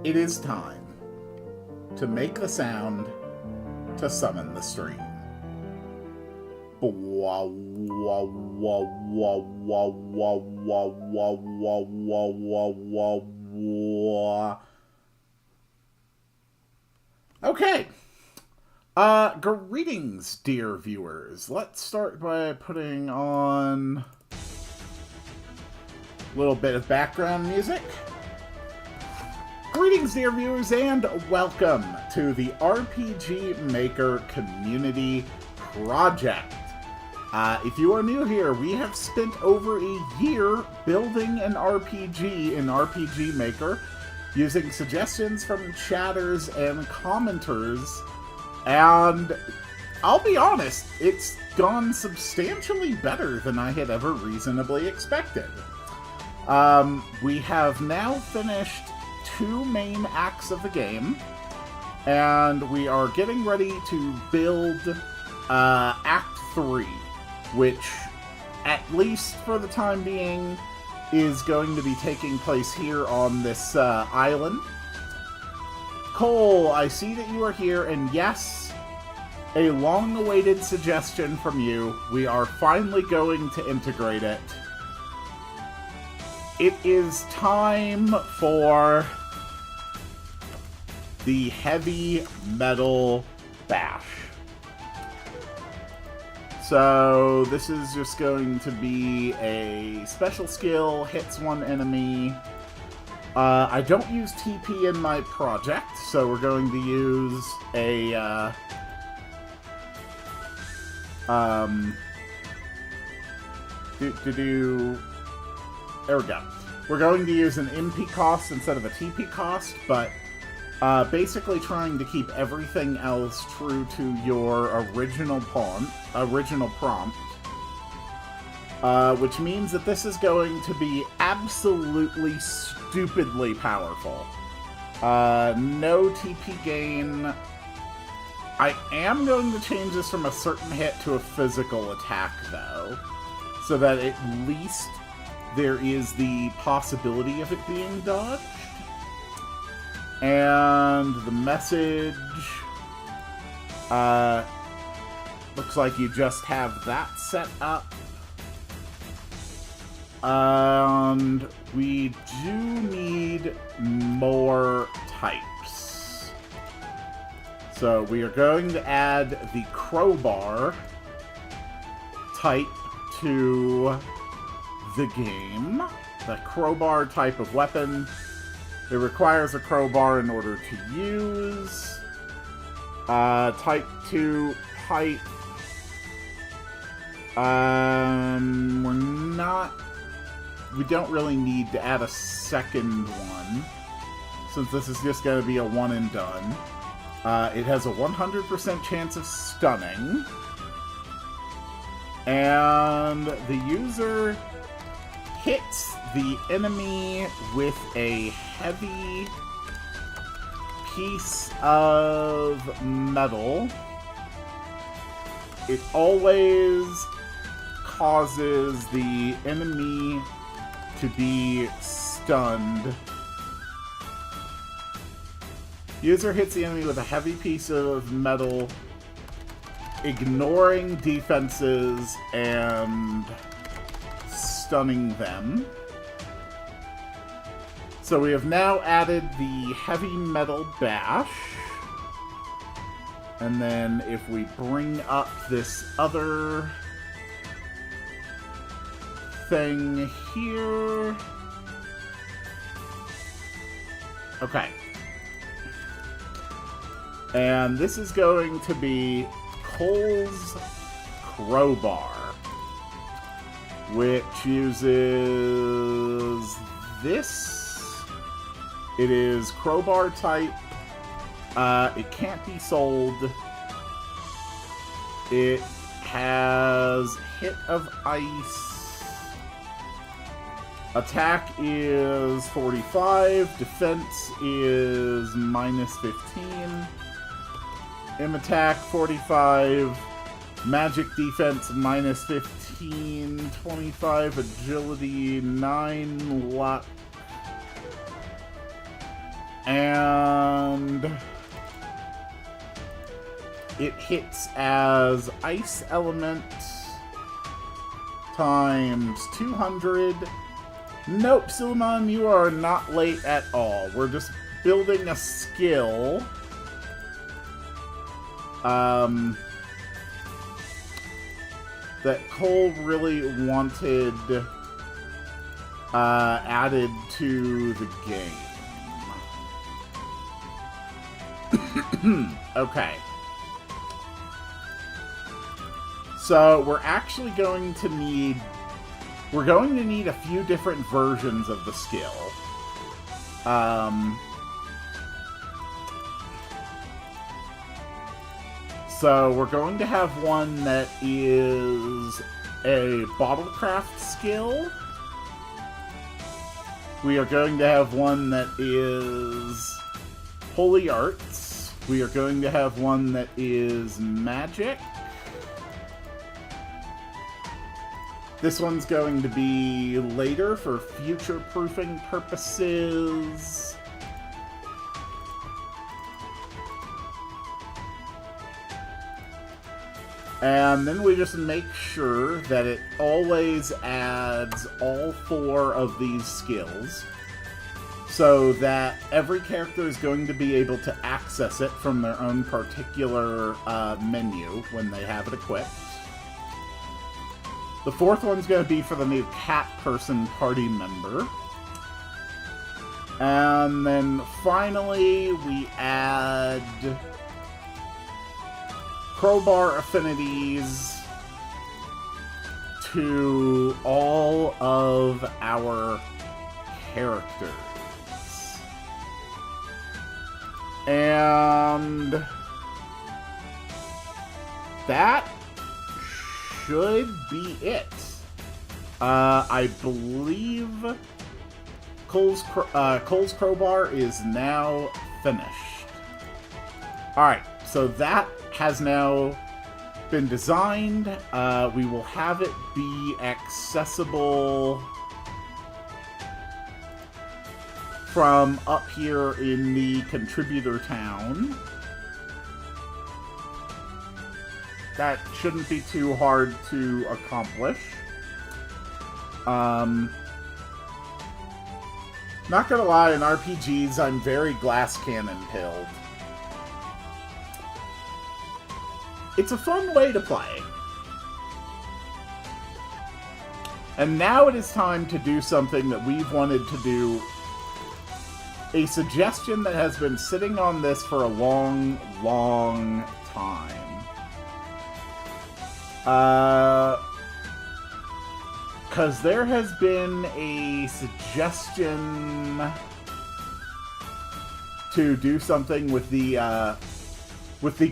It is time to make the sound to summon the stream. Okay. Greetings, dear viewers. Let's start by putting on a little bit of background music. Greetings, dear viewers, and welcome to the RPG Maker Community Project. If you are new here, we have spent over a year building an RPG in RPG Maker, using suggestions from chatters and commenters, and I'll be honest, it's gone substantially better than I had ever reasonably expected. We have now finished 2 main acts of the game, and we are getting ready to build Act 3, which, at least for the time being, is going to be taking place here on this island. Cole, I see that you are here, and yes, a long-awaited suggestion from you. We are finally going to integrate it. It is time for the heavy metal bash. So this is just going to be a special skill, hits one enemy. I don't use TP in my project, so we're going to use a there we go. We're going to use an MP cost instead of a TP cost, but basically trying to keep everything else true to your original prompt, which means that this is going to be absolutely stupidly powerful. No TP gain. I am going to change this from a certain hit to a physical attack, though, so that at least there is the possibility of it being dodged. And the message, looks like you just have that set up. And we do need more types. So we are going to add the crowbar type to the game. The crowbar type of weapon. It requires a crowbar in order to use. Type 2 pipe. We don't really need to add a second one, since this is just going to be a one and done. It has a 100% chance of stunning. And the user hits the enemy with a heavy piece of metal. It always causes the enemy to be stunned. User hits the enemy with a heavy piece of metal, ignoring defenses and stunning them. So we have now added the heavy metal bash. And then if we bring up this other thing here. Okay. And this is going to be Cole's crowbar, which uses this. It is crowbar type. It can't be sold. It has hit of ice. Attack is 45. Defense is -15. Attack 45. Magic defense -15. 25. Agility 9. Luck And it hits as ice element times 200. Nope, Suleiman, you are not late at all. We're just building a skill. That Cole really wanted added to the game. Okay. So we're actually going to need... We're going to need a few different versions of the skill. So we're going to have one that is a bottlecraft skill. We are going to have one that is holy arts. We are going to have one that is magic. This one's going to be later for future-proofing purposes. And then we just make sure that it always adds all 4 of these skills, so that every character is going to be able to access it from their own particular menu when they have it equipped. The 4th one's going to be for the new cat person party member. And then finally we add crowbar affinities to all of our characters. And that should be it. I believe Cole's crowbar is now finished. Alright, so that has now been designed. We will have it be accessible from up here in the contributor town. That shouldn't be too hard to accomplish. Not gonna lie, in RPGs, I'm very glass cannon pilled. It's a fun way to play. And now it is time to do something that we've wanted to do. A suggestion that has been sitting on this for a long, long time. Because there has been a suggestion to do something with the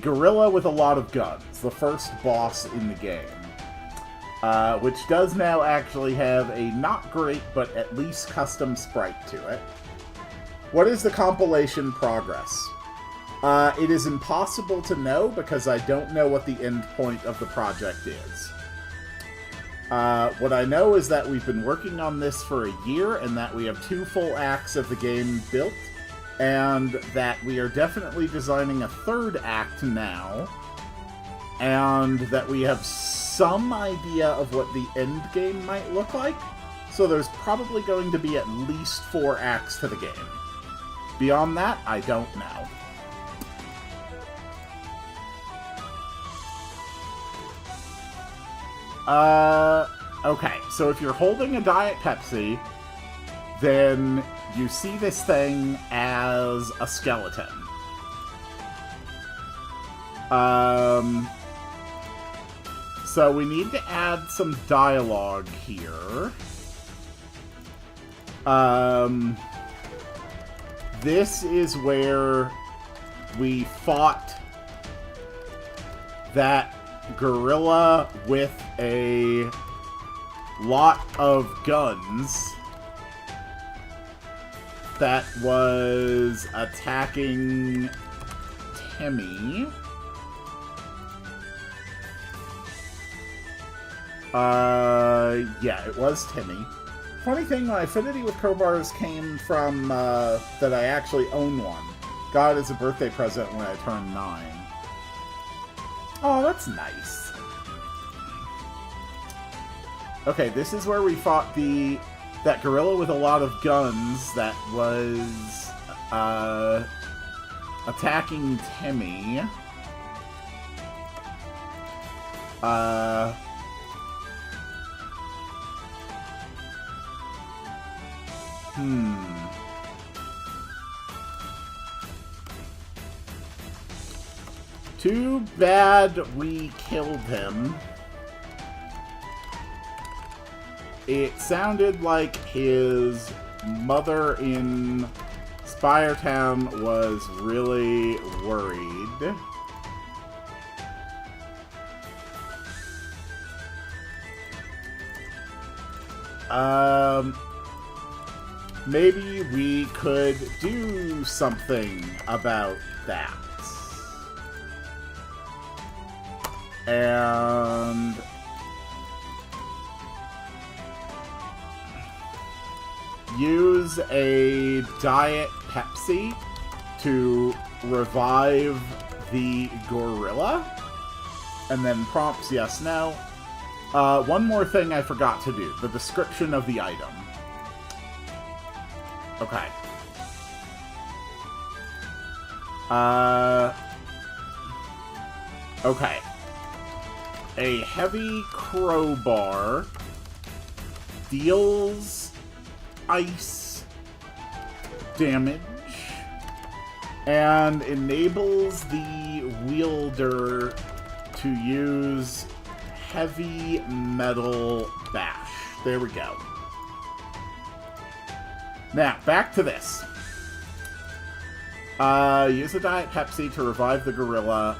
gorilla with a lot of guns, the first boss in the game. Which does now actually have a not great, but at least custom sprite to it. What is the compilation progress? It is impossible to know because I don't know what the end point of the project is. What I know is that we've been working on this for a year and that we have 2 full acts of the game built, and that we are definitely designing a 3rd act now, and that we have some idea of what the end game might look like, so there's probably going to be at least 4 acts to the game. Beyond that, I don't know. Okay, so if you're holding a Diet Pepsi, then you see this thing as a skeleton. So we need to add some dialogue here. This is where we fought that gorilla with a lot of guns that was attacking Timmy. Yeah, it was Timmy. Funny thing, my affinity with crowbars came from that I actually own one. Got it as a birthday present when I turned 9. Oh, that's nice. Okay, this is where we fought that gorilla with a lot of guns that was attacking Timmy. Too bad we killed him. It sounded like his mother in Spiretown was really worried. Maybe we could do something about that. And use a Diet Pepsi to revive the gorilla. And then prompts yes, no. One more thing I forgot to do. The description of the item. Okay. Okay. A heavy crowbar deals ice damage and enables the wielder to use heavy metal bash. There we go. Now, back to this. Use a Diet Pepsi to revive the gorilla.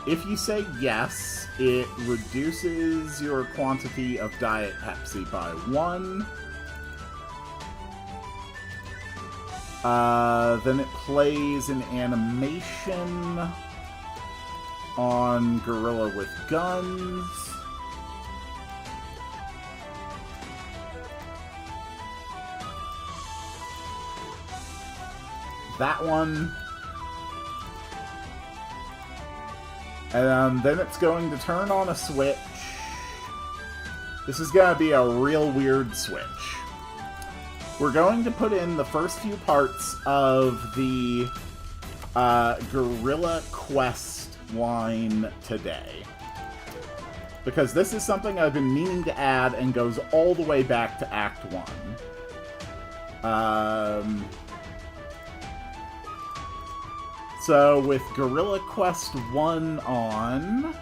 If you say yes, it reduces your quantity of Diet Pepsi by 1. Then it plays an animation on gorilla with guns. That one. And then it's going to turn on a switch. This is going to be a real weird switch. We're going to put in the first few parts of the Gorilla Quest line today. Because this is something I've been meaning to add and goes all the way back to Act 1. So, with Gorilla Quest 1 on...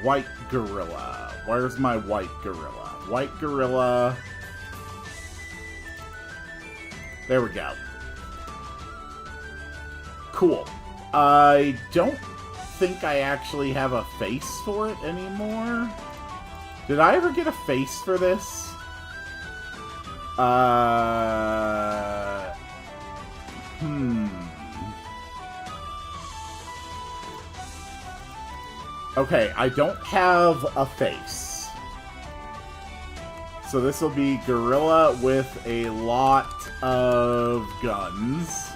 White Gorilla. Where's my White Gorilla? White Gorilla... There we go. Cool. I don't think I actually have a face for it anymore. Did I ever get a face for this? Okay, I don't have a face. So this will be gorilla with a lot of guns.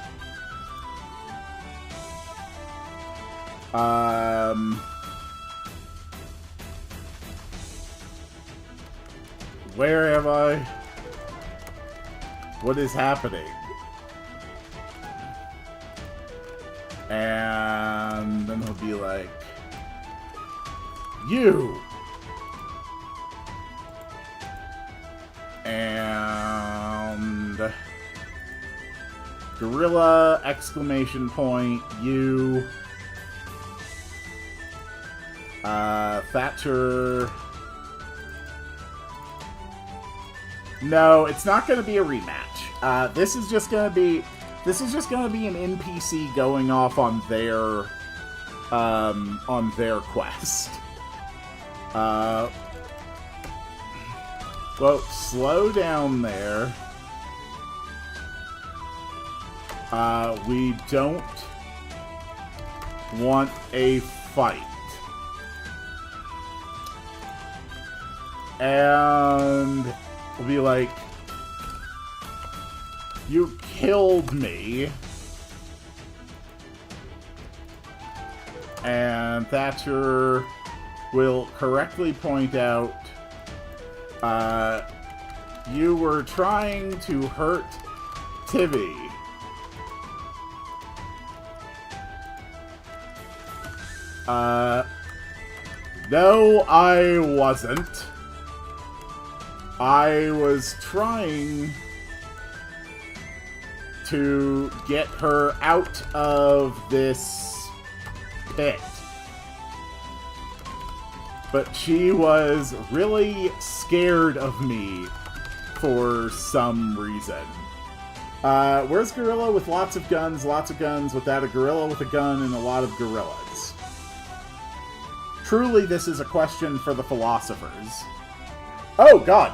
Where am I? What is happening? And then he'll be like, you! And... gorilla, exclamation point, you... Thatcher... No, it's not going to be a rematch. This is just going to be an NPC going off on their quest. Well, slow down there. We don't want a fight. And we'll be like, you killed me. And Thatcher will correctly point out, you were trying to hurt Tivy. No, I wasn't. I was trying to get her out of this pit. But she was really scared of me for some reason. Where's Gorilla with lots of guns without a gorilla with a gun and a lot of gorillas? Truly, this is a question for the philosophers. Oh, God.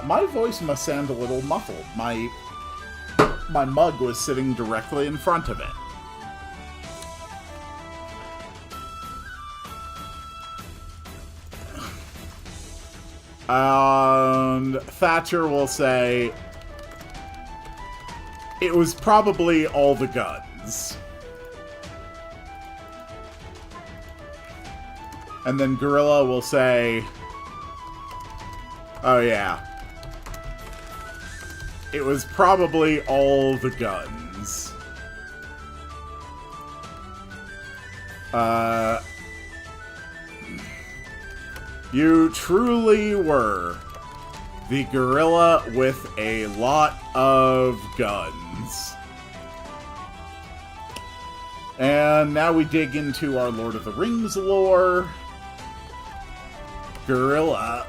My voice must sound a little muffled. My mug was sitting directly in front of it. And Thatcher will say, it was probably all the guns. And then Gorilla will say, oh yeah, it was probably all the guns. You truly were the gorilla with a lot of guns. And now we dig into our Lord of the Rings lore. Gorilla.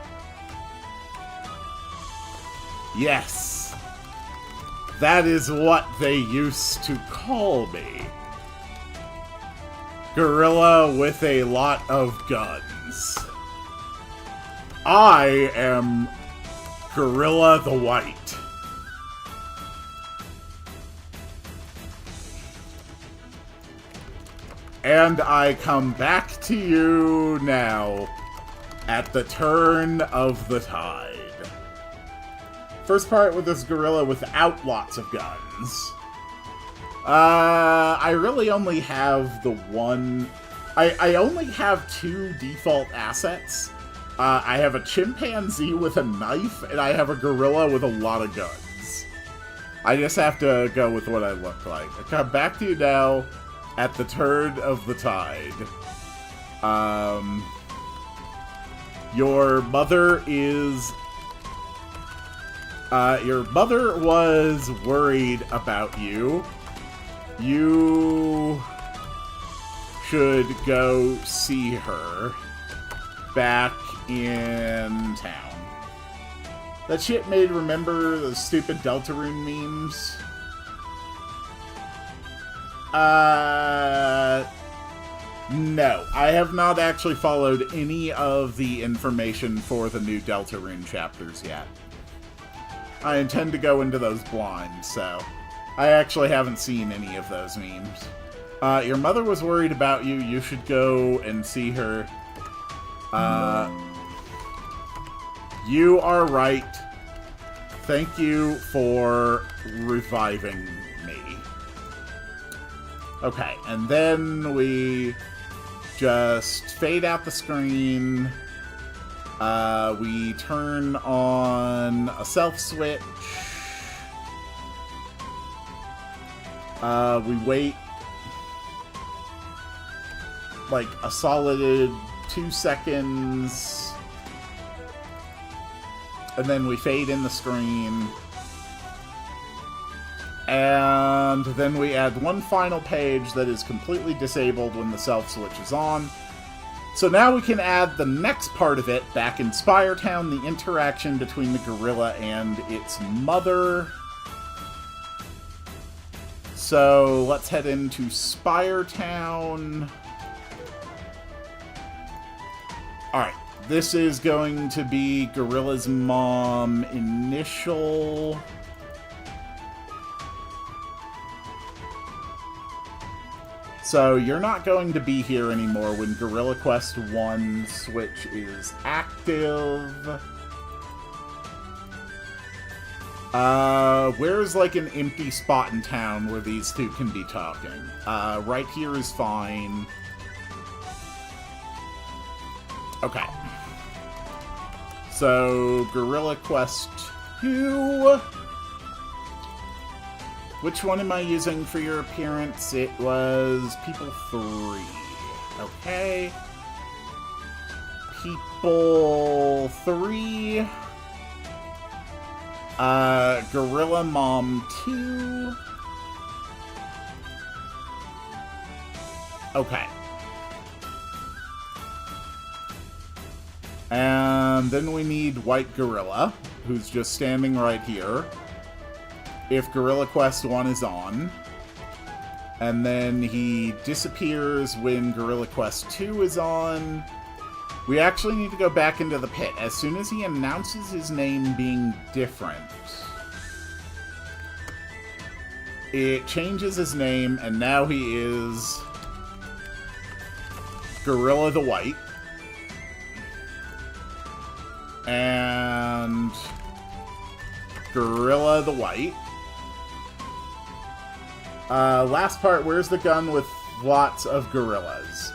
Yes. That is what they used to call me. Gorilla with a lot of guns. I am Gorilla the White. And I come back to you now at the turn of the tide. First part with this gorilla without lots of guns. I really only have the one... I only have two default assets. I have a chimpanzee with a knife, and I have a gorilla with a lot of guns. I just have to go with what I look like. I come back to you now at the turn of the tide. Your mother is... your mother was worried about you. You should go see her back in town. That shit made remember the stupid Deltarune memes? No. I have not actually followed any of the information for the new Deltarune chapters yet. I intend to go into those blind, so I actually haven't seen any of those memes. Your mother was worried about you. You should go and see her. You are right. Thank you for reviving me. Okay, and then we just fade out the screen. We turn on a self switch. We wait like a solid 2 seconds. And then we fade in the screen. And then we add one final page that is completely disabled when the self switch is on. So now we can add the next part of it back in Spire Town, the interaction between the gorilla and its mother. So let's head into Spire Town. Alright, this is going to be Gorilla's mom initial. So you're not going to be here anymore when Gorilla Quest 1 switch is active. Where's like an empty spot in town where these two can be talking? Right here is fine. Okay. So, Gorilla Quest 2. Which one am I using for your appearance? It was People 3. Okay. People 3. Gorilla Mom 2. Okay. And then we need White Gorilla, who's just standing right here. If Gorilla Quest 1 is on. And then he disappears when Gorilla Quest 2 is on. We actually need to go back into the pit. As soon as he announces his name being different, it changes his name, and now he is Gorilla the White. And Gorilla the White. Last part, where's the gun with lots of gorillas?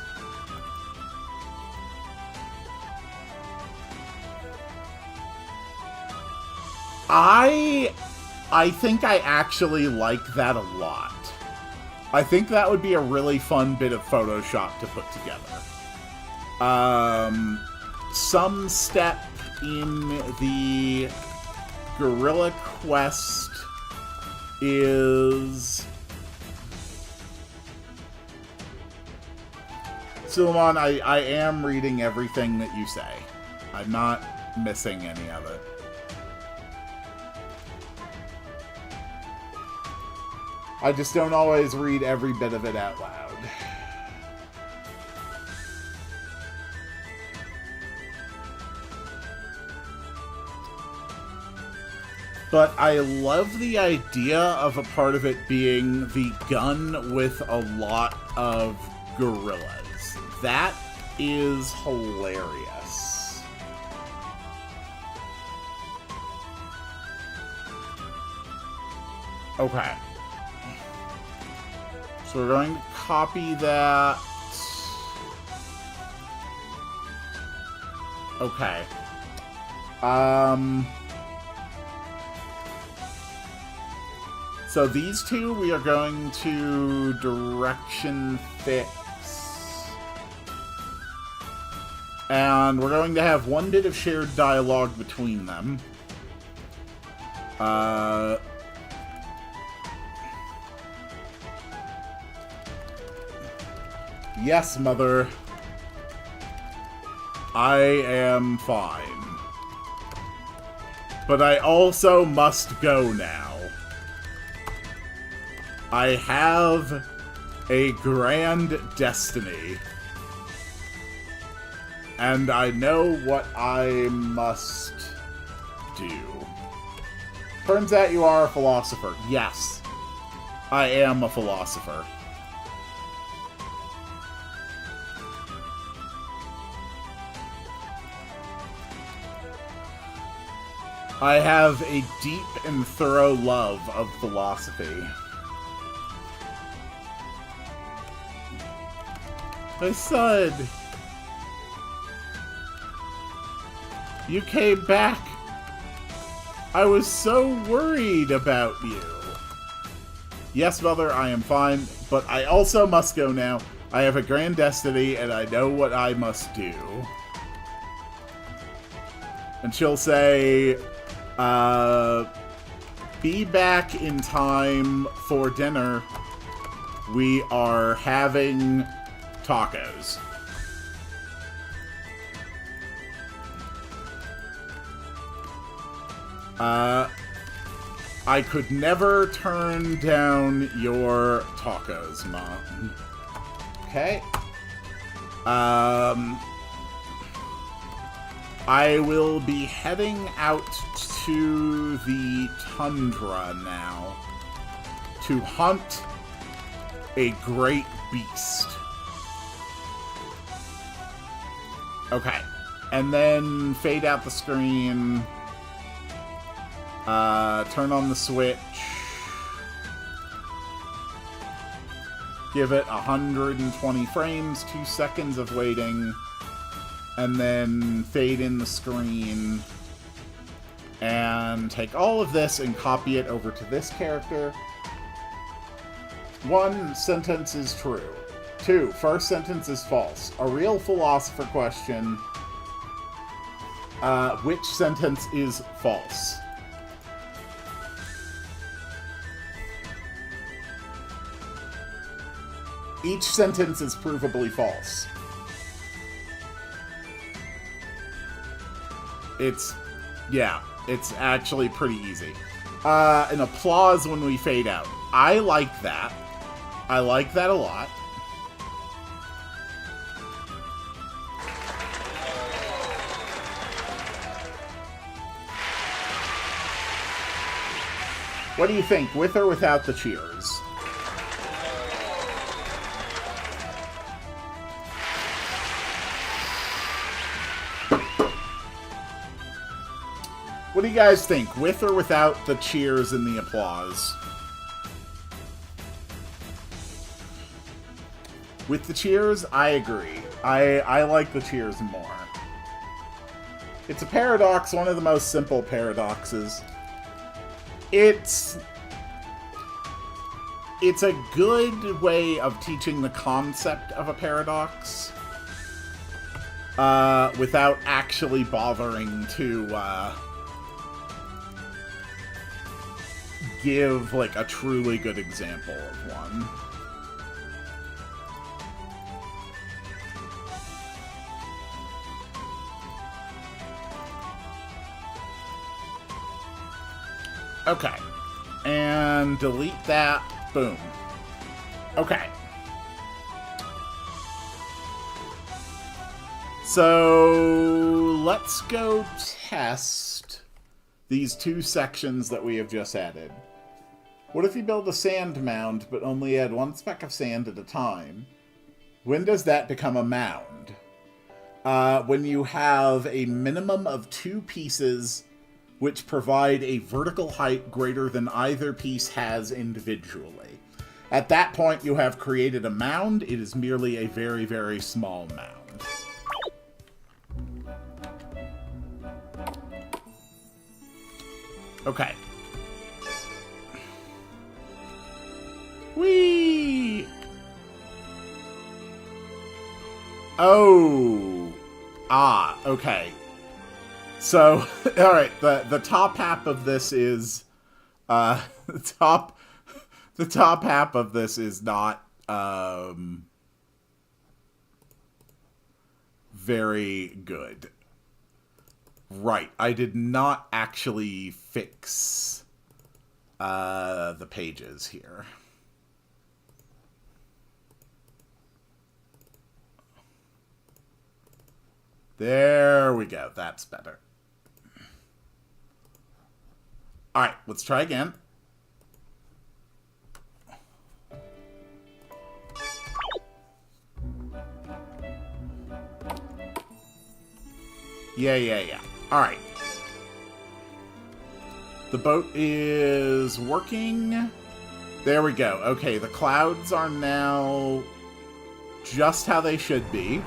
I think I actually like that a lot. I think that would be a really fun bit of Photoshop to put together. Some step in the Gorilla Quest is... Suleiman, I am reading everything that you say. I'm not missing any of it. I just don't always read every bit of it out loud. But I love the idea of a part of it being the gun with a lot of gorillas. That is hilarious. Okay. So we're going to copy that. Okay. So these two we are going to direction fix. And we're going to have one bit of shared dialogue between them. Yes, Mother. I am fine. But I also must go now. I have a grand destiny. And I know what I must do. Turns out you are a philosopher. Yes, I am a philosopher. I have a deep and thorough love of philosophy. My son! You came back! I was so worried about you! Yes, Mother, I am fine, but I also must go now. I have a grand destiny, and I know what I must do. And she'll say, be back in time for dinner. We are having tacos. I could never turn down your tacos, Mom. Okay. I will be heading out to the tundra now to hunt a great beast. Okay. And then fade out the screen. Turn on the switch. Give it 120 frames, 2 seconds of waiting, and then fade in the screen. And take all of this and copy it over to this character. 1 sentence is true. 2, first sentence is false. A real philosopher question. Which sentence is false? Each sentence is provably false. It's actually pretty easy. An applause when we fade out. I like that. I like that a lot. What do you think, with or without the cheers? What do you guys think, with or without the cheers and the applause? With the cheers, I agree. I like the cheers more. It's a paradox, one of the most simple paradoxes. It's a good way of teaching the concept of a paradox without actually bothering to give like a truly good example of one. Okay. And delete that. Boom. Okay. So let's go test these 2 sections that we have just added. What if you build a sand mound, but only add 1 speck of sand at a time? When does that become a mound? When you have a minimum of 2 pieces which provide a vertical height greater than either piece has individually. At that point, you have created a mound. It is merely a very, very small mound. Okay. Whee! Oh. Ah, okay. So, alright, the top half of this is, the top half of this is not, very good. Right, I did not actually fix, the pages here. There we go, that's better. Alright, let's try again. Yeah. Alright. The boat is working. There we go. Okay, the clouds are now just how they should be.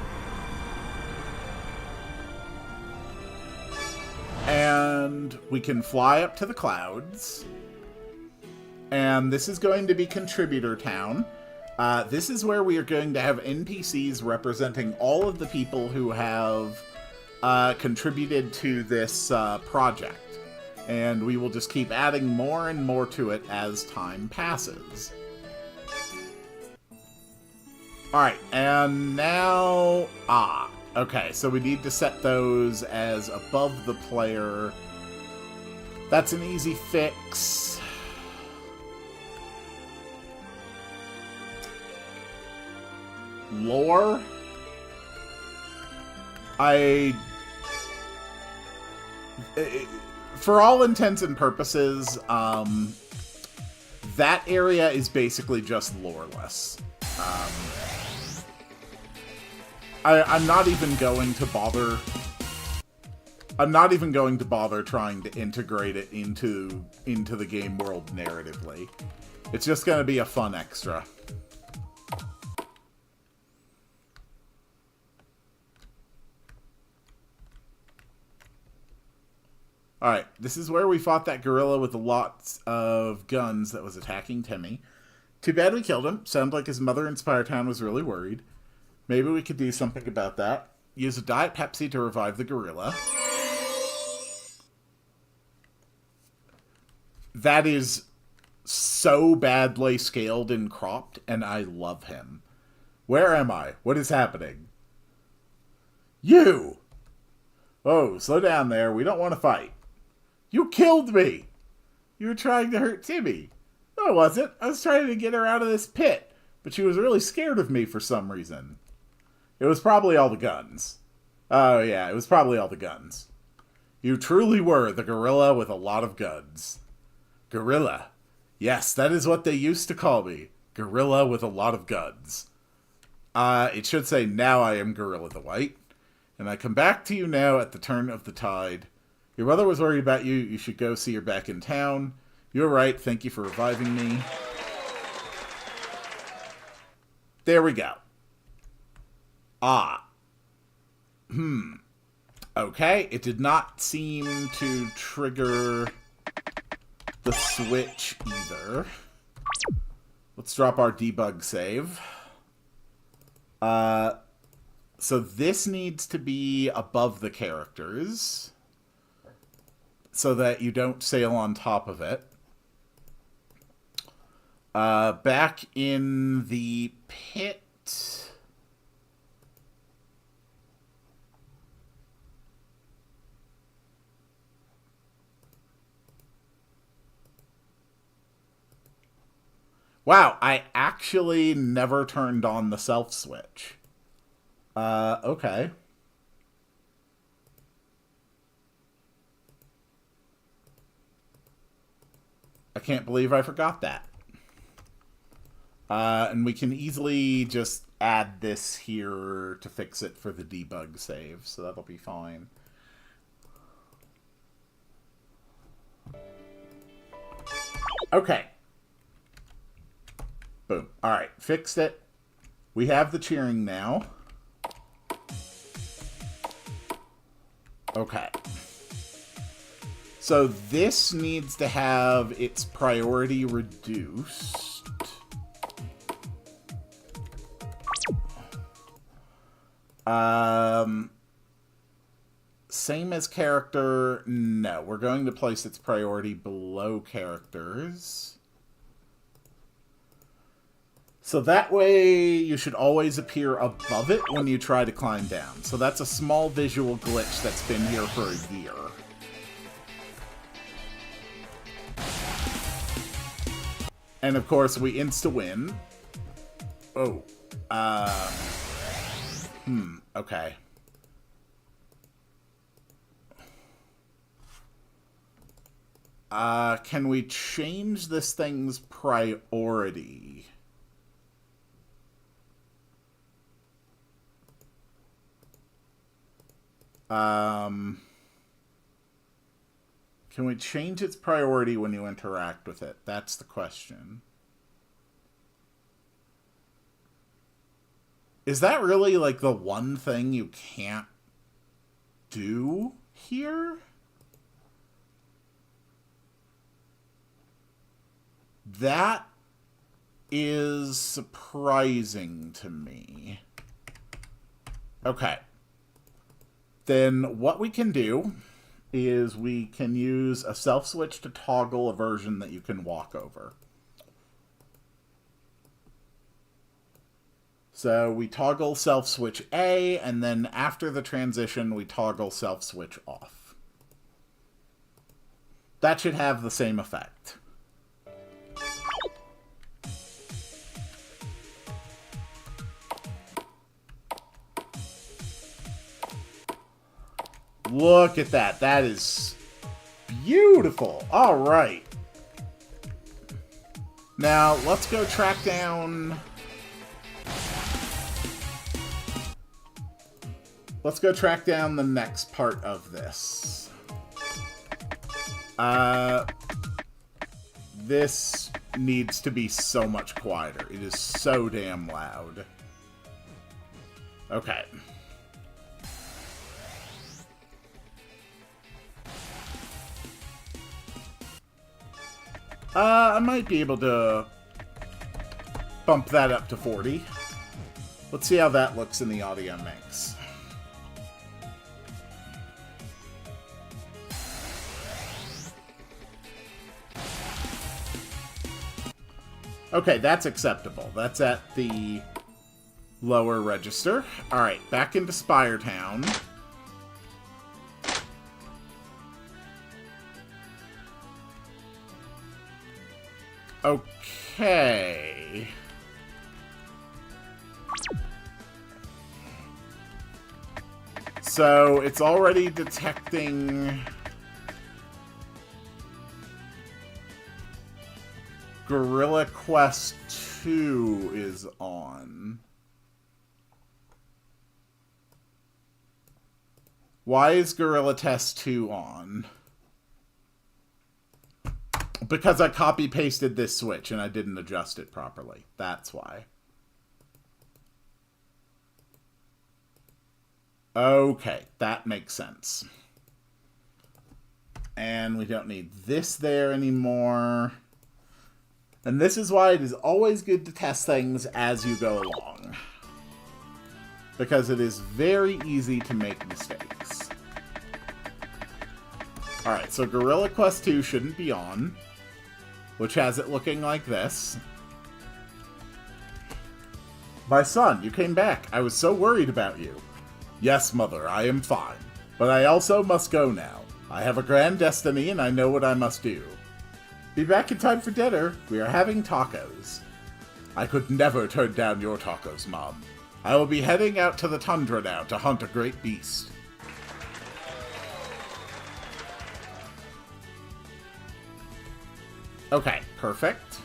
And we can fly up to the clouds. And this is going to be Contributor Town. This is where we are going to have NPCs representing all of the people who have contributed to this project. And we will just keep adding more and more to it as time passes. Alright, and now... okay, so we need to set those as above the player. That's an easy fix. Lore? For all intents and purposes, that area is basically just loreless. I'm not even going to bother I'm not even going to bother trying to integrate it into the game world narratively. It's just going to be a fun extra. Alright, this is where we fought that gorilla with lots of guns that was attacking Timmy. Too bad we killed him. Sounds like his mother in Spiretown was really worried. Maybe we could do something about that. Use a Diet Pepsi to revive the gorilla. That is so badly scaled and cropped, and I love him. Where am I? What is happening? You! Oh, slow down there. We don't want to fight. You killed me! You were trying to hurt Timmy. No, I wasn't. I was trying to get her out of this pit, but she was really scared of me for some reason. It was probably all the guns. Oh, yeah, it was probably all the guns. You truly were the gorilla with a lot of guns. Gorilla. Yes, that is what they used to call me. Gorilla with a lot of guns. It should say, now I am Gorilla the White. And I come back to you now at the turn of the tide. Your mother was worried about you. You should go see her back in town. You're right. Thank you for reviving me. There we go. Okay. It did not seem to trigger the switch either. Let's drop our debug save. So this needs to be above the characters so that you don't sail on top of it. Back in the pit. Wow, I actually never turned on the self switch. Okay. I can't believe I forgot that. And we can easily just add this here to fix it for the debug save, so that'll be fine. Okay. Boom. Alright, fixed it. We have the cheering now. Okay. So this needs to have its priority reduced. Same as character. No, we're going to place its priority below characters. So that way you should always appear above it when you try to climb down. So that's a small visual glitch that's been here for a year. And of course we insta-win. Oh. Okay. Can we change this thing's priority? Can we change its priority when you interact with it? That's the question. Is that really, like, the one thing you can't do here? That is surprising to me. Okay. Then what we can do is we can use a self switch to toggle a version that you can walk over. So we toggle self switch A, and then after the transition, we toggle self switch off. That should have the same effect. Look at that. That is beautiful. All right. Now, let's go track down... Let's go track down the next part of this. This needs to be so much quieter. It is so damn loud. Okay. I might be able to bump that up to 40. Let's see how that looks in the audio mix. Okay, that's acceptable. That's at the lower register. Alright, back into Spire Town. Okay. So, it's already detecting Gorilla Quest 2 is on. Why is Gorilla Test 2 on? Because I copy-pasted this switch and I didn't adjust it properly. That's why. Okay, that makes sense. And we don't need this there anymore. And this is why it is always good to test things as you go along. Because it is very easy to make mistakes. Alright, so Gorilla Quest 2 shouldn't be on. Which has it looking like this. My son, you came back. I was so worried about you. Yes, mother, I am fine. But I also must go now. I have a grand destiny and I know what I must do. Be back in time for dinner. We are having tacos. I could never turn down your tacos, Mom. I will be heading out to the tundra now to hunt a great beast. Okay, perfect.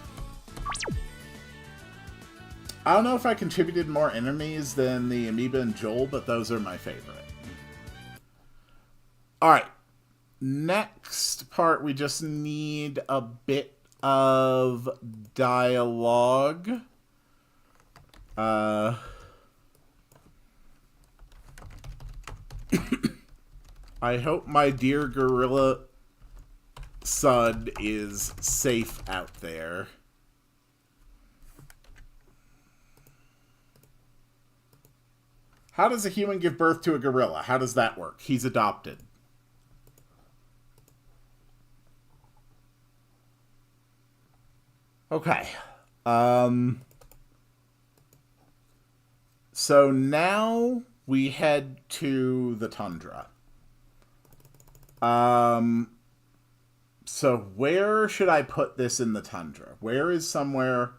I don't know if I contributed more enemies than the Amoeba and Joel, but those are my favorite. Alright. Next part, we just need a bit of dialogue. I hope my dear gorilla son is safe out there. How does a human give birth to a gorilla? How does that work? He's adopted. Okay. So now we head to the tundra. So where should I put this in the tundra? Where is somewhere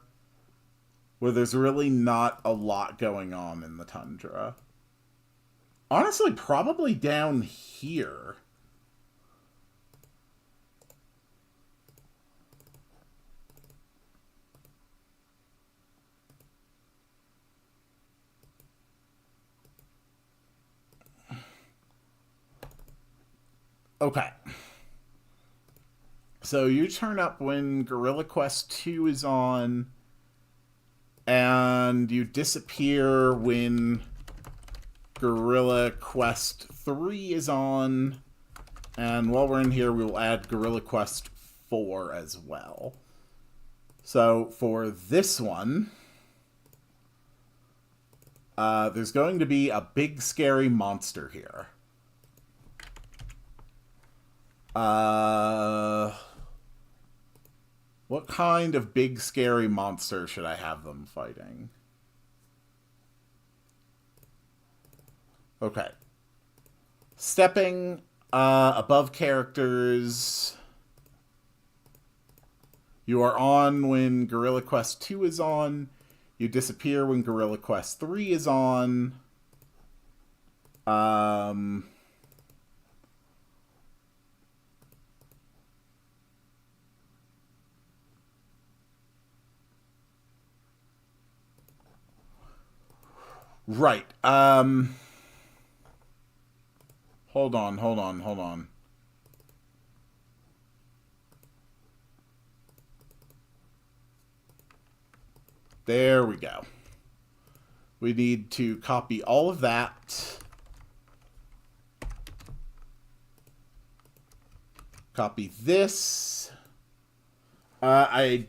where there's really not a lot going on in the tundra? Honestly, probably down here. Okay. So you turn up when Gorilla Quest 2 is on, and you disappear when Gorilla Quest 3 is on, and while we're in here, we'll add Gorilla Quest 4 as well. So for this one, there's going to be a big scary monster here. What kind of big scary monster should I have them fighting? Okay. Stepping above characters. You are on when Gorilla Quest 2 is on. You disappear when Gorilla Quest 3 is on. Right. Hold on, hold on, hold on. There we go. We need to copy all of that. Copy this. Idea,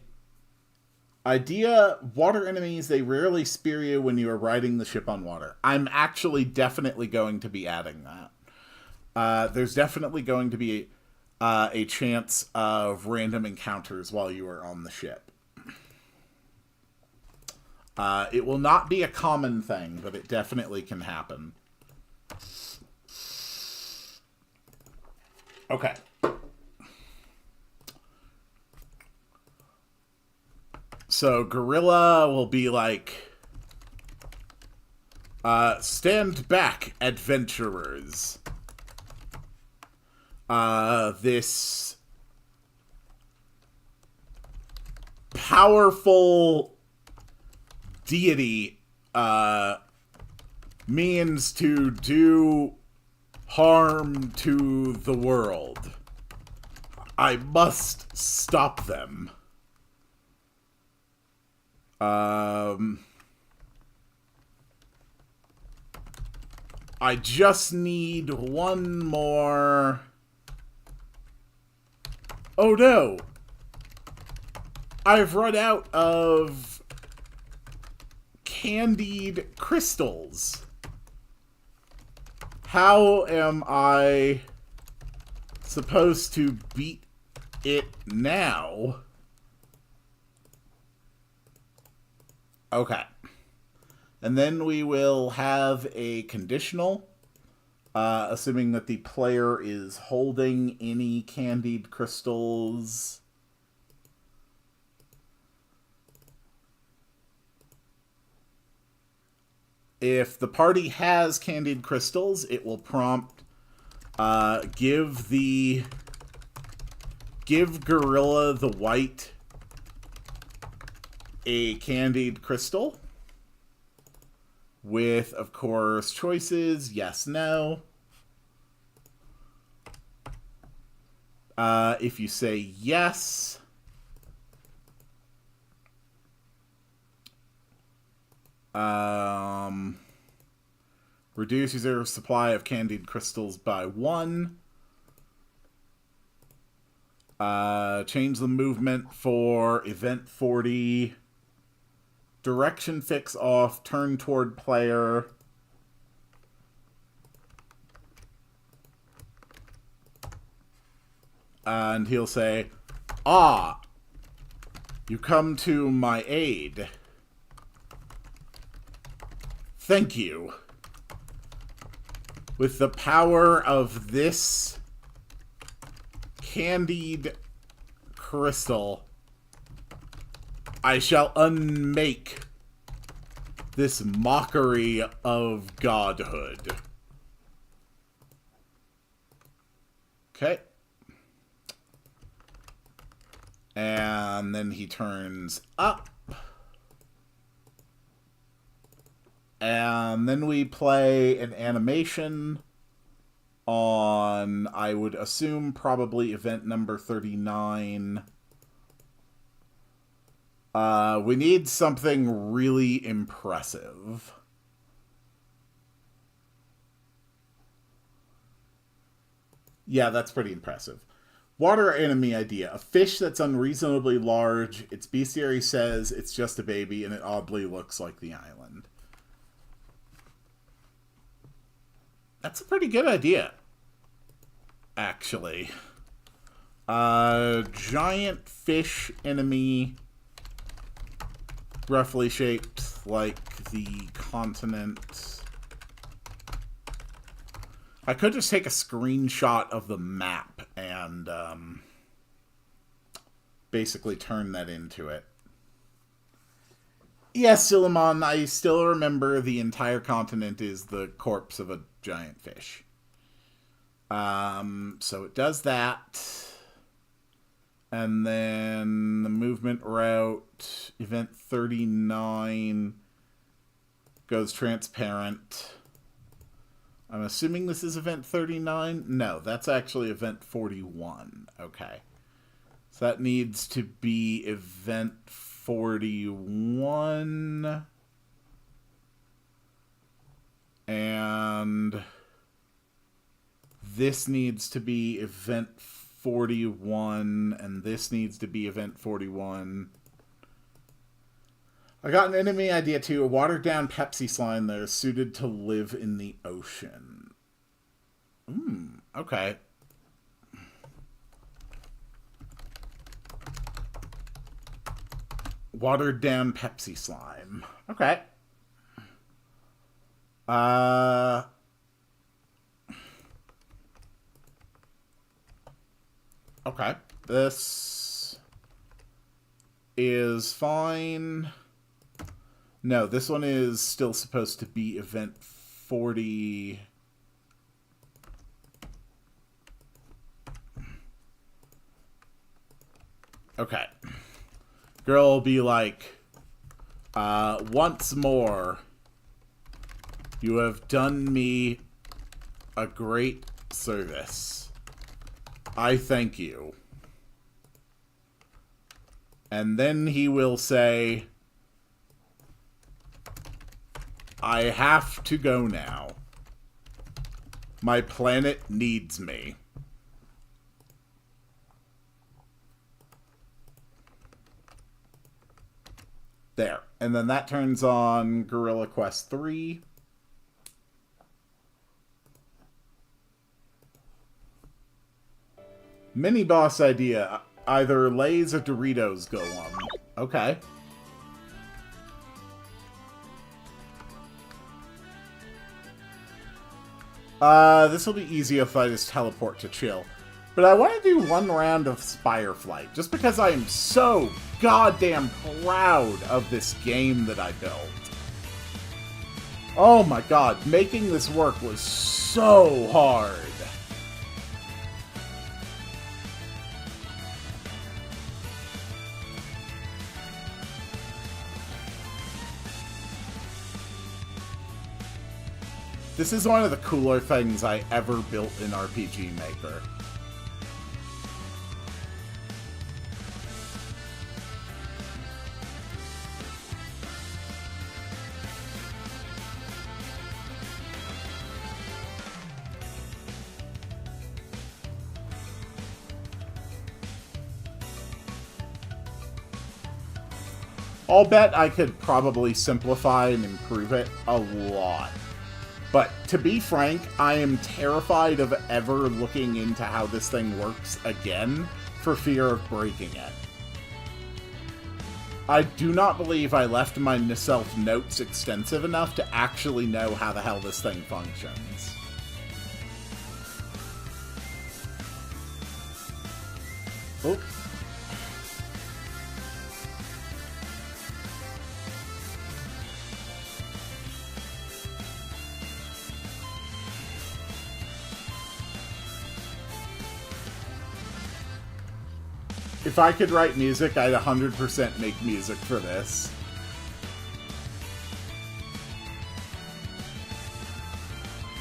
water enemies, they rarely spear you when you are riding the ship on water. I'm actually definitely going to be adding that. There's definitely going to be a chance of random encounters while you are on the ship. It will not be a common thing, but it definitely can happen. Okay. So Gorilla will be like, stand back, adventurers. This powerful deity means to do harm to the world. I must stop them. I just need one more. Oh no! I've run out of candied crystals. How am I supposed to beat it now? Okay. And then we will have a conditional, assuming that the player is holding any candied crystals. If the party has candied crystals, it will prompt give Gorilla the White a candied crystal with, of course, choices, yes, no. If you say yes, reduce user supply of candied crystals by 1. Change the movement for event 40. Direction fix off, turn toward player. And he'll say, "Ah, you come to my aid. Thank you. With the power of this candied crystal, I shall unmake this mockery of godhood." Okay. And then he turns up. And then we play an animation on, I would assume, probably event number 39. We need something really impressive. Yeah, that's pretty impressive. Water enemy idea. A fish that's unreasonably large. Its bestiary says it's just a baby, and it oddly looks like the island. That's a pretty good idea, actually. Giant fish enemy, roughly shaped like the continent. I could just take a screenshot of the map and basically turn that into it. Yes, Suleiman, I still remember the entire continent is the corpse of a giant fish. So it does that. And then the movement route, event 39, goes transparent. I'm assuming this is event 39? No, that's actually event 41. Okay. So that needs to be event 41. And this needs to be event 41. And this needs to be event 41. I got an enemy idea too. A watered-down Pepsi slime that is suited to live in the ocean. Okay. Watered-down Pepsi slime. Okay. Okay. This is fine. No, this one is still supposed to be event 40. Okay. Girl will be like, once more, you have done me a great service. I thank you. And then he will say, I have to go now. My planet needs me. There. And then that turns on Gorilla Quest 3. Mini boss idea. Either Lay's or Doritos Golem. Okay. This will be easy if I just teleport to chill. But I want to do one round of Spire Flight, just because I am so goddamn proud of this game that I built. Oh my god, making this work was so hard. This is one of the cooler things I ever built in RPG Maker. I'll bet I could probably simplify and improve it a lot. But to be frank, I am terrified of ever looking into how this thing works again for fear of breaking it. I do not believe I left myself notes extensive enough to actually know how the hell this thing functions. Oh. If I could write music, I'd 100% make music for this.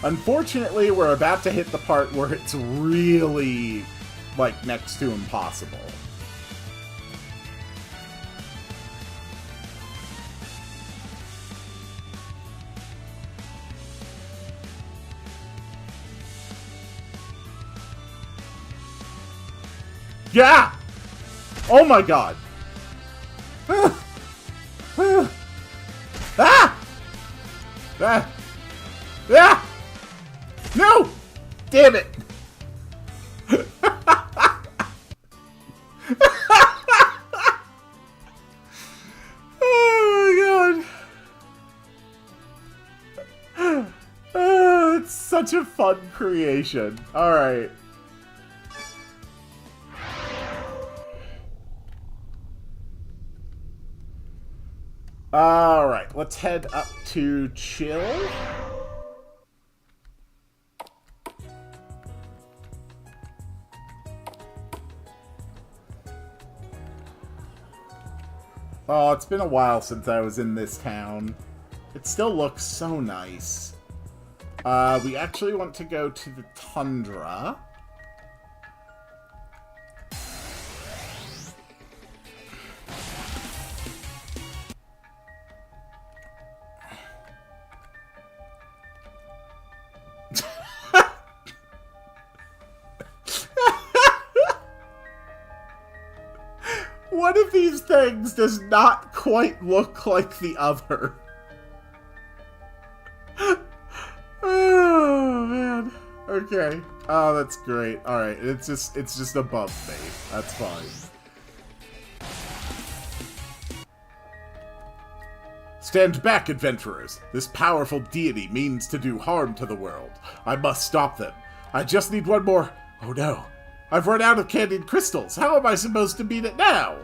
Unfortunately, we're about to hit the part where it's really, like, next to impossible. Yeah! Oh my god! Ah! Ah! Ah! Ah! No! Damn it! Oh my god! Oh, it's such a fun creation. Alright. Alright, let's head up to chill. Oh, it's been a while since I was in this town. It still looks so nice. We actually want to go to the tundra. One of these things does not quite look like the other. Oh, man. Okay. Oh, that's great. Alright, it's just above me. That's fine. Stand back, adventurers. This powerful deity means to do harm to the world. I must stop them. I just need one more... Oh no. I've run out of candied crystals. How am I supposed to beat it now?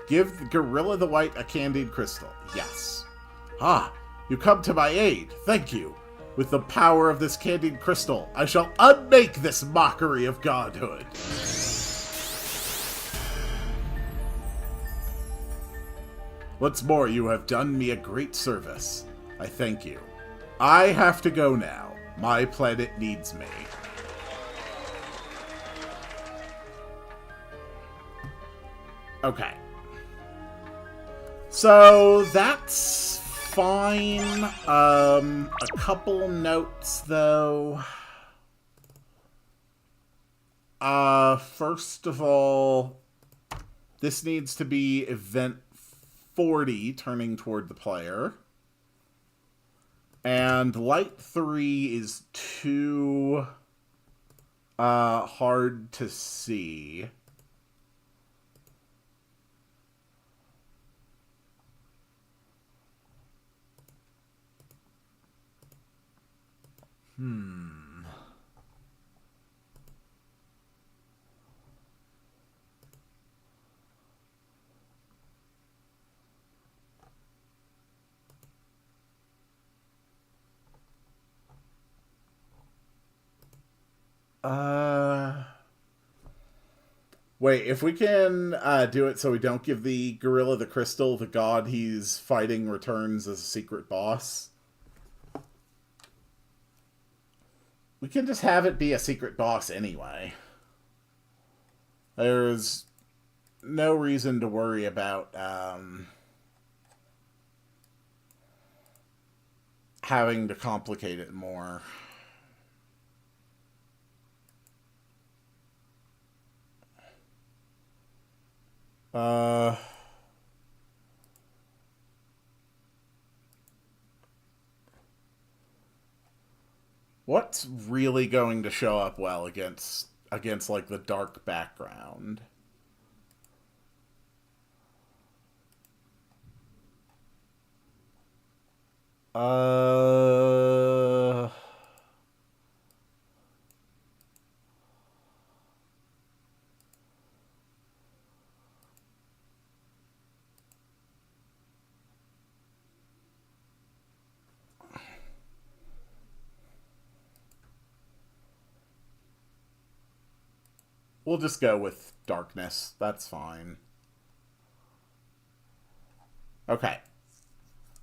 Give Gorilla the White a candied crystal. Yes. Ah, you come to my aid. Thank you. With the power of this candied crystal, I shall unmake this mockery of godhood. What's more, you have done me a great service. I thank you. I have to go now. My planet needs me. Okay. So, that's fine. A couple notes, though. First of all, this needs to be event 40, turning toward the player. And light 3 is too hard to see. Wait, if we can do it so we don't give the gorilla the crystal, the god he's fighting returns as a secret boss. We can just have it be a secret boss anyway. There's no reason to worry about having to complicate it more. What's really going to show up well against like the dark background? We'll just go with darkness. That's fine. Okay.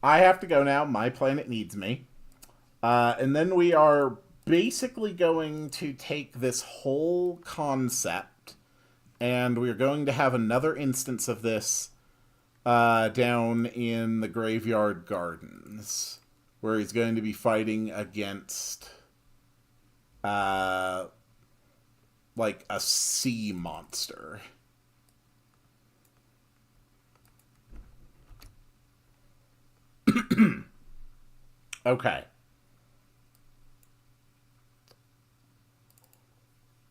I have to go now. My planet needs me. And then we are basically going to take this whole concept, and we're going to have another instance of this down in the Graveyard Gardens, where he's going to be fighting against like a sea monster. Okay.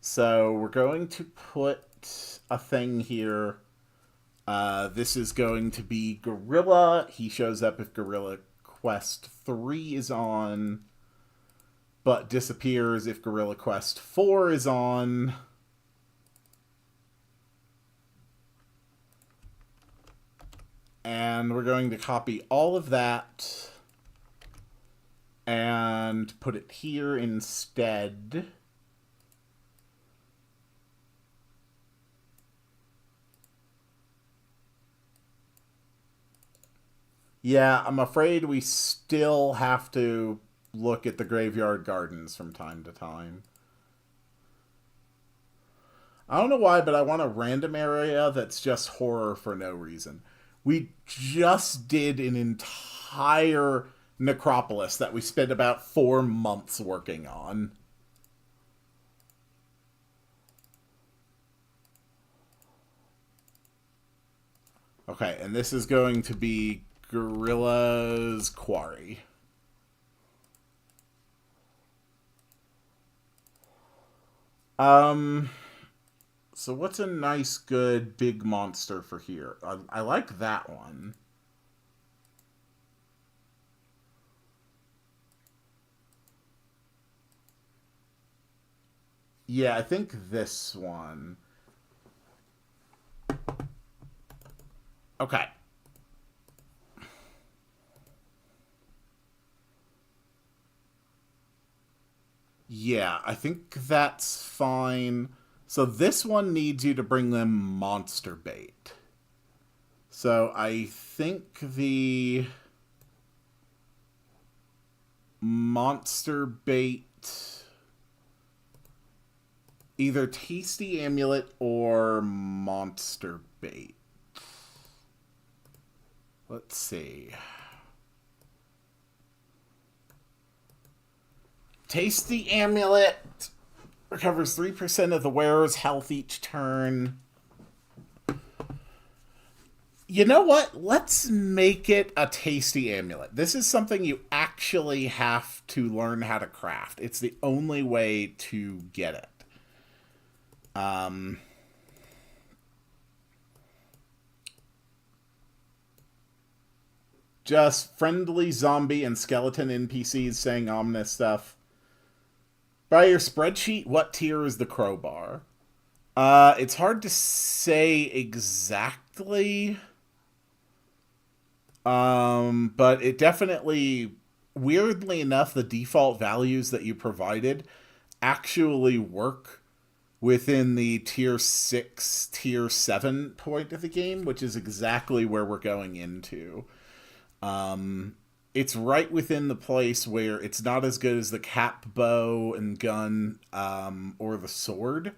So we're going to put a thing here. This is going to be Gorilla. He shows up if Gorilla Quest 3 is on, but disappears if Gorilla Quest 4 is on. And we're going to copy all of that and put it here instead. Yeah, I'm afraid we still have to look at the graveyard gardens from time to time. I don't know why, but I want a random area that's just horror for no reason. We just did an entire necropolis that we spent about 4 months working on. Okay, and this is going to be Gorilla's Quarry. So what's a nice, good, big monster for here? I like that one. Yeah, I think this one. Okay. Yeah, I think that's fine. So this one needs you to bring them monster bait. So I think the monster bait, either tasty amulet or monster bait. Let's see. Tasty amulet recovers 3% of the wearer's health each turn. You know what? Let's make it a tasty amulet. This is something you actually have to learn how to craft. It's the only way to get it. Just friendly zombie and skeleton NPCs saying ominous stuff. By your spreadsheet, what tier is the crowbar? It's hard to say exactly. But it definitely, weirdly enough, the default values that you provided actually work within the tier 6, tier 7 point of the game, which is exactly where we're going into. It's right within the place where it's not as good as the cap, bow, and gun, or the sword.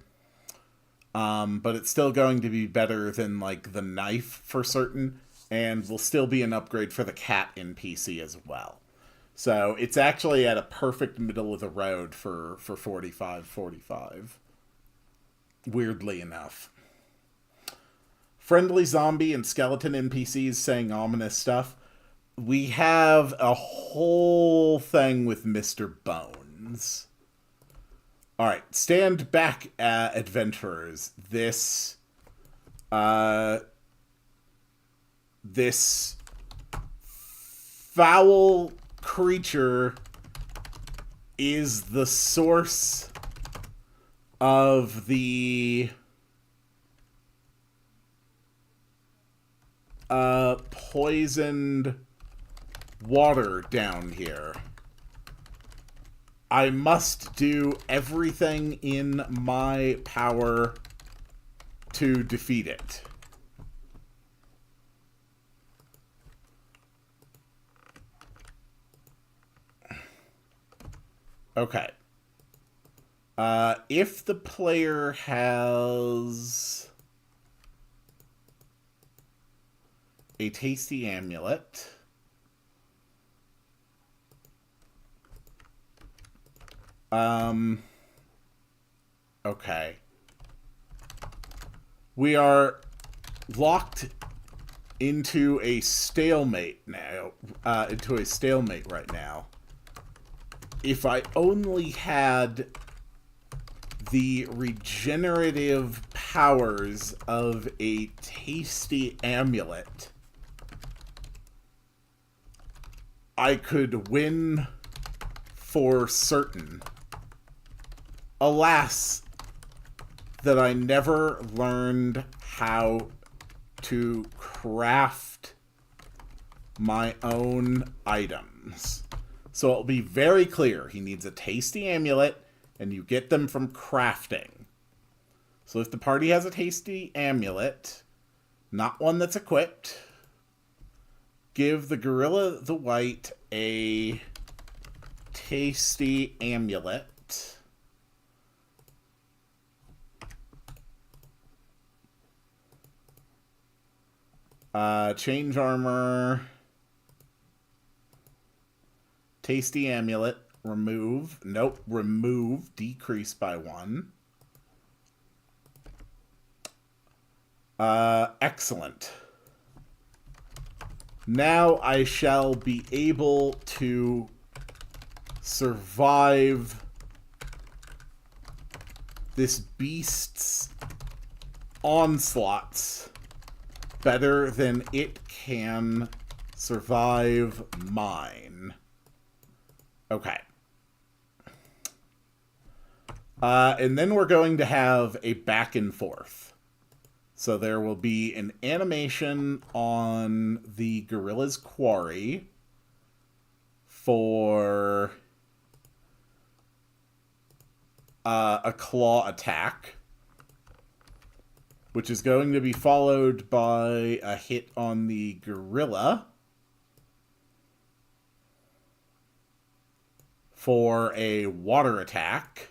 But it's still going to be better than, like, the knife for certain, and will still be an upgrade for the cat NPC as well. So it's actually at a perfect middle of the road for 45. Weirdly enough. Friendly zombie and skeleton NPCs saying ominous stuff. We have a whole thing with Mr. Bones. Alright, stand back, adventurers. This foul creature is the source of the poisoned water down here. I must do everything in my power to defeat it. Okay. If the player has a tasty amulet, okay. We are locked into a stalemate now, right now. If I only had the regenerative powers of a tasty amulet, I could win for certain. Alas, that I never learned how to craft my own items. So it'll be very clear. He needs a tasty amulet, and you get them from crafting. So if the party has a tasty amulet, not one that's equipped, give the gorilla the white a tasty amulet. Change armor. Tasty amulet. Remove. Nope. Remove. Decrease by 1. Excellent. Now I shall be able to survive this beast's onslaughts better than it can survive mine. Okay. And then we're going to have a back and forth. So there will be an animation on the gorilla's quarry for a claw attack, which is going to be followed by a hit on the gorilla for a water attack.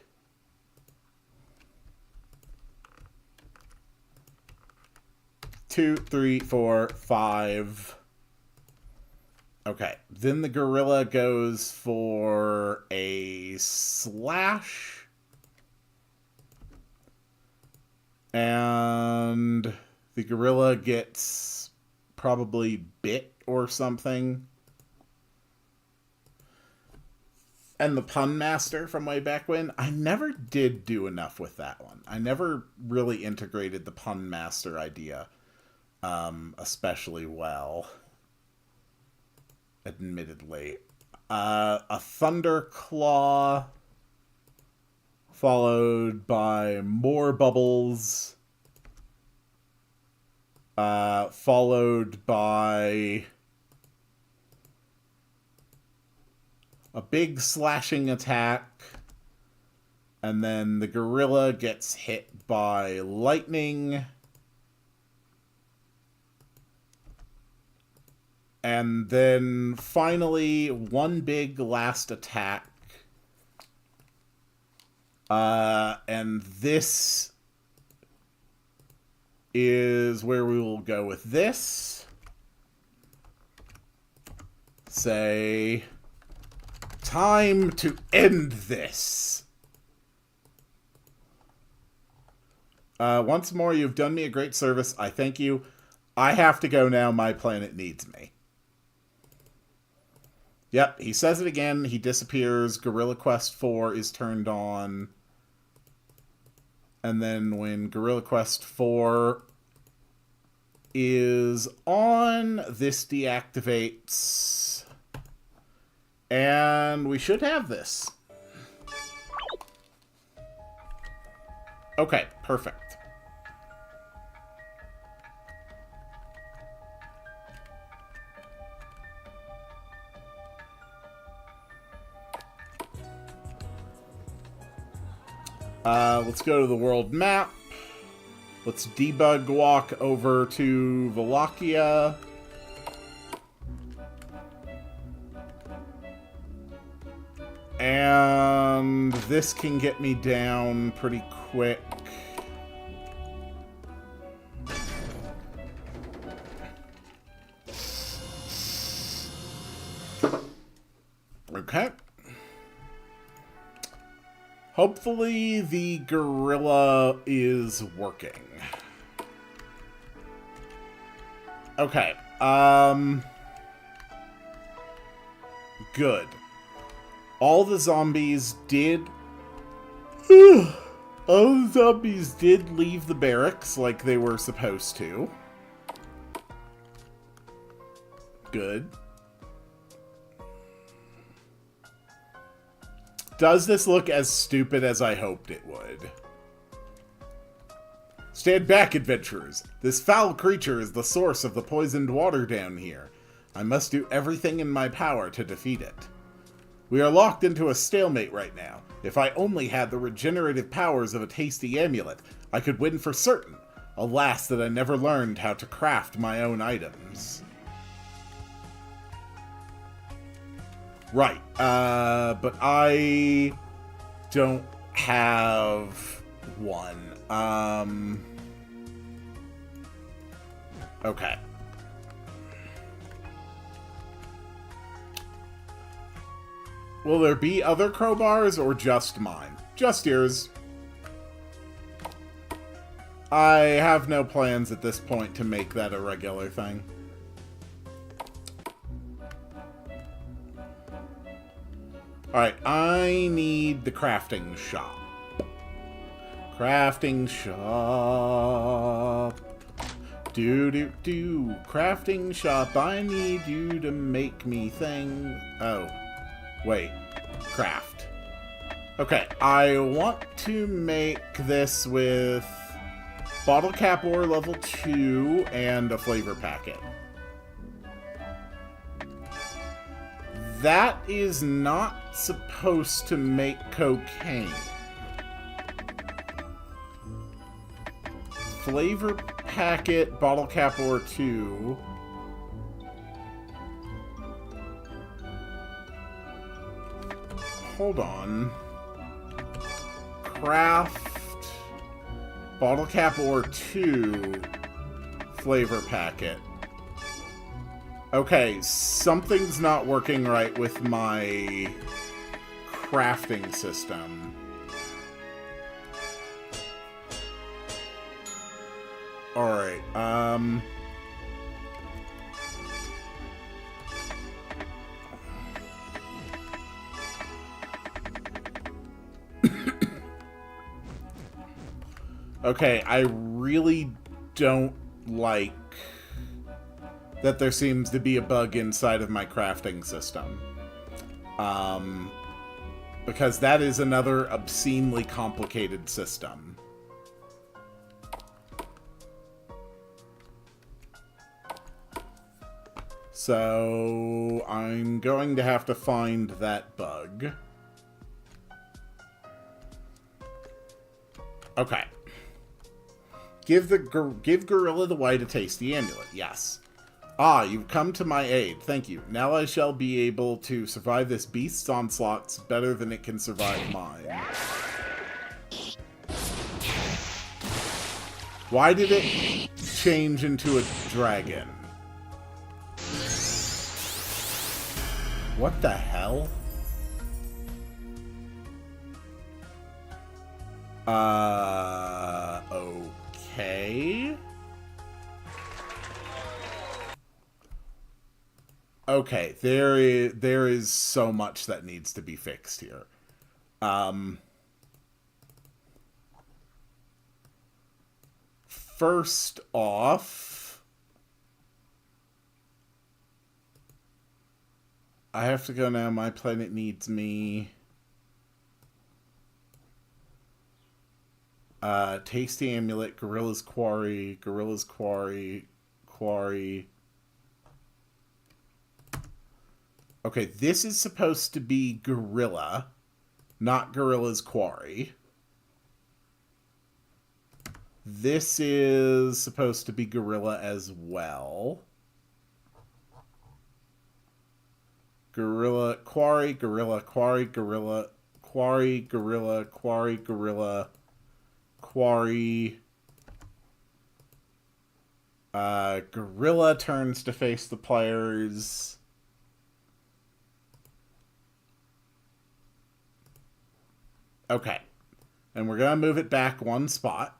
Two, three, four, five. Okay. Then the gorilla goes for a slash. And the gorilla gets probably bit or something. And the Pun Master from way back when, I never did do enough with that one. I never really integrated the Pun Master idea especially well, admittedly. A Thunder Claw, followed by more bubbles, followed by a big slashing attack, and then the gorilla gets hit by lightning. And then finally, one big last attack. And this is where we will go with this. Say, time to end this. Once more, you've done me a great service. I thank you. I have to go now. My planet needs me. Yep, he says it again. He disappears. Gorilla Quest 4 is turned on. And then when Gorilla Quest 4 is on, this deactivates. And we should have this. Okay, perfect. Let's go to the world map. Let's debug walk over to Wallachia. And this can get me down pretty quick. Okay. Hopefully the gorilla is working. Okay. Good. All the zombies did... all the zombies did leave the barracks like they were supposed to. Good. Does this look as stupid as I hoped it would? Stand back, adventurers. This foul creature is the source of the poisoned water down here. I must do everything in my power to defeat it. We are locked into a stalemate right now. If I only had the regenerative powers of a tasty amulet, I could win for certain. Alas, that I never learned how to craft my own items. Right. But I don't have one. Okay. Will there be other crowbars or just mine? Just yours. I have no plans at this point to make that a regular thing. Alright, I need the crafting shop. Crafting shop. Do. Crafting shop, I need you to make me things. Oh. Wait. Craft. Okay, I want to make this with bottle cap ore level 2 and a flavor packet. That is not supposed to make cocaine. Flavor packet, bottle cap ore 2. Hold on. Craft, bottle cap ore 2, flavor packet. Okay, something's not working right with my crafting system. Alright, okay, I really don't like that there seems to be a bug inside of my crafting system. Because that is another obscenely complicated system. So I'm going to have to find that bug. Okay. Give Gorilla the White a tasty amulet. Yes. Ah, you've come to my aid. Thank you. Now I shall be able to survive this beast's onslaughts better than it can survive mine. Why did it change into a dragon? What the hell? Okay. Okay, there is so much that needs to be fixed here. First off, I have to go now. My planet needs me. Tasty amulet, Gorilla's quarry, quarry. Okay, this is supposed to be Gorilla, not Gorilla's quarry. This is supposed to be Gorilla as well. Gorilla, quarry, Gorilla, quarry, Gorilla, quarry, Gorilla, quarry, Gorilla, quarry. Gorilla turns to face the players. Okay. And we're going to move it back one spot.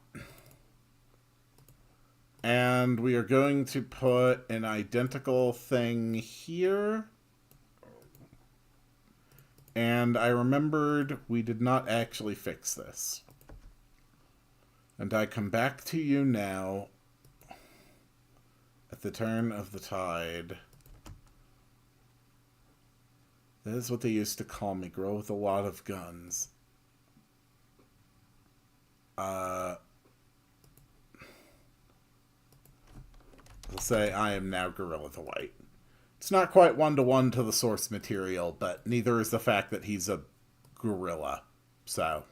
And we are going to put an identical thing here. And I remembered we did not actually fix this. And I come back to you now at the turn of the tide. That is what they used to call me, girl with a lot of guns. I'll say I am now Gorilla the White. It's not quite one-to-one to the source material, but neither is the fact that he's a gorilla. So,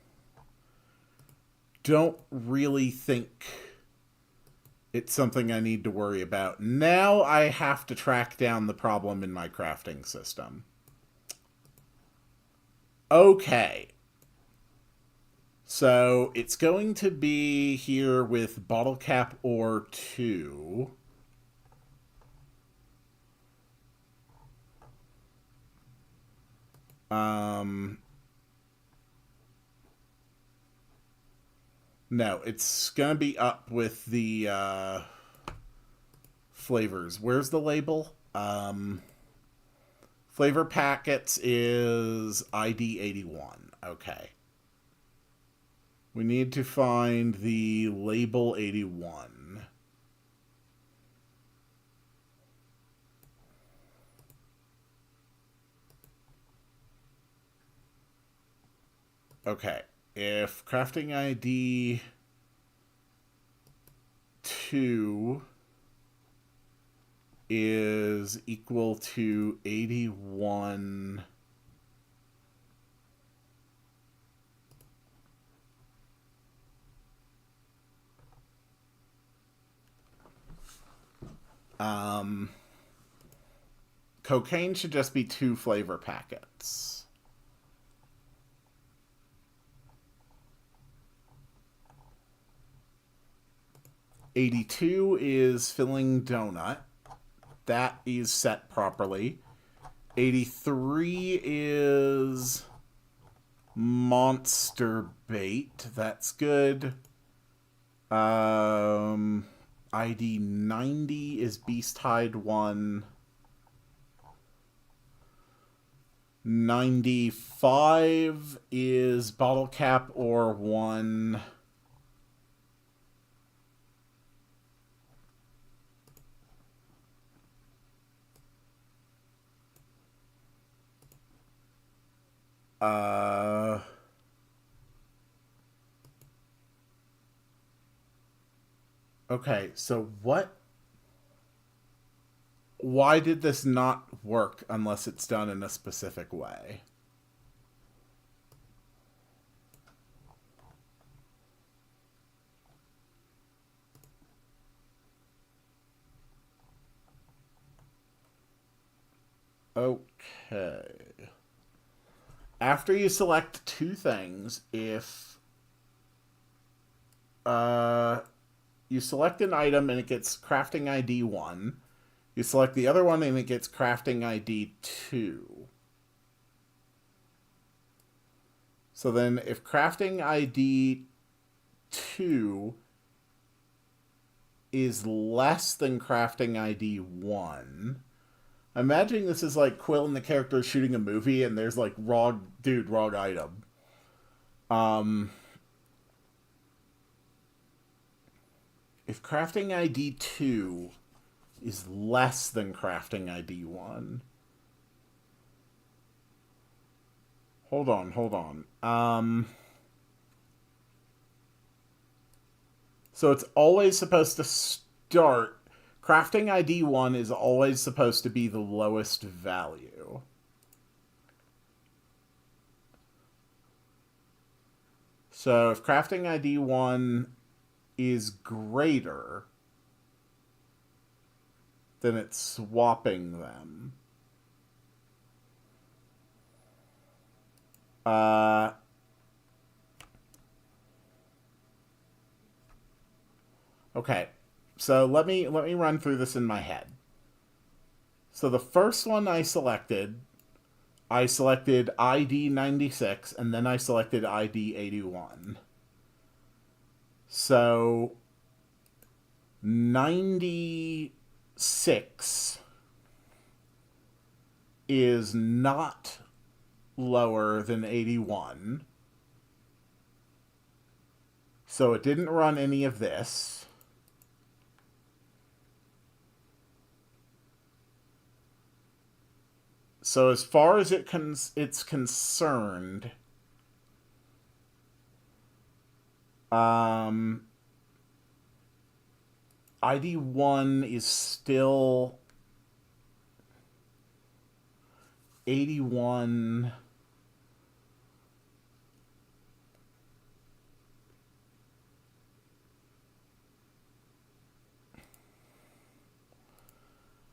don't really think it's something I need to worry about. Now I have to track down the problem in my crafting system. Okay. So it's going to be here with bottle cap or 2. No, it's going to be up with the flavors. Where's the label? Flavor packets is ID 81. Okay. We need to find the label 81. Okay. If crafting ID 2 is equal to 81. Cocaine should just be 2 flavor packets. $82 is filling donut. That is set properly. 83 is monster bait. That's good. ID 90 is Beast Hide 1. 95 is bottle cap or 1. Okay, so what? Why did this not work unless it's done in a specific way? Okay. After you select 2 things, if you select an item and it gets crafting ID 1, you select the other one and it gets crafting ID 2. So then if crafting ID 2 is less than crafting ID 1, I'm imagining this is like Quill and the character shooting a movie and there's like wrong item. If crafting ID 2 is less than crafting ID 1. Hold on. So it's always supposed to start. Crafting ID 1 is always supposed to be the lowest value. So if crafting ID 1 is greater, then it's swapping them. Okay, so let me run through this in my head. So the first one I selected ID 96, and then I selected ID 81. So 96 is not lower than 81. So it didn't run any of this. So as far as it's concerned, ID 1 is still 81.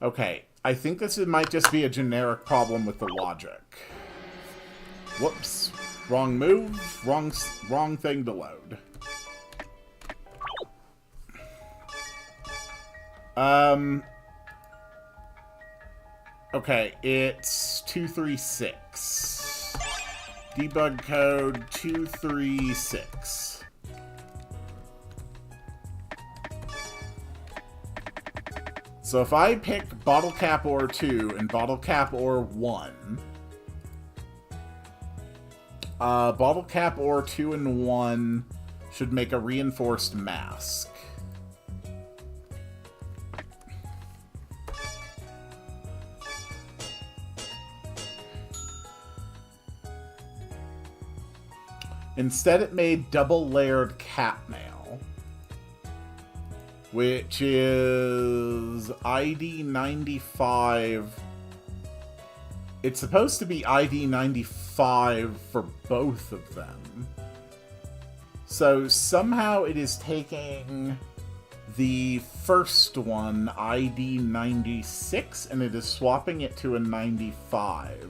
Okay, I think this might just be a generic problem with the logic. Whoops. Wrong move. Wrong thing to load. Okay, it's 236. Debug code 236. So if I pick bottle cap ore 2 and bottle cap ore 1, bottle cap ore 2 and 1 should make a reinforced mask. Instead, it made double-layered cap mail, which is ID 95. It's supposed to be ID 95 for both of them. So somehow it is taking the first one, ID 96, and it is swapping it to a 95.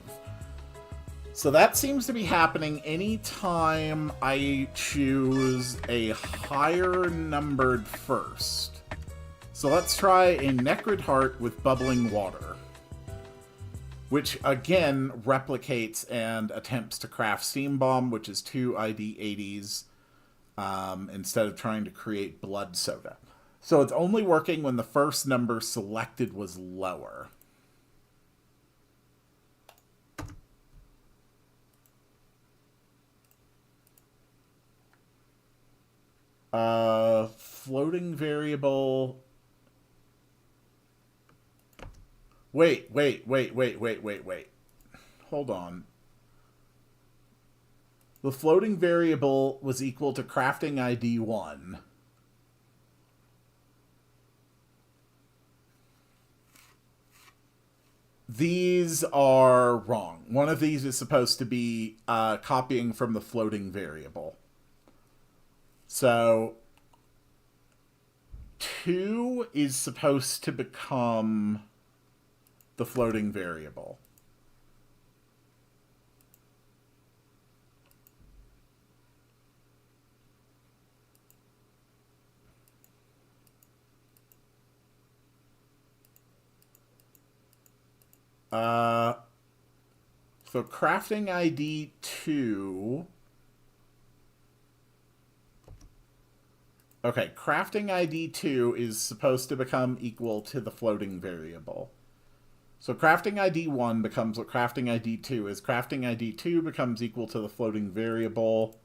So that seems to be happening anytime I choose a higher numbered first. So let's try a Necrid Heart with bubbling water, which again replicates and attempts to craft Steam Bomb, which is 2 ID 80s, instead of trying to create blood soda. So it's only working when the first number selected was lower. Floating variable. Wait. Hold on. The floating variable was equal to crafting ID 1. These are wrong. One of these is supposed to be copying from the floating variable. So 2 is supposed to become the floating variable. So crafting ID 2... Okay, crafting ID 2 is supposed to become equal to the floating variable. So crafting ID 1 becomes what crafting ID 2 is. Crafting ID 2 becomes equal to the floating variable.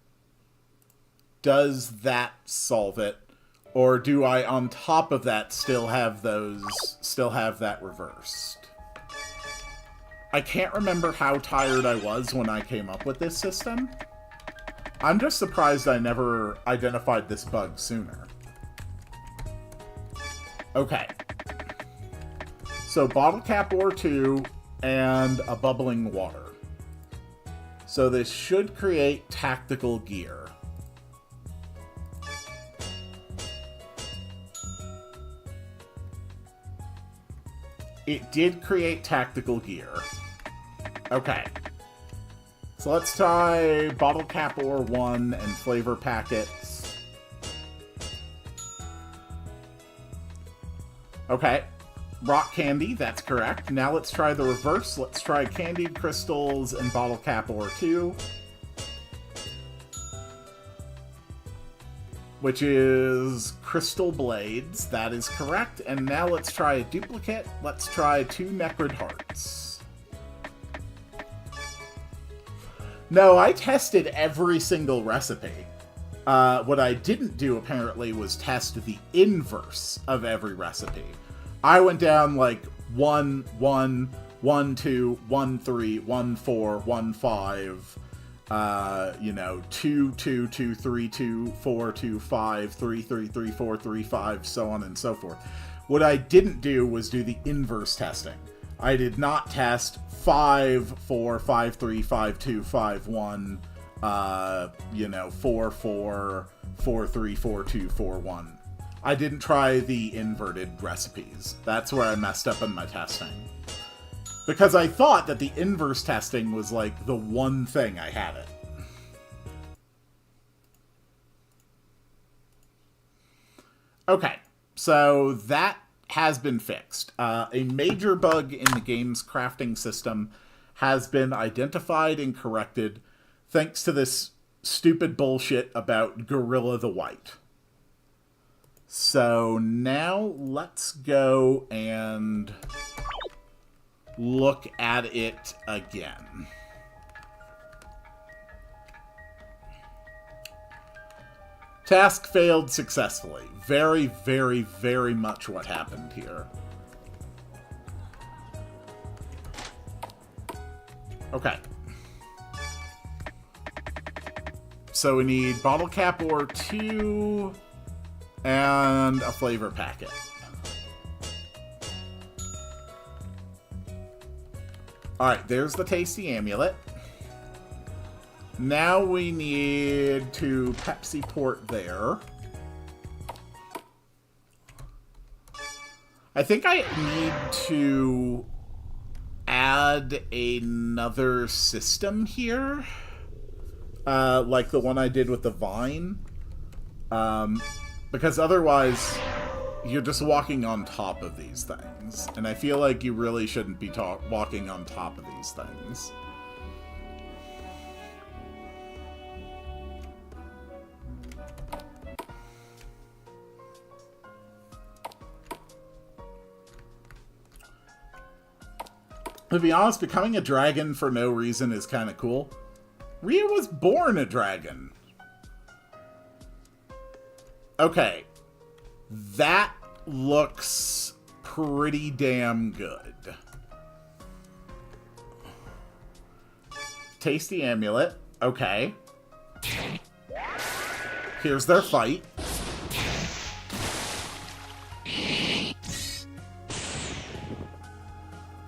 Does that solve it? Or do I, on top of that, still have that reversed? I can't remember how tired I was when I came up with this system. I'm just surprised I never identified this bug sooner. Okay. So bottle cap ore 2 and a bubbling water. So this should create tactical gear. It did create tactical gear. Okay. So let's try bottle cap ore 1 and flavor packets. Okay. Rock candy, that's correct. Now let's try the reverse. Let's try candied crystals and bottle cap ore 2. Which is crystal blades. That is correct. And now let's try a duplicate. Let's try 2 Necrid Hearts. No, I tested every single recipe. What I didn't do, apparently, was test the inverse of every recipe. I went down like 1, 1, 1, 2, 1, 3, 1, 4, 1, 5, 2, 2, 2, 3, 2, 4, 2, 5, 3, 3, 3, 4, 3, 5, so on and so forth. What I didn't do was do the inverse testing. I did not test 5, 4, 5, 3, 5, 2, 5, 1, 4, 4, 4, 3, 4, 2, 4, 1. I didn't try the inverted recipes. That's where I messed up in my testing. Because I thought that the inverse testing was, like, the one thing I had it. Okay, so that has been fixed. A major bug in the game's crafting system has been identified and corrected thanks to this stupid bullshit about Gorilla the White. So now let's go and look at it again. Task failed successfully. Very, very, very much what happened here. Okay. So we need bottle cap ore 2 and a flavor packet. Alright, there's the tasty amulet. Now we need to Pepsi port there. I think I need to add another system here. Like the one I did with the vine. Because otherwise, you're just walking on top of these things. And I feel like you really shouldn't be walking on top of these things. To be honest, becoming a dragon for no reason is kind of cool. Rhea was born a dragon. Okay. That looks pretty damn good. Tasty amulet. Okay. Here's their fight.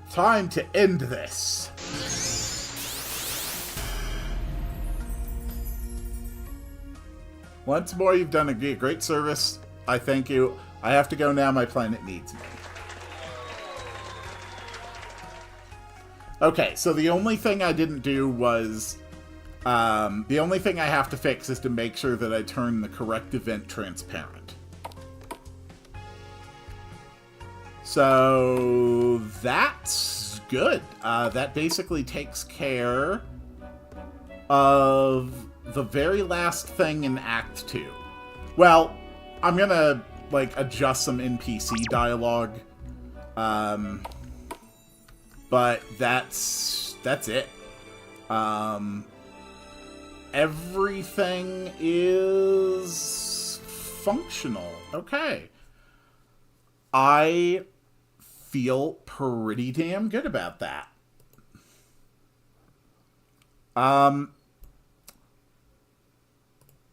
Time to end this. Once more, you've done a great service. I thank you. I have to go now. My planet needs me. Okay, so the only thing I didn't do was... the only thing I have to fix is to make sure that I turn the correct event transparent. So that's good. That basically takes care of the very last thing in Act 2. Well, I'm gonna, like, adjust some NPC dialogue. But that's it. Everything is functional. Okay. I feel pretty damn good about that.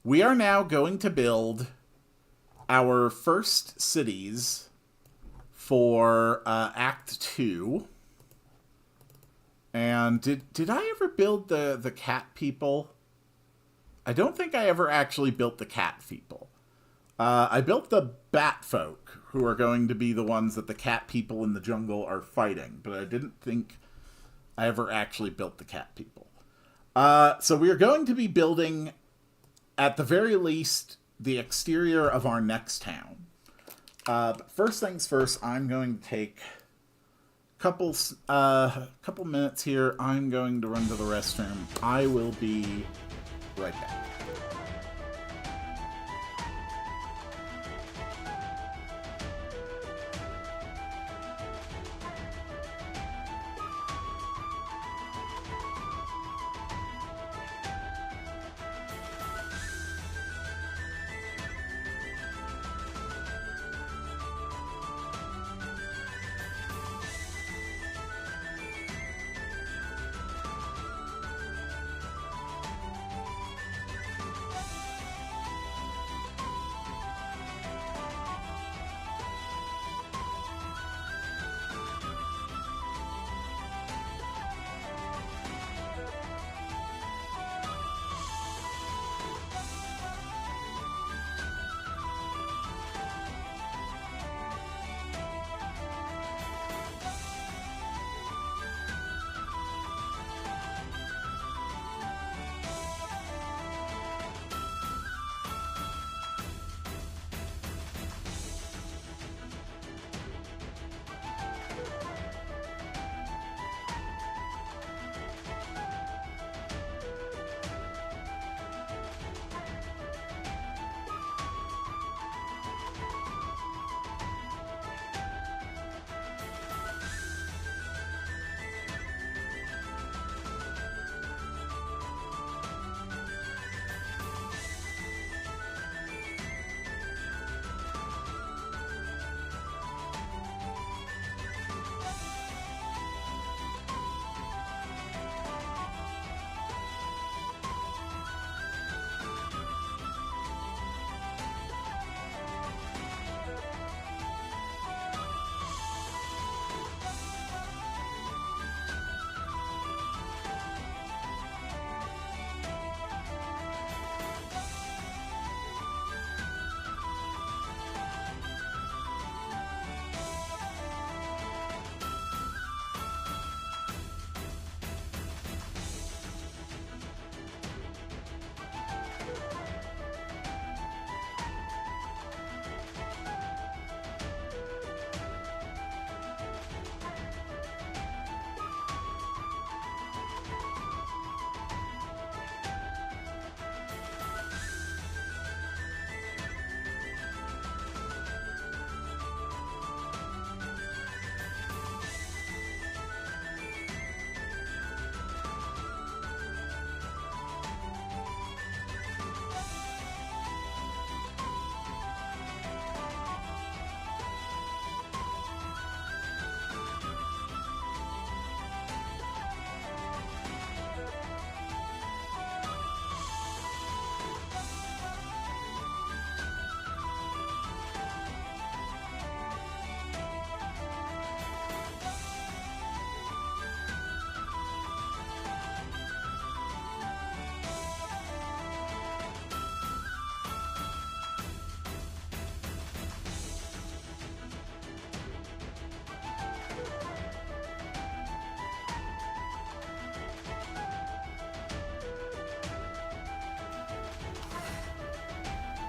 We are now going to build our first cities for Act 2. And did I ever build the cat people? I don't think I ever actually built the cat people. I built the bat folk, who are going to be the ones that the cat people in the jungle are fighting, but I didn't think I ever actually built the cat people. So we are going to be building, at the very least, the exterior of our next town. But first things first, I'm going to take couple minutes here. I'm going to run to the restroom. I will be right back.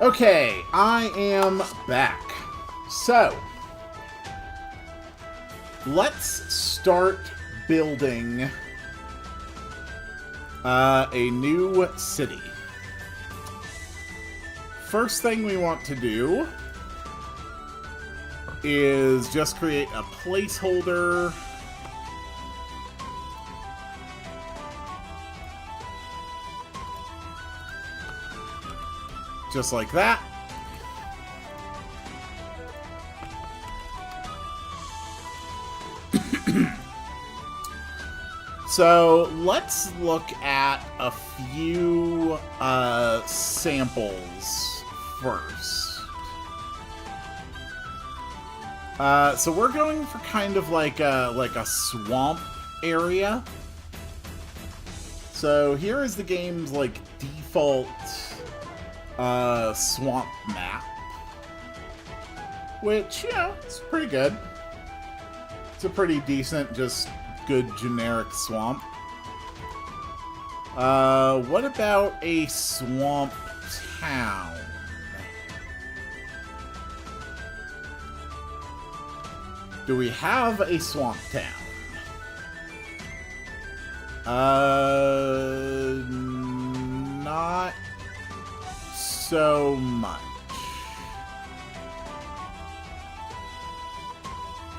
Okay, I am back. So, let's start building a new city. First thing we want to do is just create a placeholder. Just like that. So let's look at a few samples first. So we're going for kind of like a swamp area. So here is the game's like default swamp map, which, you know, it's pretty good. It's a pretty decent, just good generic swamp. What about a swamp town? Do we have a swamp town? Not so much.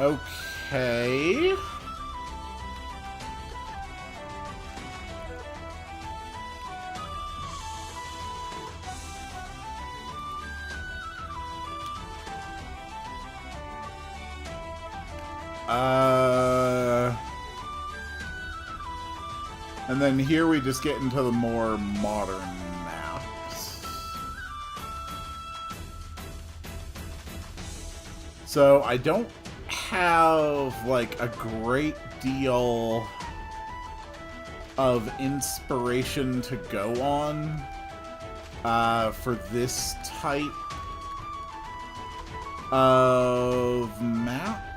Okay. And then here we just get into the more modern maps. So I don't have like a great deal of inspiration to go on for this type of map.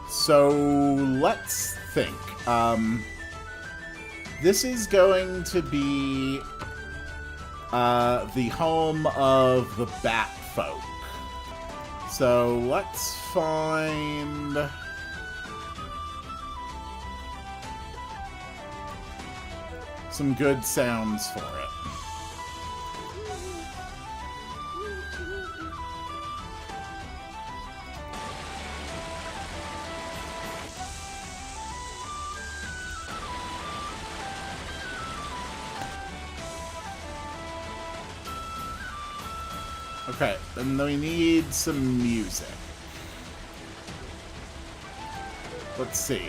So let's think. This is going to be the home of the Bat Folk. So let's find some good sounds for it. Okay, and then we need some music. Let's see.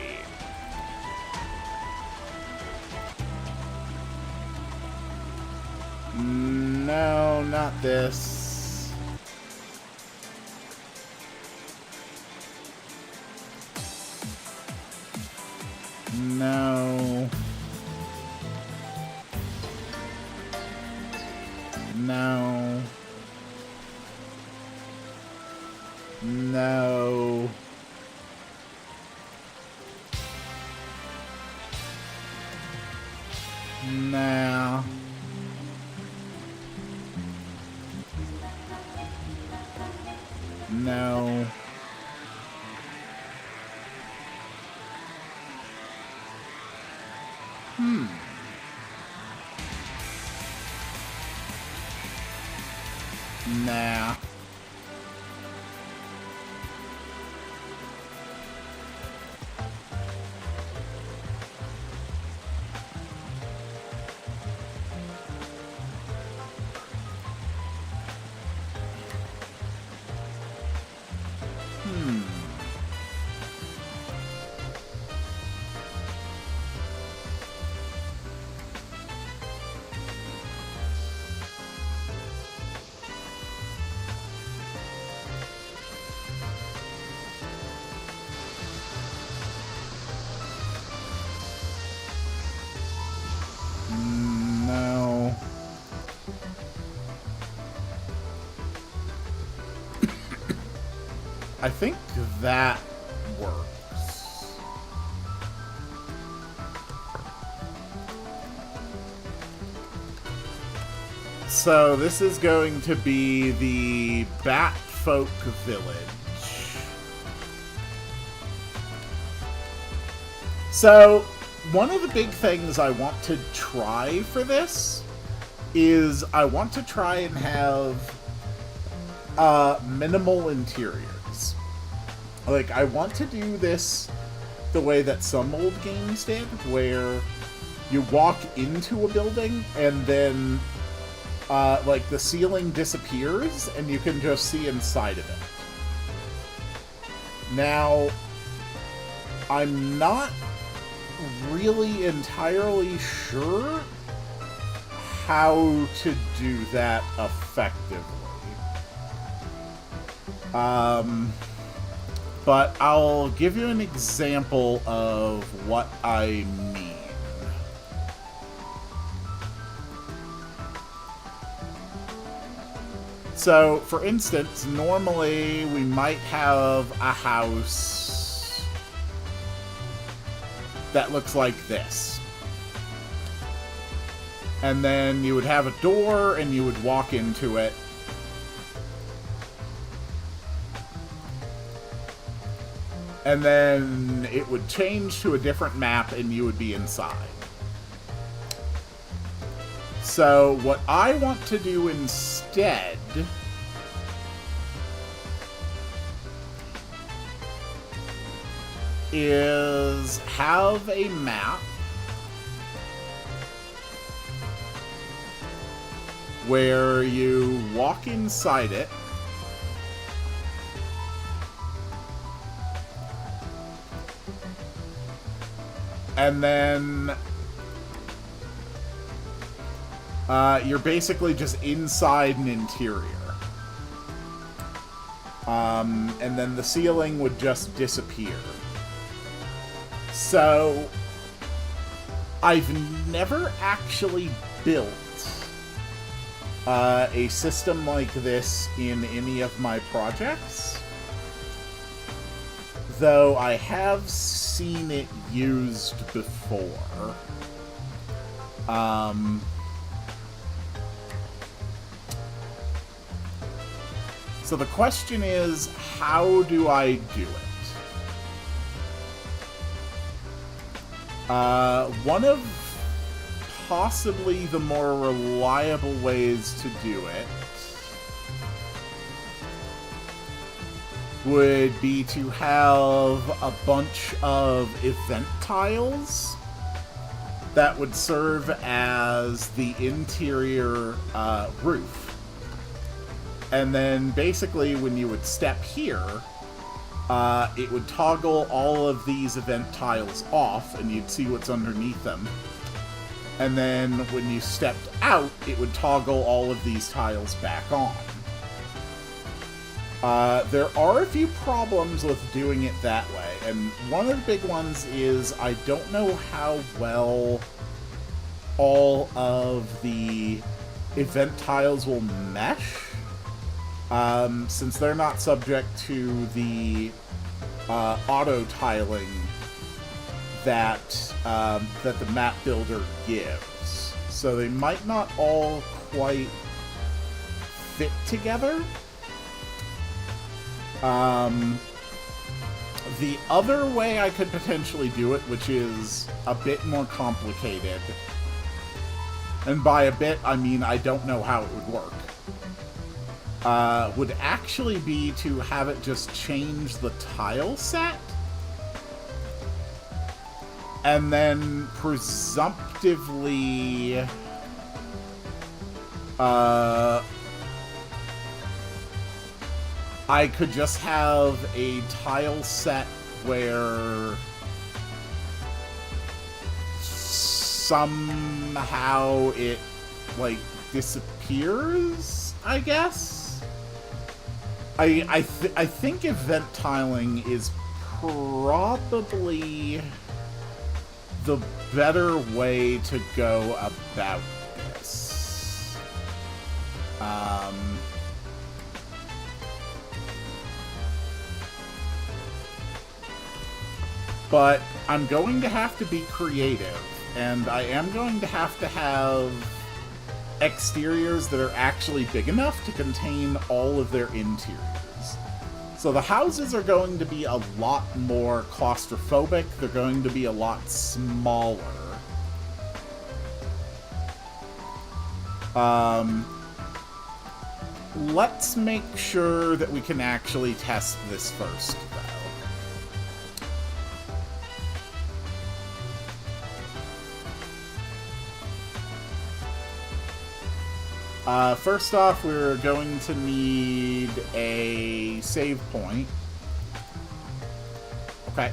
No, not this. No. No. No. Nah. No. Nah. No. I think that works. So this is going to be the Bat Folk Village. So one of the big things I want to try for this is I want to try and have minimal interiors. Like, I want to do this the way that some old games did, where you walk into a building and then like the ceiling disappears and you can just see inside of it. Now, I'm not really entirely sure how to do that effectively. But I'll give you an example of what I mean. So, for instance, normally we might have a house that looks like this. And then you would have a door and you would walk into it. And then it would change to a different map and you would be inside. So what I want to do instead is have a map where you walk inside it, and then you're basically just inside an interior. And then the ceiling would just disappear. So, I've never actually built a system like this in any of my projects, though I have seen it used before. So the question is, how do I do it? One of possibly the more reliable ways to do it would be to have a bunch of event tiles that would serve as the interior roof. And then basically when you would step here, it would toggle all of these event tiles off and you'd see what's underneath them. And then when you stepped out, it would toggle all of these tiles back on. There are a few problems with doing it that way, and one of the big ones is I don't know how well all of the event tiles will mesh. Since they're not subject to the auto tiling that the map builder gives, so they might not all quite fit together. The other way I could potentially do it, which is a bit more complicated, and by a bit I mean I don't know how it would work, would actually be to have it just change the tile set, and then presumptively I could just have a tile set where somehow it, like, disappears, I guess? I think event tiling is probably the better way to go about this. But I'm going to have to be creative, and I am going to have exteriors that are actually big enough to contain all of their interiors. So the houses are going to be a lot more claustrophobic. They're going to be a lot smaller. Let's make sure that we can actually test this first, though. First off, we're going to need a save point. Okay.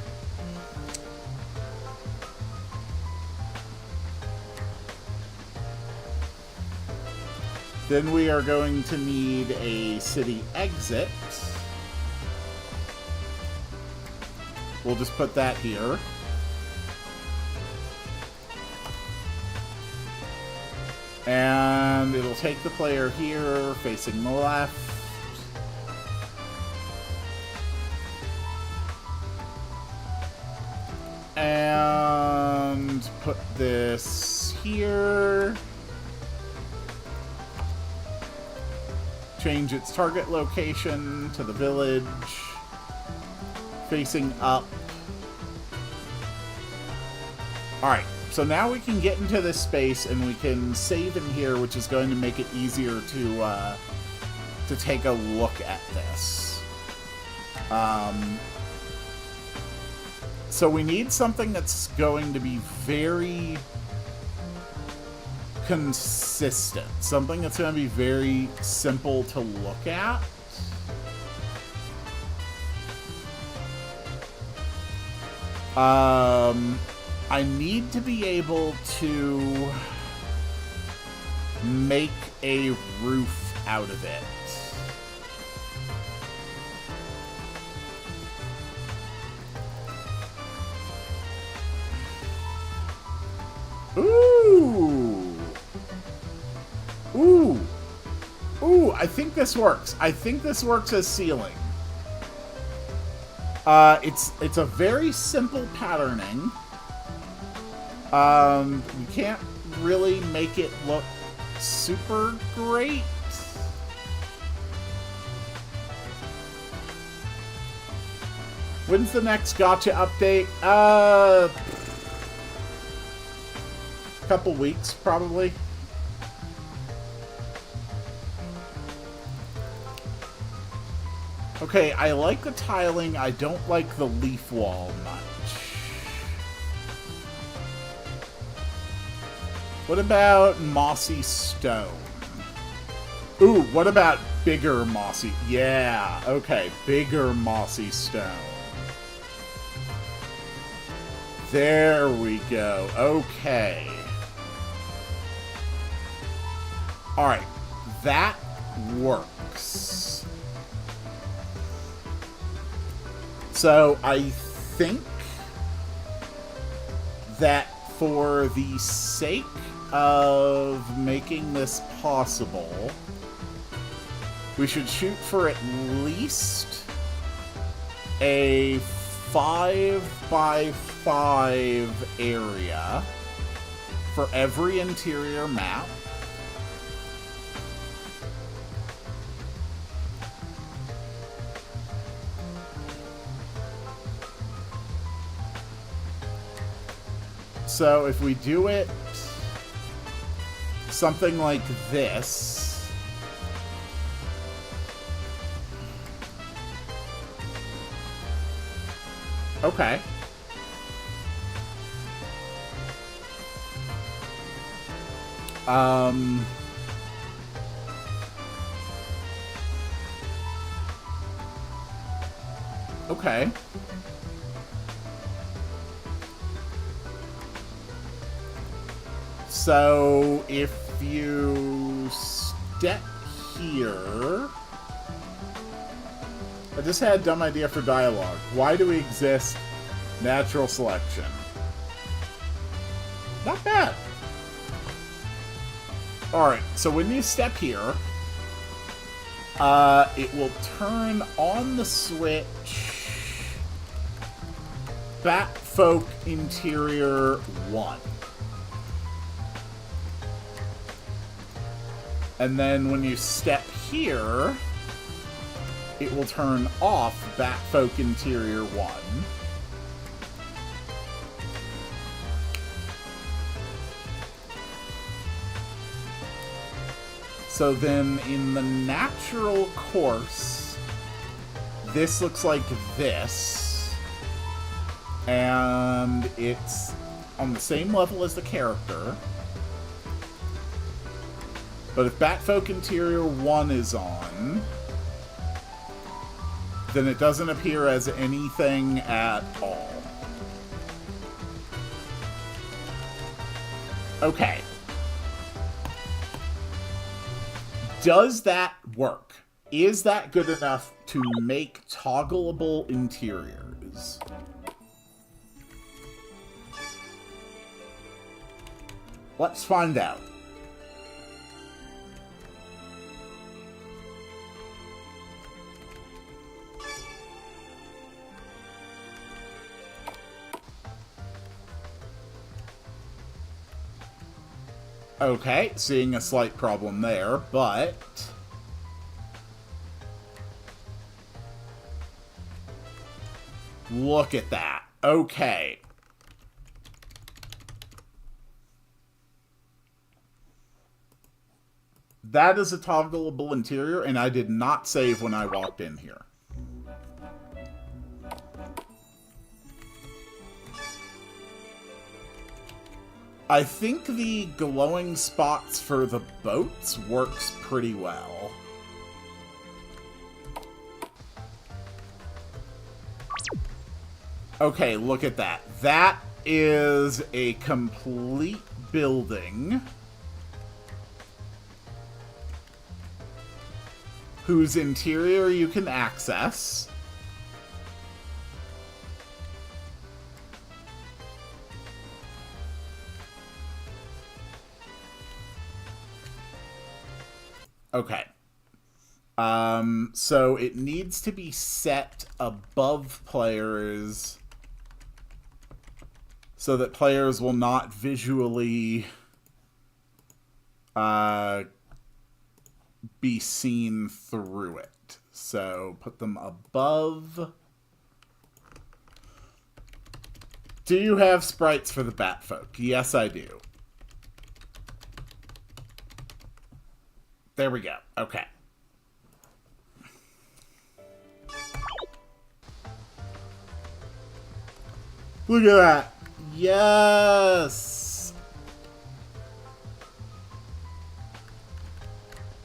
Then we are going to need a city exit. We'll just put that here. And it'll take the player here, facing the left. And put this here. Change its target location to the village, facing up. Alright, so now we can get into this space and we can save in here, which is going to make it easier to take a look at this. So we need something that's going to be very consistent. Something that's going to be very simple to look at. I need to be able to make a roof out of it. Ooh! Ooh! Ooh, I think this works. I think this works as ceiling. It's a very simple patterning. We can't really make it look super great. When's the next gotcha update? Couple weeks, probably. Okay, I like the tiling. I don't like the leaf wall much. What about mossy stone? Ooh, what about bigger mossy? Yeah, okay, bigger mossy stone. There we go. Okay. Alright, that works. So I think that for the sake of making this possible, we should shoot for at least a 5x5 area for every interior map. So if we do it something like this, okay. Okay. So, if you step here... I just had a dumb idea for dialogue. Why do we exist? Natural selection. Not bad. Alright, so when you step here, it will turn on the switch Batfolk Interior 1. And then when you step here, it will turn off Batfolk Interior 1. So then in the natural course, this looks like this. And it's on the same level as the character. But if Batfolk Interior 1 is on, then it doesn't appear as anything at all. Okay. Does that work? Is that good enough to make toggleable interiors? Let's find out. Okay, seeing a slight problem there, but look at that. Okay. That is a toggleable interior, and I did not save when I walked in here. I think the glowing spots for the boats works pretty well. Okay, look at that. That is a complete building whose interior you can access. Okay. So it needs to be set above players so that players will not visually be seen through it. So put them above. Do you have sprites for the Batfolk? Yes, I do. There we go. Okay. Look at that. Yes.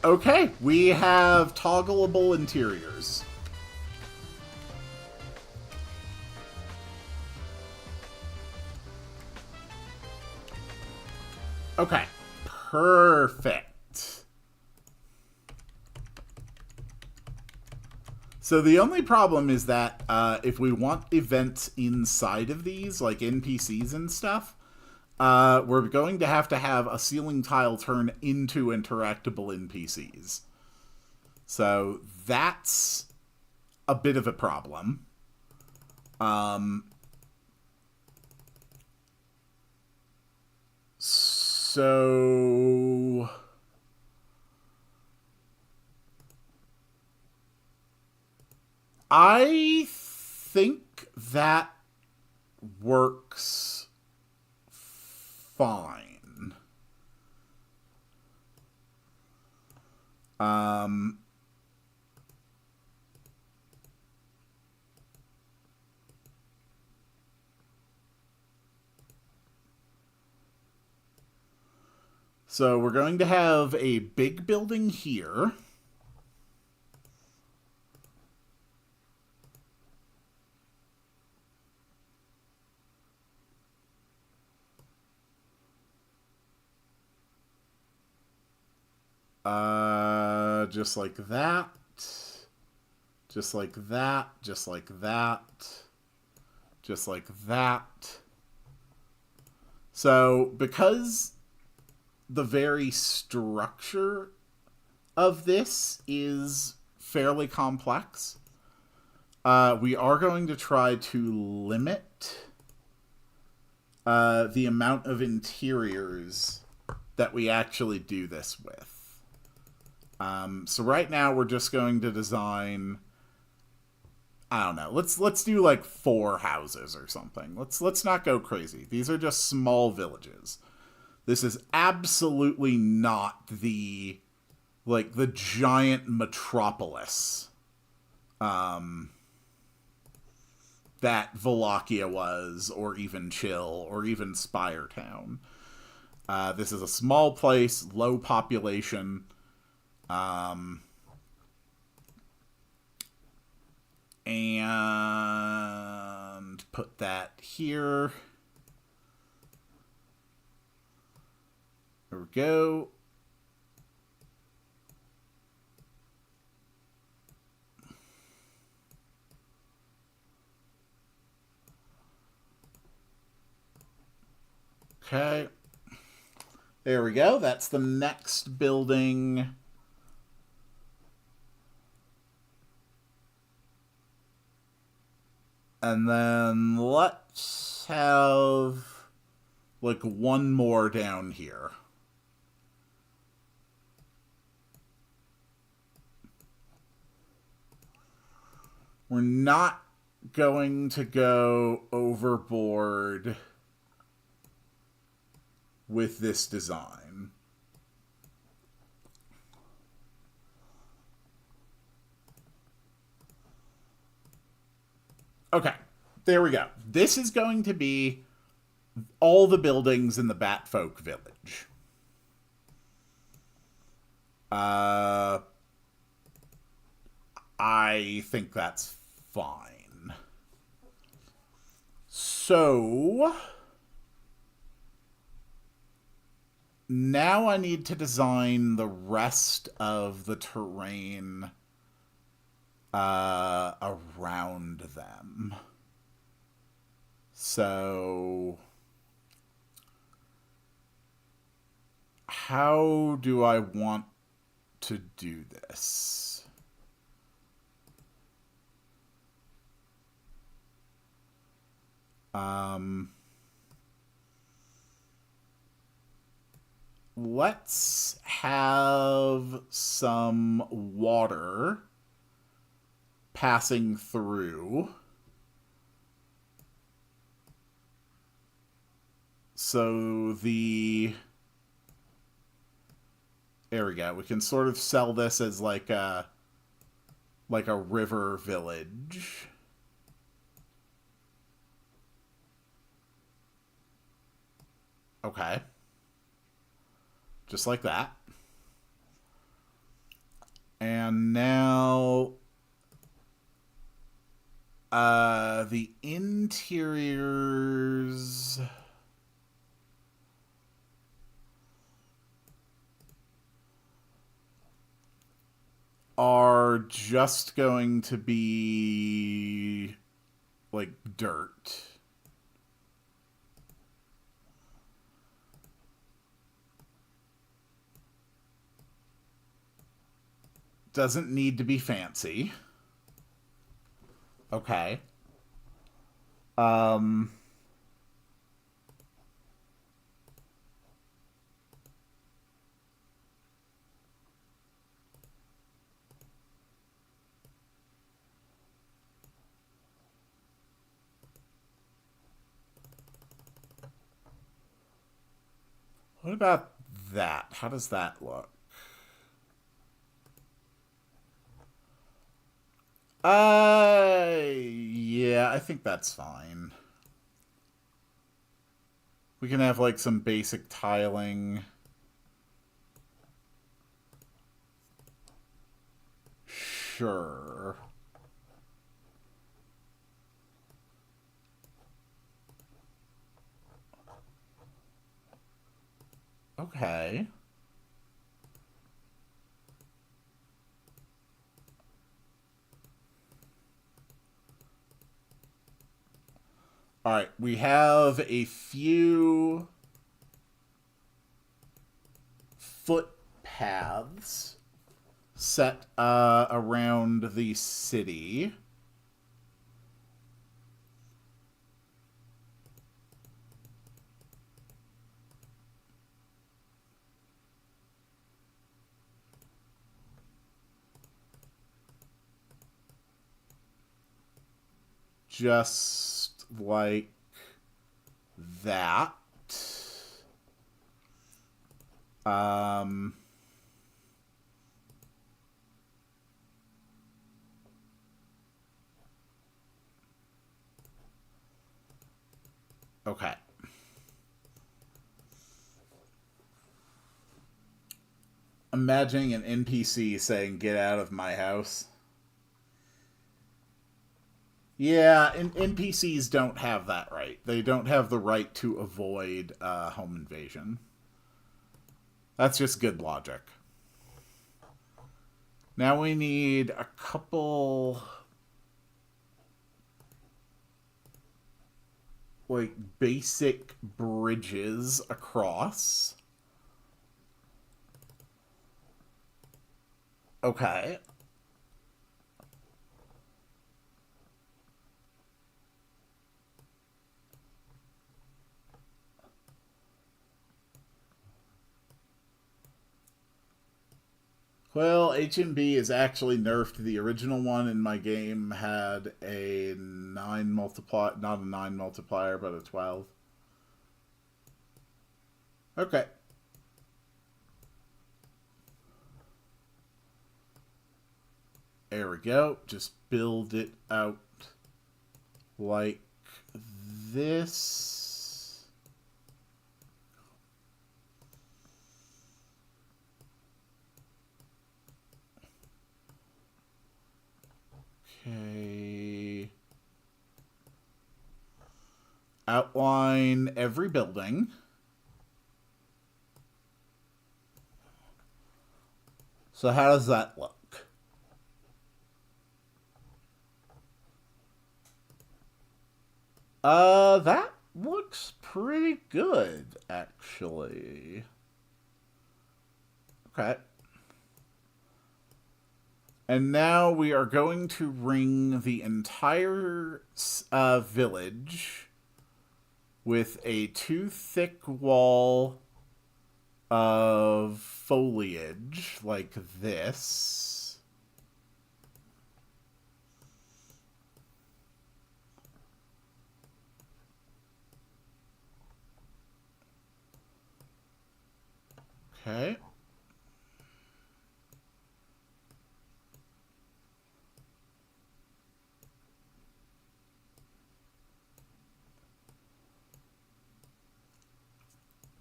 Okay, we have toggleable interiors. Okay, perfect. So the only problem is that if we want events inside of these, like NPCs and stuff, we're going to have a ceiling tile turn into interactable NPCs. So that's a bit of a problem. So I think that works fine. So we're going to have a big building here. Just like that. Just like that. Just like that. Just like that. So, because the very structure of this is fairly complex, we are going to try to limit the amount of interiors that we actually do this with. So right now we're just going to design, I don't know. Let's do like 4 houses or something. Let's not go crazy. These are just small villages. This is absolutely not the giant metropolis that Wallachia was, or even Chill, or even Spire Town. This is a small place, low population. And put that here. There we go. Okay. There we go. That's the next building. And then let's have like one more down here. We're not going to go overboard with this design. Okay, there we go. This is going to be all the buildings in the Batfolk village. I think that's fine. So now I need to design the rest of the terrain around them. So how do I want to do this? Let's have some water passing through. So there we go. We can sort of sell this as like a river village. Okay. Just like that. And now the interiors are just going to be like dirt. Doesn't need to be fancy. Okay. What about that? How does that look? Yeah, I think that's fine. We can have like some basic tiling. Sure. Okay. All right, we have a few footpaths set around the city. just like that. Okay. Imagining an NPC saying, "Get out of my house." Yeah, NPCs don't have that right. They don't have the right to avoid home invasion. That's just good logic. Now we need a couple, like, basic bridges across. Okay. Well, HMB is actually nerfed. The original one in my game had a 9 multiplier, not a 9 multiplier, but a 12. Okay. There we go. Just build it out like this. Okay. Outline every building. So how does that look? That looks pretty good, actually. Okay. And now we are going to ring the entire village with a 2 thick wall of foliage like this. Okay.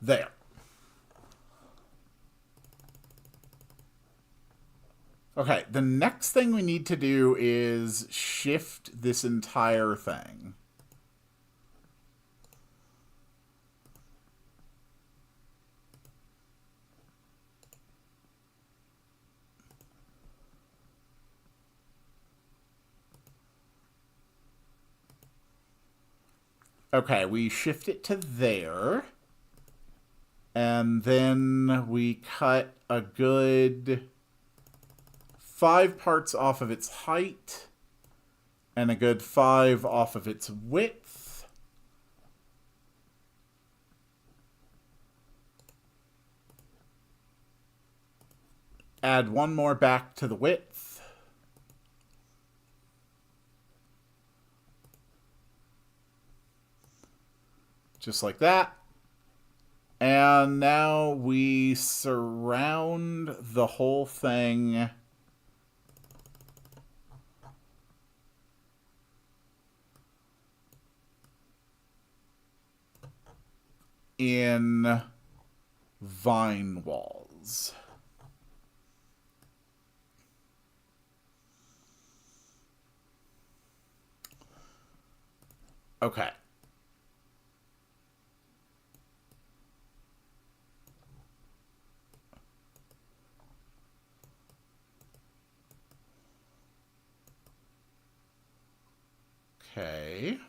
There. Okay, the next thing we need to do is shift this entire thing. Okay, we shift it to there. And then we cut a good 5 parts off of its height and a good 5 off of its width. Add 1 more back to the width. Just like that. And now we surround the whole thing in vine walls. Okay. Okay.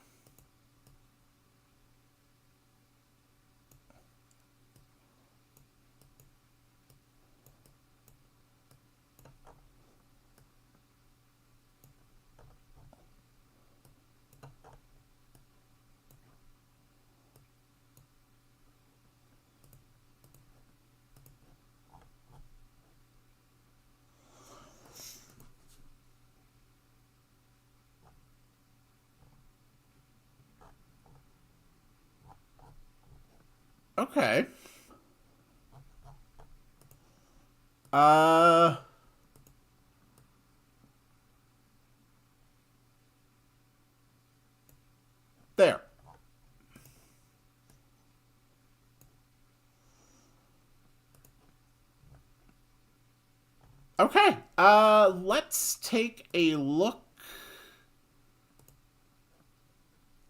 Okay. Uh... There. Okay. Let's take a look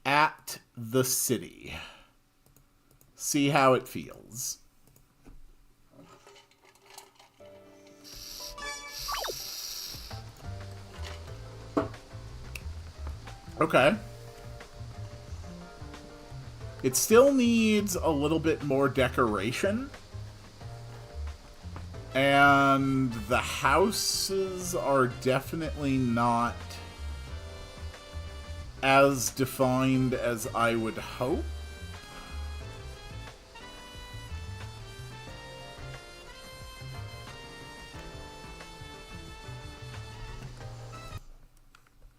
at the city. See how it feels. Okay. It still needs a little bit more decoration. And the houses are definitely not as defined as I would hope.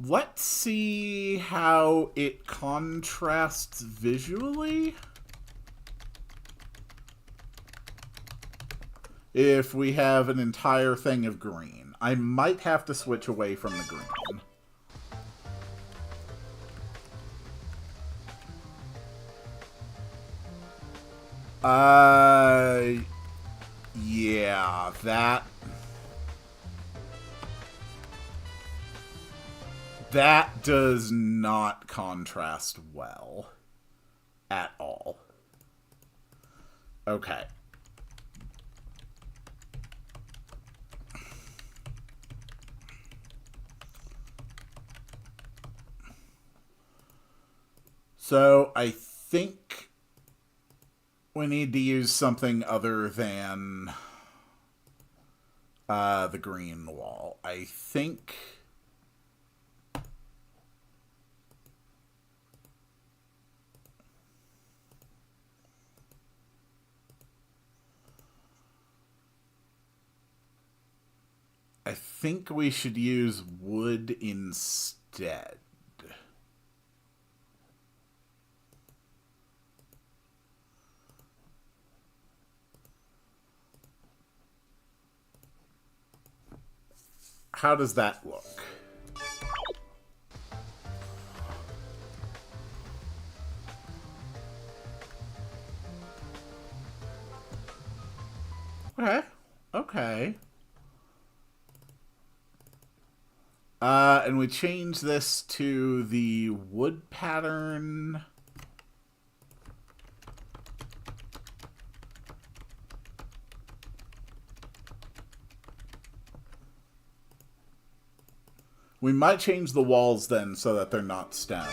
Let's see how it contrasts visually. If we have an entire thing of green. I might have to switch away from the green. Yeah, that does not contrast well at all. Okay. So I think we need to use something other than the green wall. I think we should use wood instead. How does that look? Okay. Okay. And we change this to the wood pattern. We might change the walls then so that they're not stone.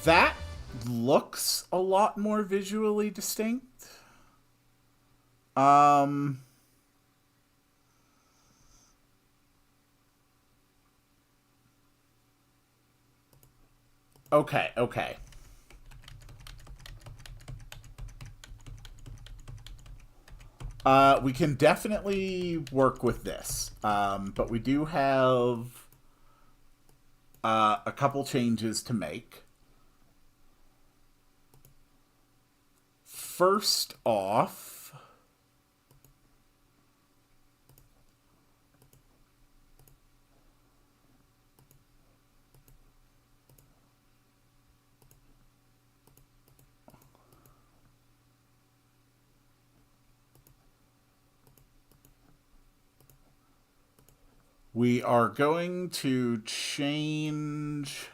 That looks a lot more visually distinct. Okay, okay. We can definitely work with this. But we do have a couple changes to make. First off, we are going to change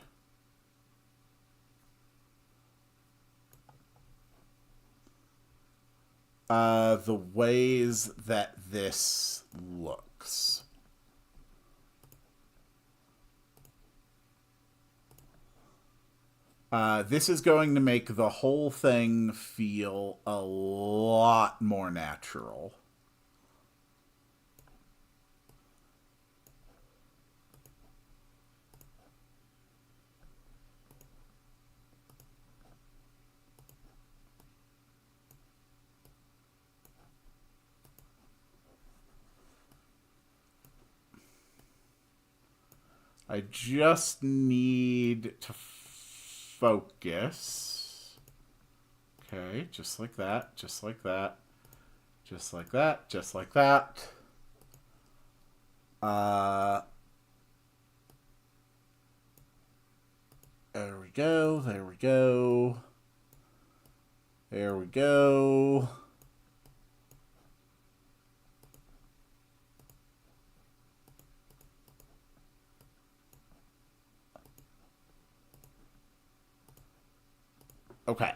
the ways that this looks. This is going to make the whole thing feel a lot more natural. I just need to focus. Okay, just like that, just like that, just like that, just like that. There we go, there we go. There we go. Okay.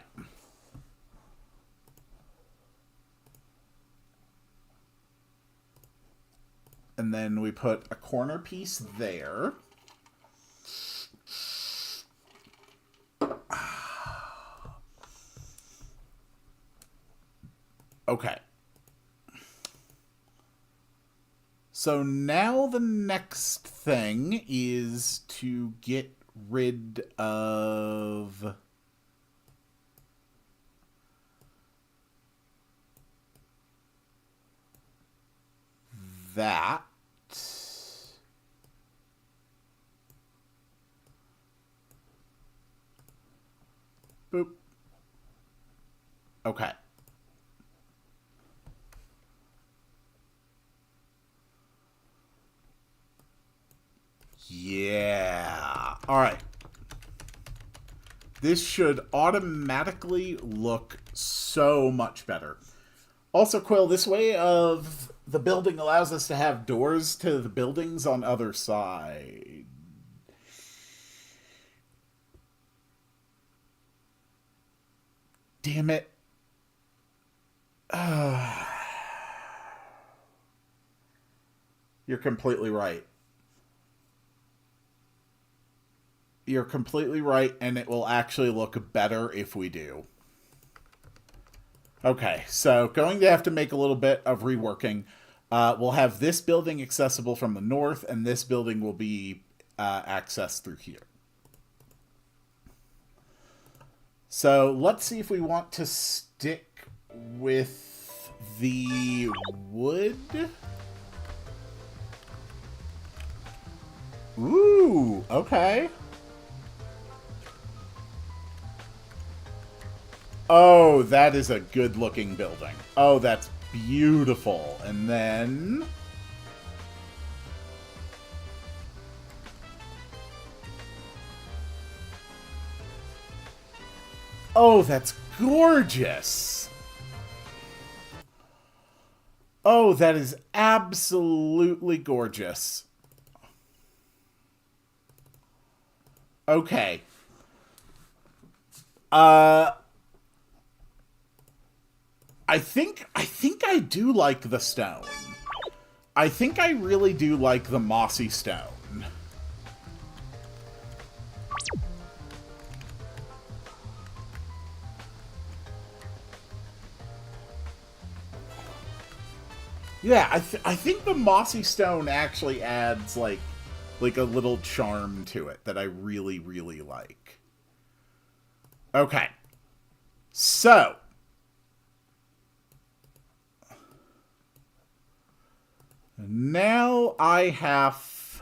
And then we put a corner piece there. Okay. So now the next thing is to get rid of that. Boop. Okay. Yeah. All right. This should automatically look so much better. Also, Quill, this way of the building allows us to have doors to the buildings on other side. Damn it. You're completely right. You're completely right, and it will actually look better if we do. Okay, so going to have to make a little bit of reworking. We'll have this building accessible from the north, and this building will be accessed through here. So let's see if we want to stick with the wood. Ooh, okay. Oh, that is a good-looking building. Oh, that's beautiful. And then... oh, that's gorgeous. Oh, that is absolutely gorgeous. Okay. I think I do like the stone. I think I really do like the mossy stone. Yeah, I think the mossy stone actually adds like a little charm to it that I really, really like. Okay. So, now I have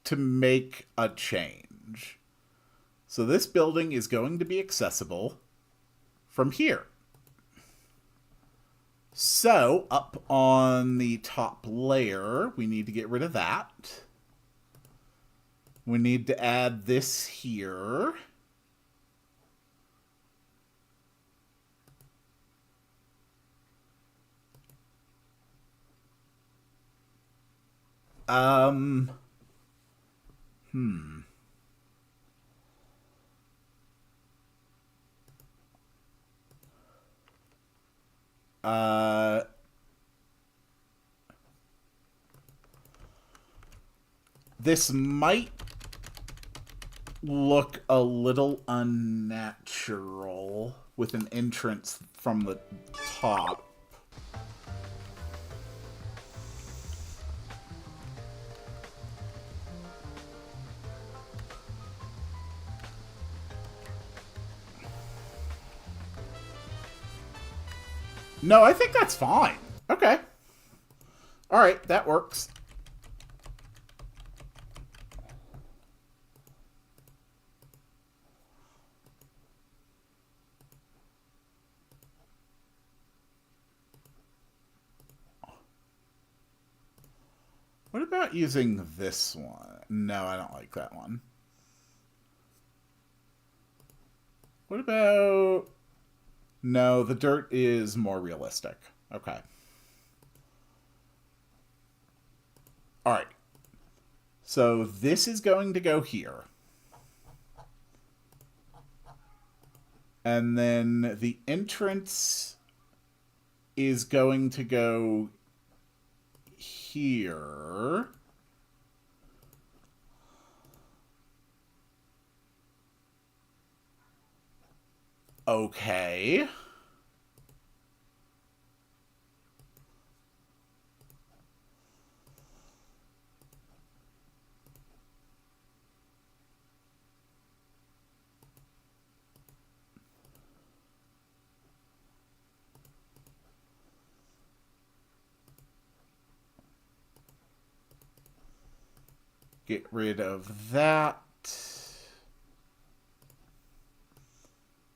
to make a change. So this building is going to be accessible from here. So, up on the top layer, we need to get rid of that. We need to add this here. This might look a little unnatural with an entrance from the top. No, I think that's fine. Okay. All right, that works. about using this one? No, I don't like that one. What about... No, the dirt is more realistic. Okay. Alright. So this is going to go here. And then the entrance is going to go here. Okay. Get rid of that.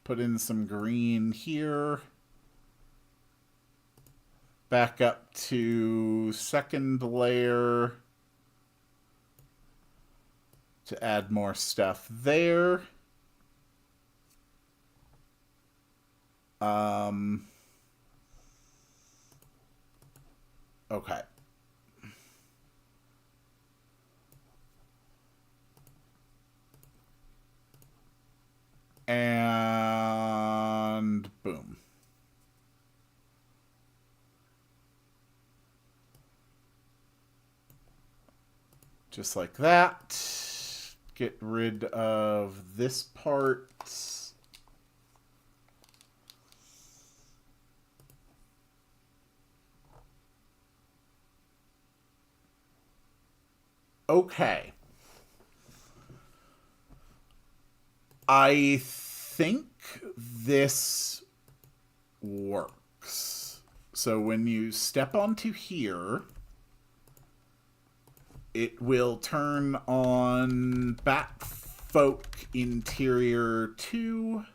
Put in some green here. Back up to second layer to add more stuff there. Okay. And boom. Just like that. Get rid of this part. Okay. I think this works. So when you step onto here, it will turn on Batfolk Interior 2.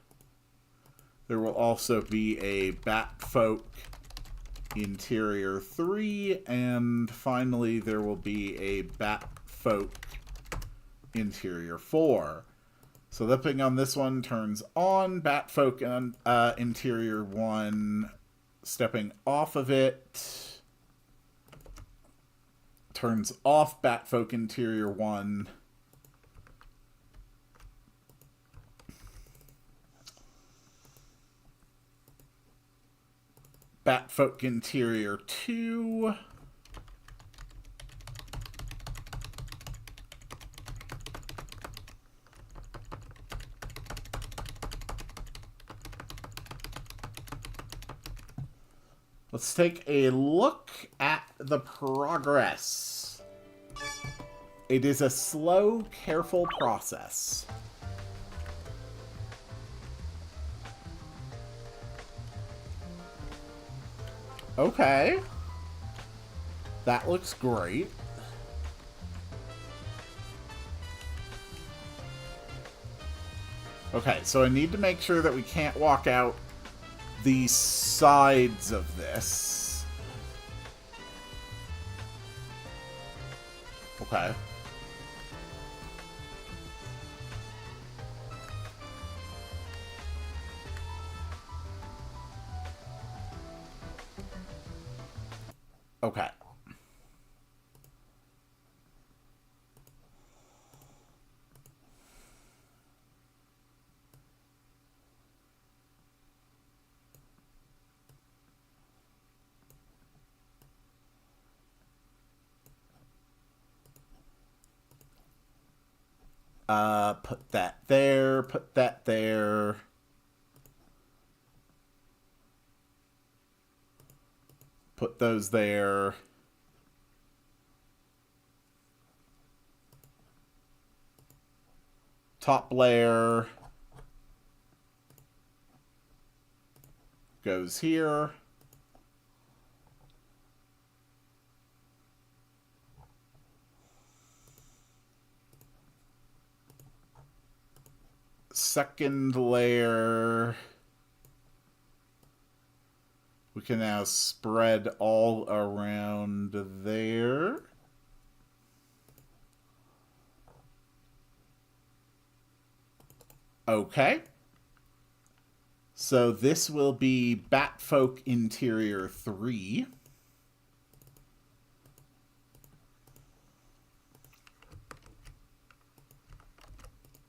There will also be a Batfolk Interior 3. And finally, there will be a Batfolk Interior 4. So lipping on this one turns on Batfolk Interior 1. Stepping off of it turns off Batfolk Interior 1. Batfolk Interior 2. Let's take a look at the progress. It is a slow, careful process. Okay. That looks great. Okay, so I need to make sure that we can't walk out the sides of this. Okay. Okay. Put that there, put that there. Put those there. Top layer goes here. Second layer, we can now spread all around there. Okay. So this will be Batfolk Interior 3.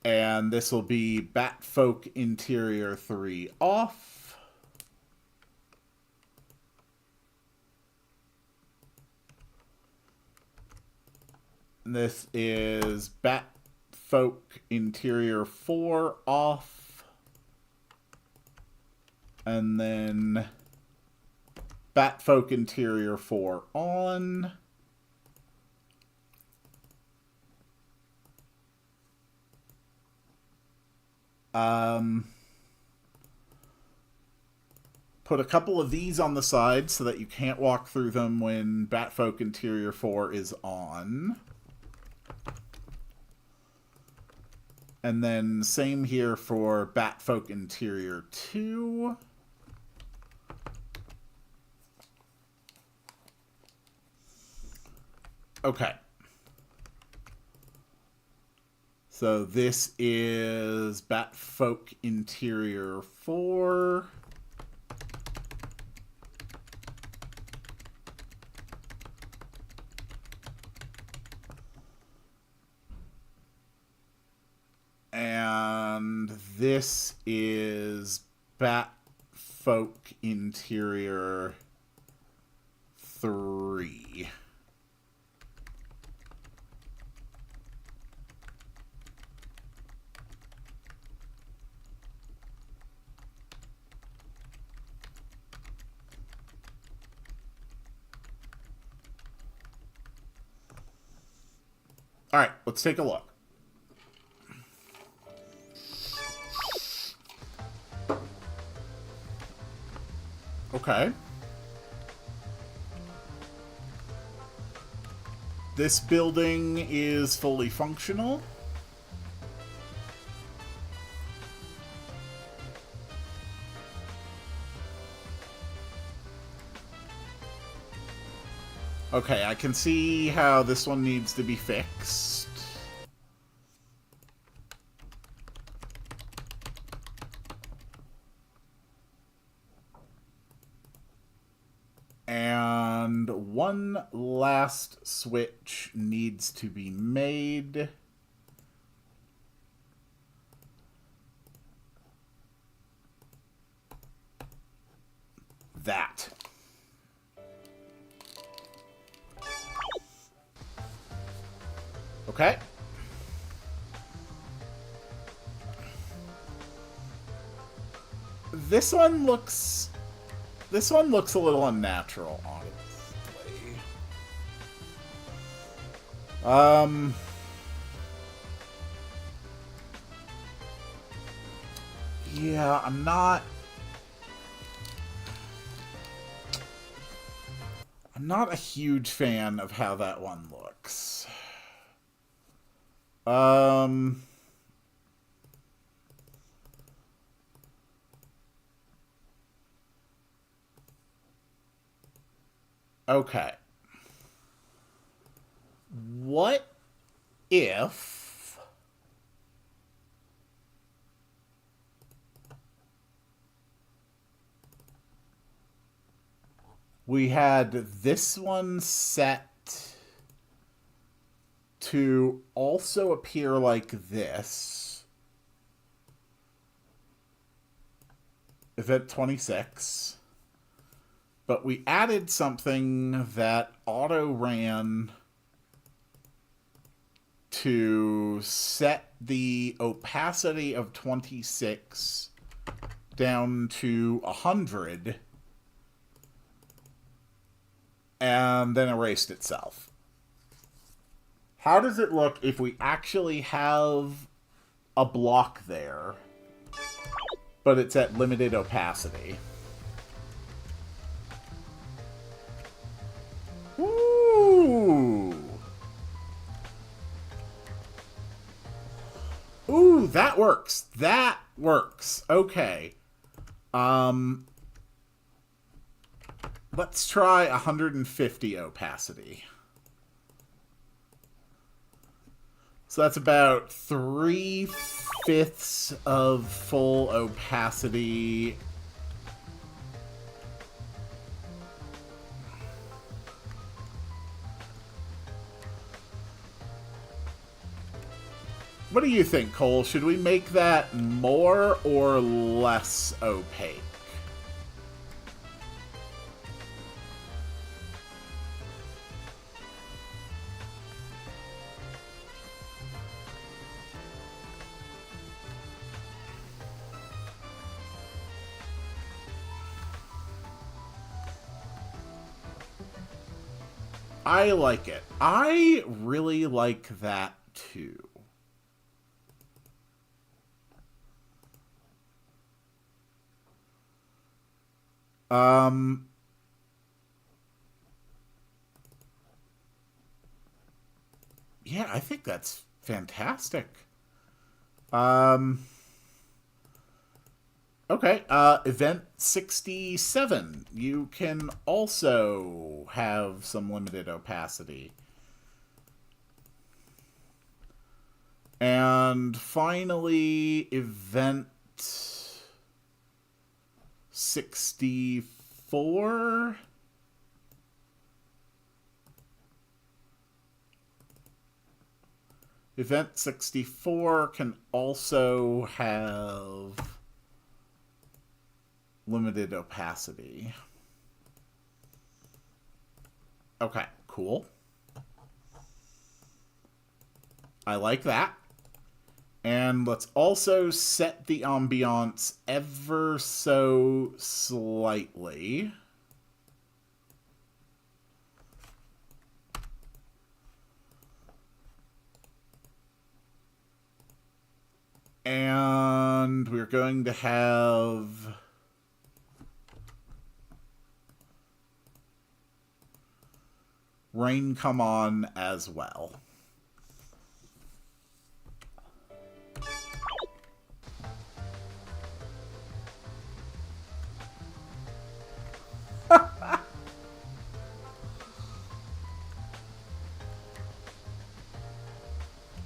And this will be Batfolk Interior 3 off. And this is Batfolk Interior 4 off. And then Batfolk Interior 4 on. Put a couple of these on the side so that you can't walk through them when Batfolk Interior 4 is on. And then same here for Batfolk Interior 2. Okay. So this is Batfolk Interior 4. And this is Batfolk Interior 3. All right, let's take a look. Okay. This building is fully functional. Okay, I can see how this one needs to be fixed. And one last switch needs to be made. That. Okay. This one looks a little unnatural, honestly. Yeah, I'm not a huge fan of how that one looks. Okay. What if we had this one set to also appear like this? Event 26. But we added something that auto-ran to set the opacity of 26 down to 100 and then erased itself. How does it look if we actually have a block there, but it's at limited opacity? Ooh. Ooh, that works. That works. Okay. Let's try 150 opacity. So that's about 3/5 of full opacity. What do you think, Cole? Should we make that more or less opaque? I like it. I really like that too. Yeah, I think that's fantastic. Okay, event 67. You can also have some limited opacity. And finally, event 64. Event 64 can also have limited opacity. Okay, cool. I like that. And let's also set the ambiance ever so slightly. And we're going to have rain come on as well.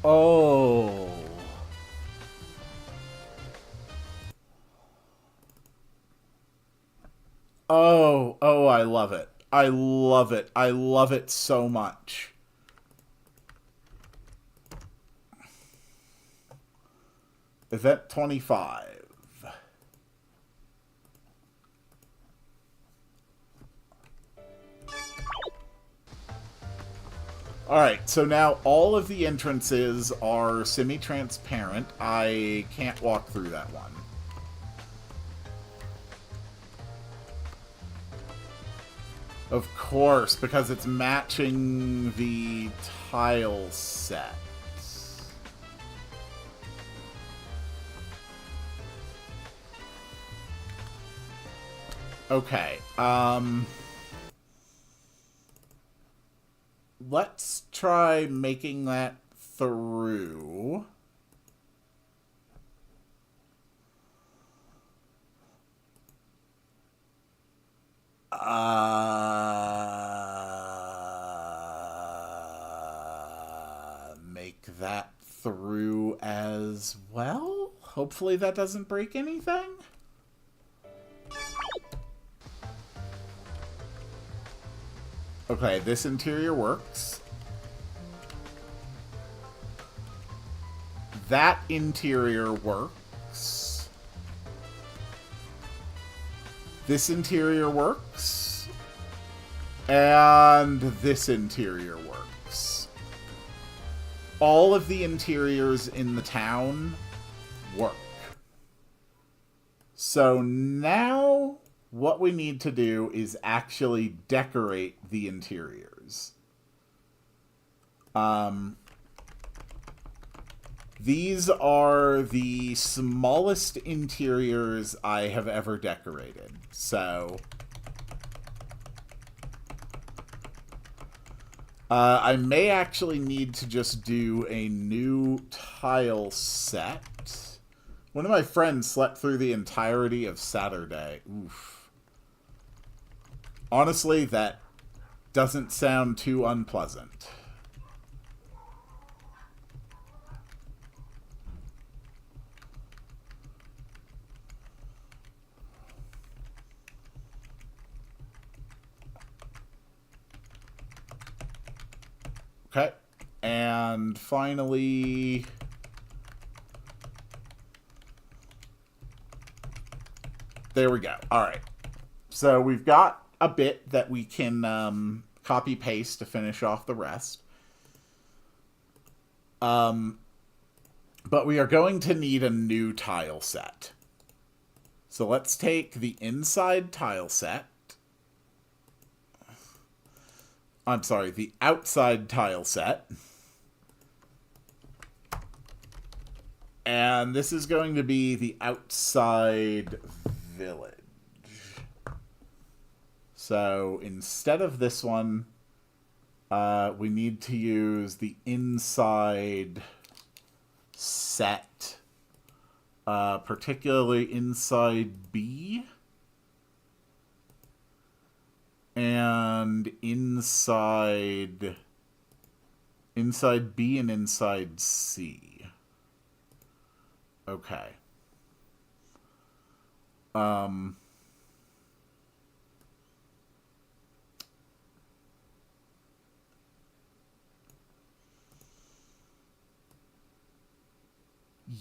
Oh. Oh, I love it. I love it. I love it so much. Event 25. Alright, so now all of the entrances are semi-transparent. I can't walk through that one. Of course, because it's matching the tile set. Okay, let's try making that through. Make that through as well? Hopefully that doesn't break anything. Okay, this interior works. That interior works. This interior works. And this interior works. All of the interiors in the town work. So now what we need to do is actually decorate the interiors. These are the smallest interiors I have ever decorated. So I may actually need to just do a new tile set. One of my friends slept through the entirety of Saturday. Oof. Honestly, that doesn't sound too unpleasant. Okay. And finally, there we go. All right. So we've got a bit that we can copy paste to finish off the rest. But we are going to need a new tile set. So let's take the inside tile set. I'm sorry, the outside tile set. And this is going to be the outside village. So instead of this one, we need to use the inside set, particularly inside B and inside B and inside C. Okay.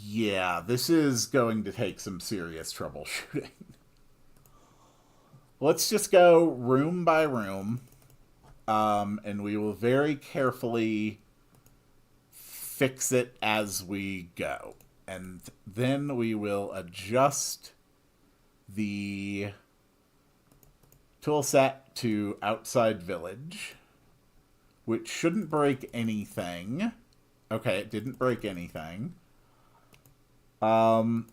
Yeah, this is going to take some serious troubleshooting. Let's just go room by room, and we will very carefully fix it as we go. And then we will adjust the tool set to outside village, which shouldn't break anything. Okay, it didn't break anything. So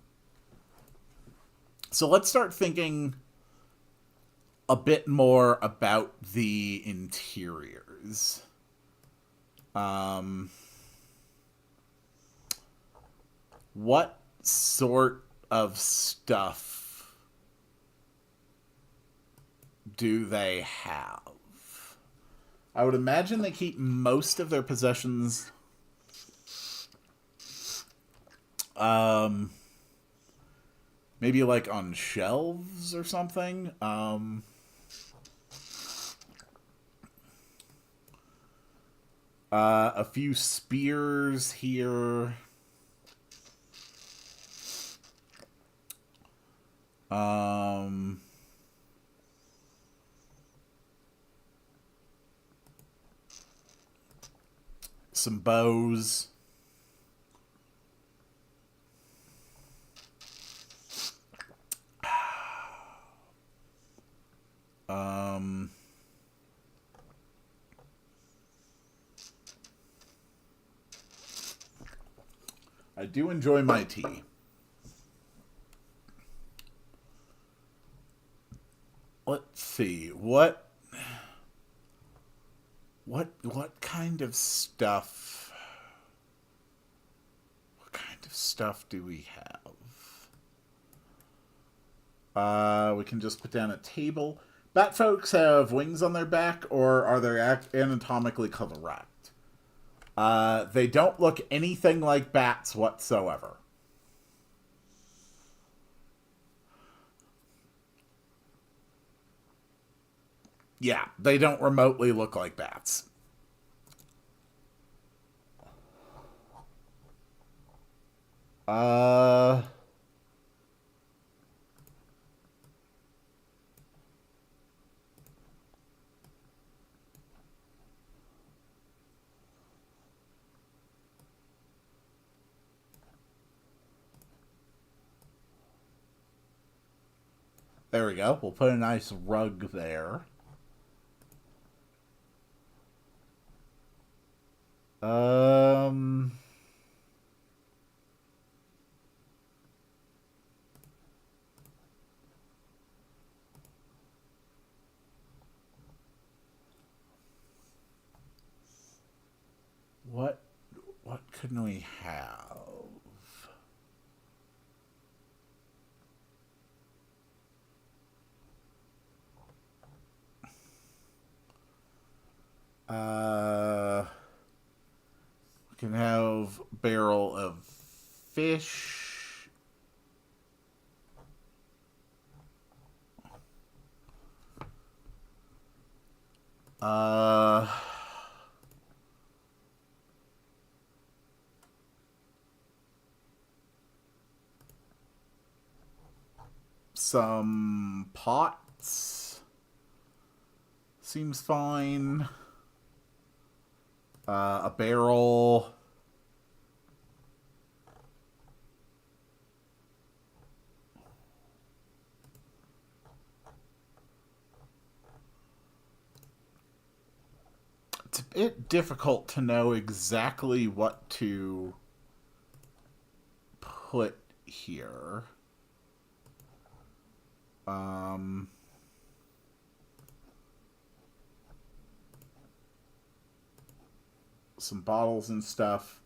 let's start thinking a bit more about the interiors. What sort of stuff do they have? I would imagine they keep most of their possessions maybe like on shelves or something. A few spears here. Some bows. I do enjoy my tea. Let's see. What kind of stuff? What kind of stuff do we have? We can just put down a table. Bat folks have wings on their back, or are they anatomically correct? They don't look anything like bats whatsoever. Yeah, they don't remotely look like bats. There we go. We'll put a nice rug there. What couldn't we have? We can have barrel of fish. some pots. Seems fine. A barrel. It's a bit difficult to know exactly what to put here. Some bottles and stuff.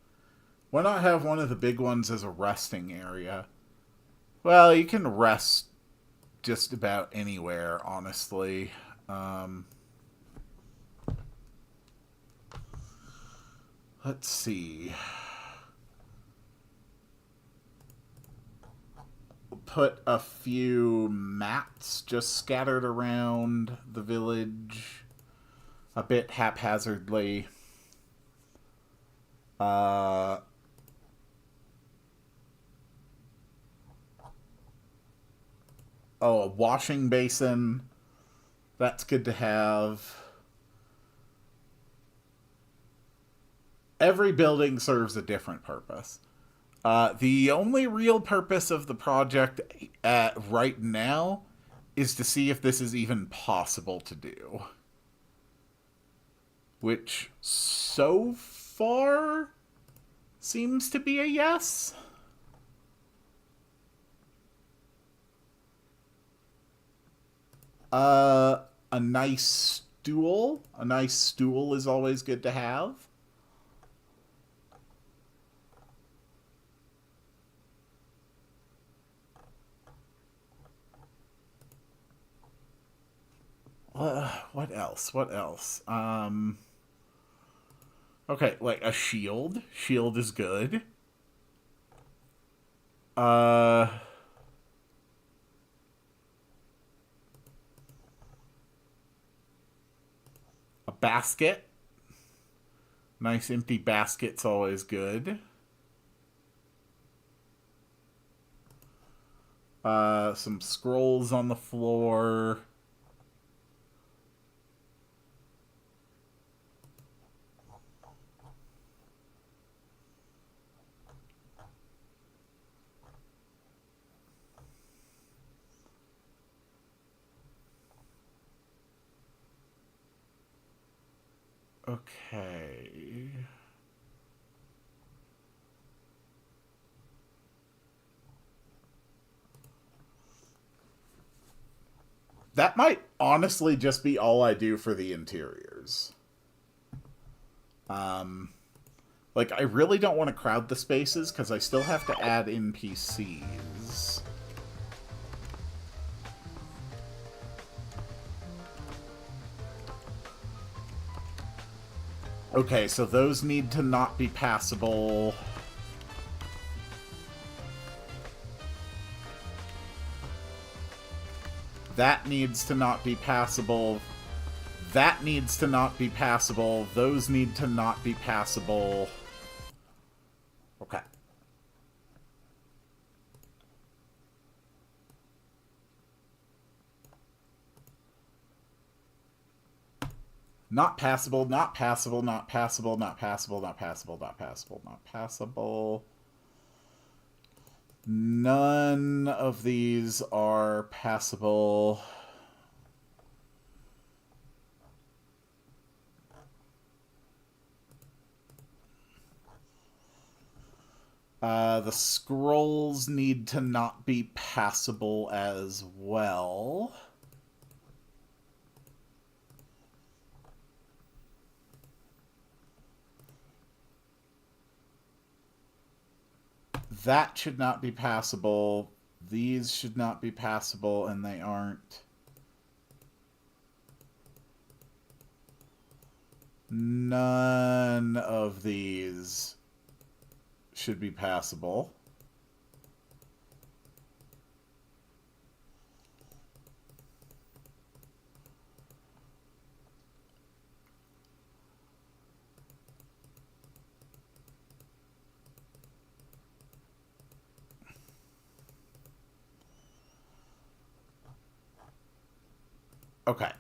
Why not have one of the big ones as a resting area? Well, you can rest just about anywhere, honestly. Let's see. Put a few mats just scattered around the village a bit haphazardly. Oh, a washing basin. That's good to have. Every building serves a different purpose. The only real purpose of the project right now is to see if this is even possible to do. Which, so far, seems to be a yes. A nice stool. A nice stool is always good to have. What else? What else? Okay, like a shield. Shield is good. A basket. Nice empty basket's always good. Some scrolls on the floor. Okay. That might honestly just be all I do for the interiors. Like, I really don't want to crowd the spaces because I still have to add NPCs. Okay, so those need to not be passable. That needs to not be passable. That needs to not be passable. Those need to not be passable. Okay. Not passable, not passable, not passable, not passable, not passable, not passable, not passable. None of these are passable. The scrolls need to not be passable as well. That should not be passable. These should not be passable, and they aren't. None of these should be passable. Okay.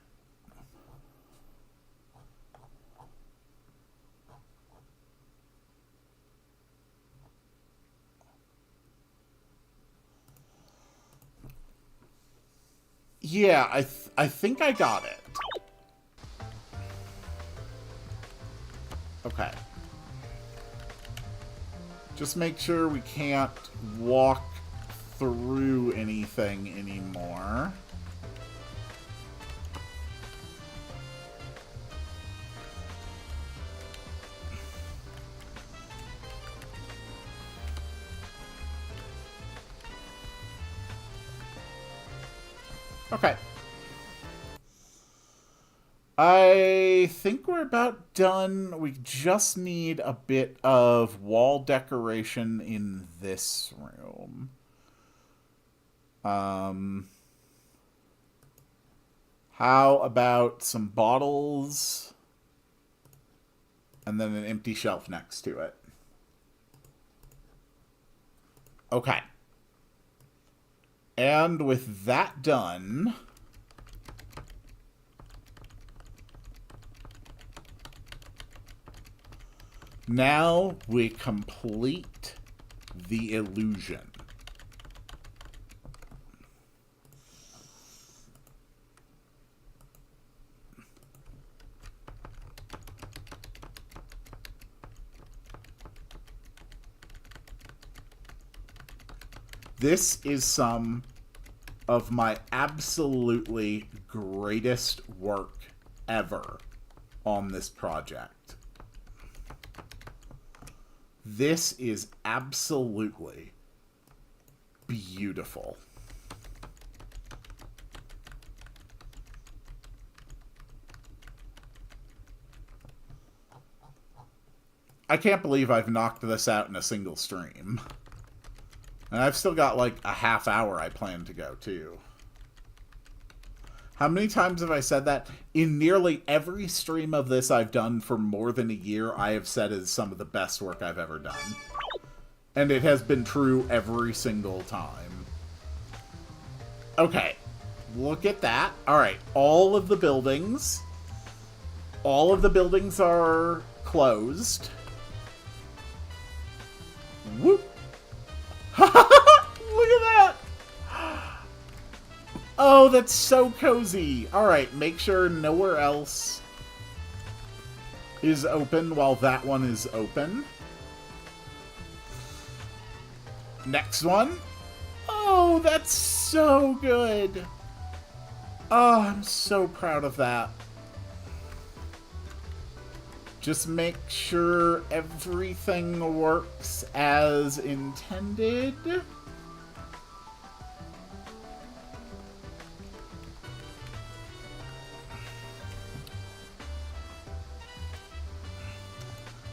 Yeah, I think I got it. Okay. Just make sure we can't walk through anything anymore. Okay. I think we're about done. We just need a bit of wall decoration in this room. How about some bottles and then an empty shelf next to it? Okay. And with that done, now we complete the illusion. This is some of my absolutely greatest work ever on this project. This is absolutely beautiful. I can't believe I've knocked this out in a single stream. And I've still got like a half hour I plan to go, too. How many times have I said that? In nearly every stream of this I've done for more than a year, I have said is some of the best work I've ever done. And it has been true every single time. Okay. Look at that. Alright, all of the buildings. All of the buildings are closed. Whoop. Look at that! Oh, that's so cozy. Alright, make sure nowhere else is open while that one is open. Next one. Oh, that's so good. Oh, I'm so proud of that. Just make sure everything works as intended.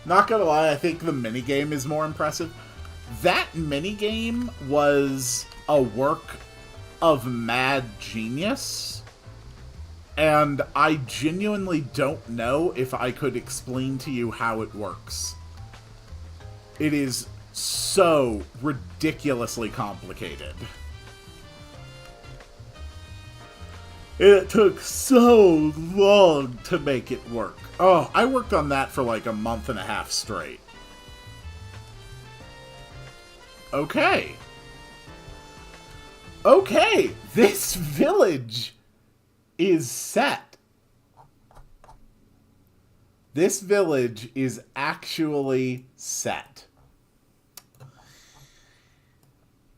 Not gonna lie, I think the minigame is more impressive. That minigame was a work of mad genius. And I genuinely don't know if I could explain to you how it works. It is so ridiculously complicated. It took so long to make it work. Oh, I worked on that for like a month and a half straight. Okay. Okay, this village is set. This village is actually set.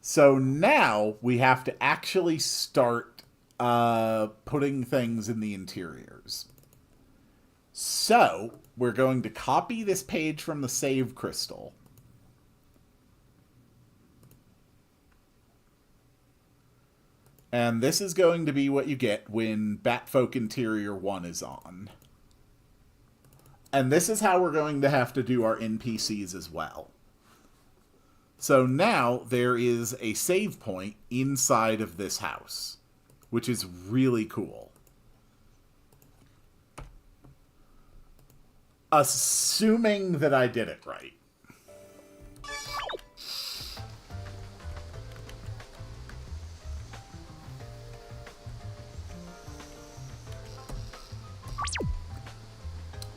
So now we have to actually start putting things in the interiors. So we're going to copy this page from the save crystal. And this is going to be what you get when Batfolk Interior 1 is on. And this is how we're going to have to do our NPCs as well. So now there is a save point inside of this house, which is really cool. Assuming that I did it right.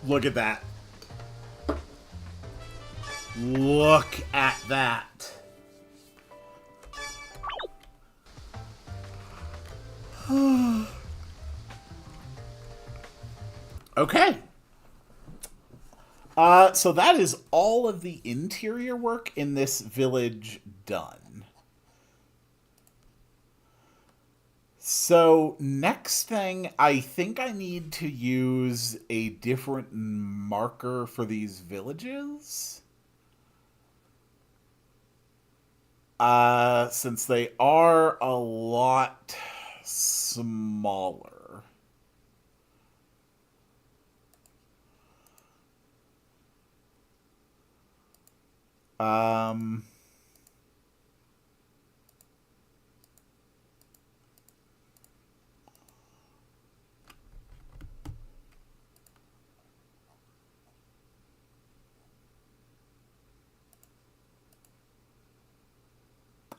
Look at that. Look at that. Okay. So that is all of the interior work in this village done. So next thing, I think I need to use a different marker for these villages. Since they are a lot smaller. Um,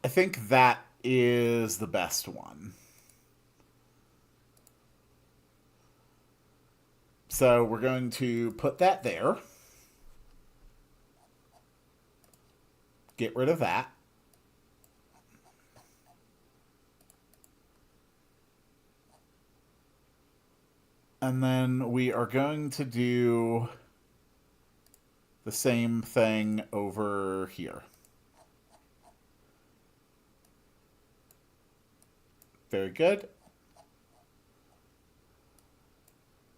I think that is the best one. So we're going to put that there. Get rid of that. And then we are going to do the same thing over here. Very good.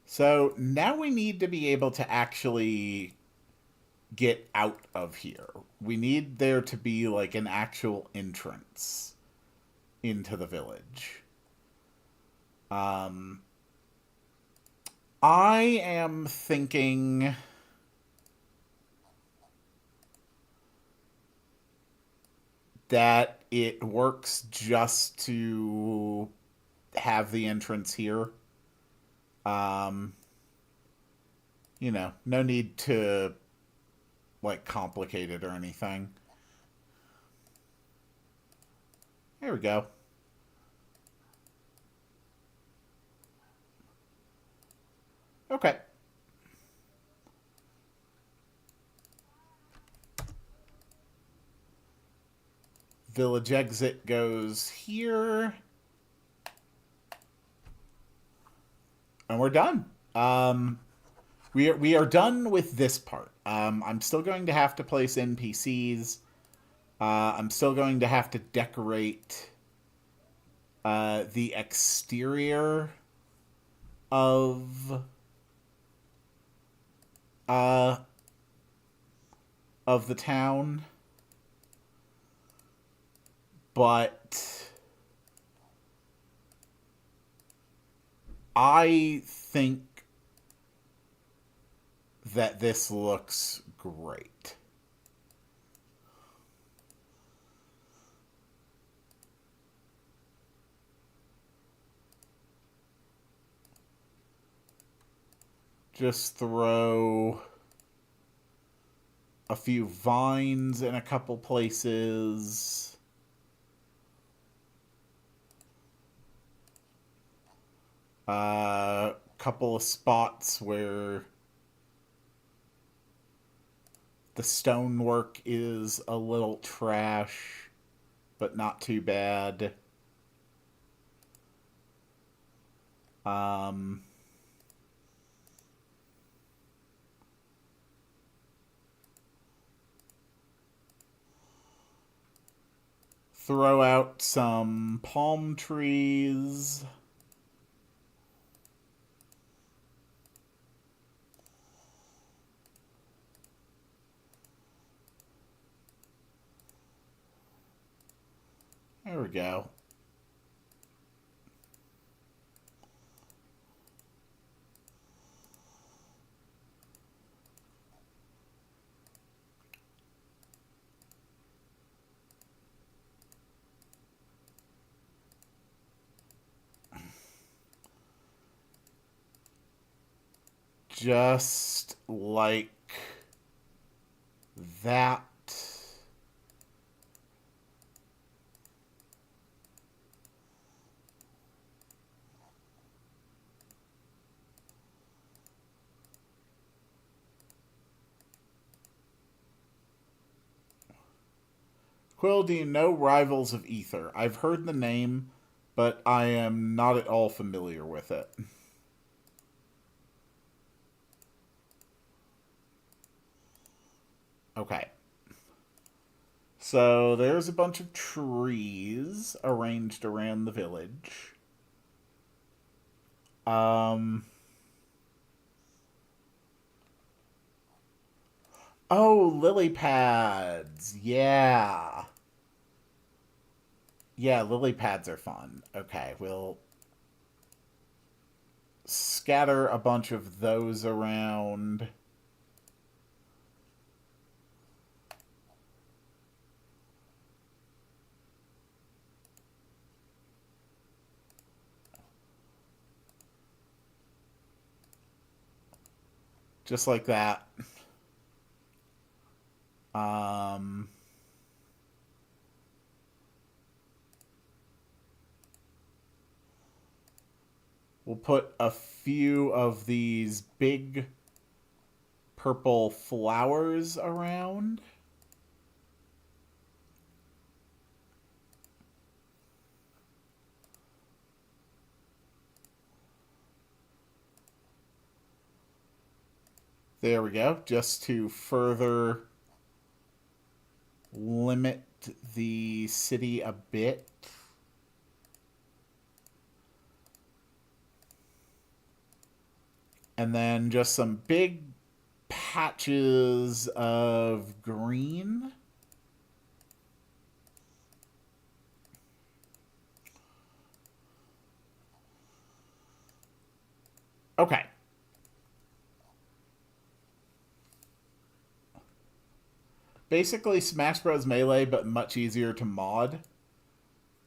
So now we need to be able to actually get out of here. We need there to be like an actual entrance into the village. I am thinking that it works just to have the entrance here. You know, no need to like complicate it or anything. There we go. Okay. Village exit goes here. And we're done. We are done with this part. I'm still going to have to place NPCs. I'm still going to have to decorate the exterior of uh, the town. But I think that this looks great. Just throw a few vines in a couple places. Couple of spots where the stonework is a little trash, but not too bad. Throw out some palm trees. There we go. Just like that. Quill, do you know Rivals of Ether? I've heard the name, but I am not at all familiar with it. Okay. So there's a bunch of trees arranged around the village. Oh, lily pads. Yeah. Yeah, lily pads are fun. Okay, we'll scatter a bunch of those around. Just like that. We'll put a few of these big purple flowers around. There we go, just to further limit the city a bit. And then just some big patches of green. Okay. Basically Smash Bros. Melee, but much easier to mod.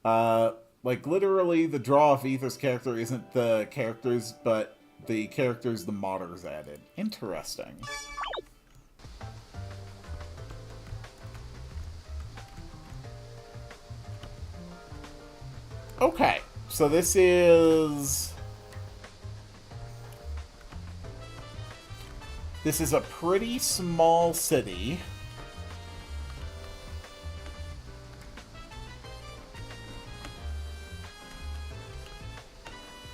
Like, literally, the draw of Ether's character isn't the characters, but the characters the modders added. Interesting. Okay, so this is... This is a pretty small city.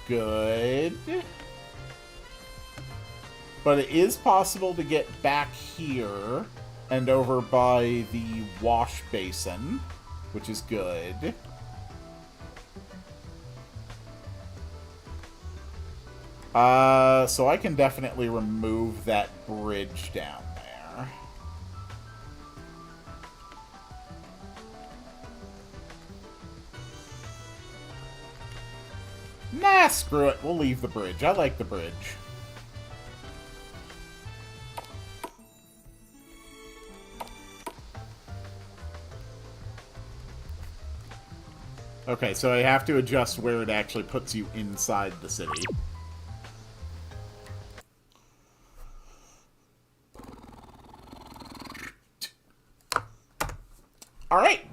Good. But it is possible to get back here and over by the wash basin, which is good. So I can definitely remove that bridge down there. Nah, screw it. We'll leave the bridge. I like the bridge. Okay, so I have to adjust where it actually puts you inside the city. Alright.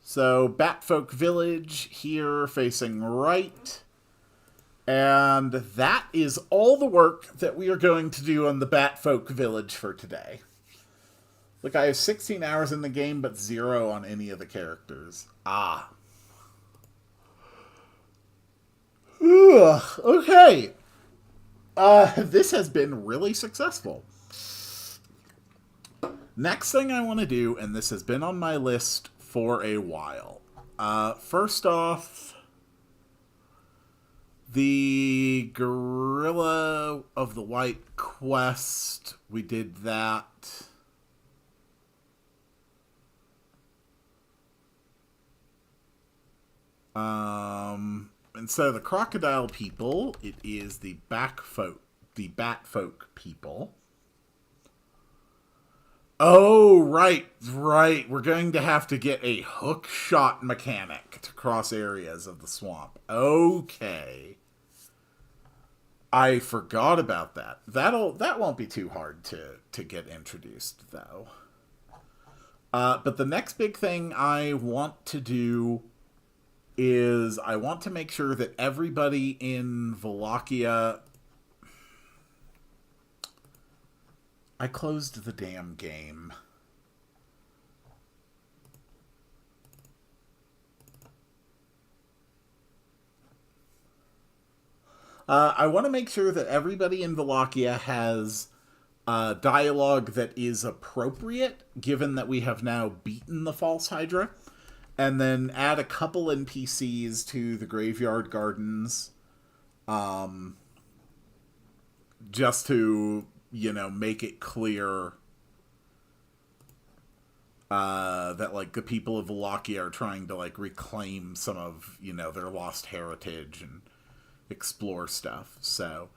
So, Batfolk Village here facing right. And that is all the work that we are going to do on the Batfolk Village for today. Look, I have 16 hours in the game, but 0 on any of the characters. Ah. Ugh, okay. This has been really successful. Next thing I want to do, and this has been on my list for a while. First off, the Gorilla of the White quest. We did that. Instead of the crocodile people, it is the Batfolk people. Oh, right. We're going to have to get a hook shot mechanic to cross areas of the swamp. Okay. I forgot about that. That won't be too hard to get introduced, though. But the next big thing I want to do is I want to make sure that everybody in Wallachia I closed the damn game. I want to make sure that everybody in Wallachia has dialogue that is appropriate, given that we have now beaten the False Hydra, and then add a couple NPCs to the Graveyard Gardens, just to, make it clear that, like, the people of Wallachia are trying to, like, reclaim some of, their lost heritage and explore stuff. So,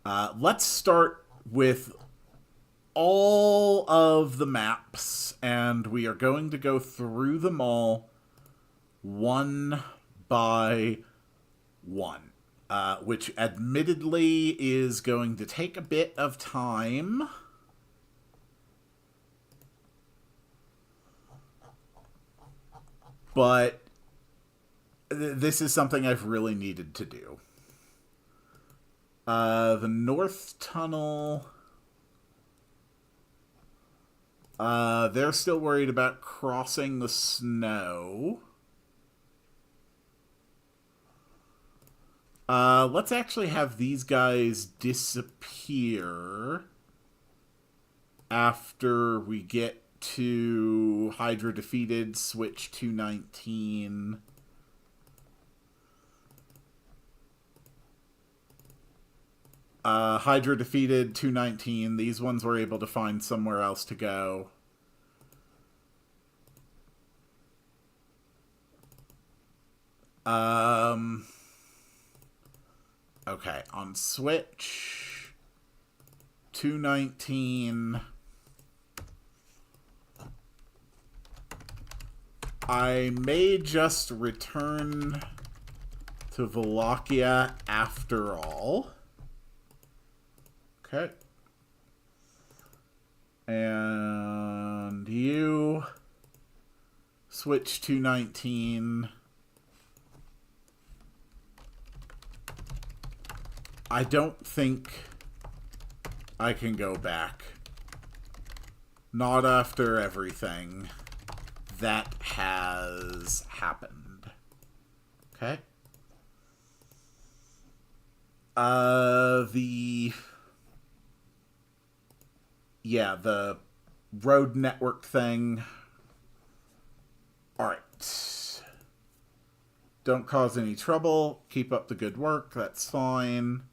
let's start with all of the maps, and we are going to go through them all one by one, which admittedly is going to take a bit of time. But this is something I've really needed to do. The North Tunnel... they're still worried about crossing the snow. Let's actually have these guys disappear after we get to Hydra defeated, switch 219. Hydra defeated 219. These ones were able to find somewhere else to go. Okay, on switch 219. I may just return to Wallachia after all. Okay. And you switch 219. I don't think I can go back. Not after everything that has happened. Okay. The road network thing. Alright. Don't cause any trouble. Keep up the good work. That's fine.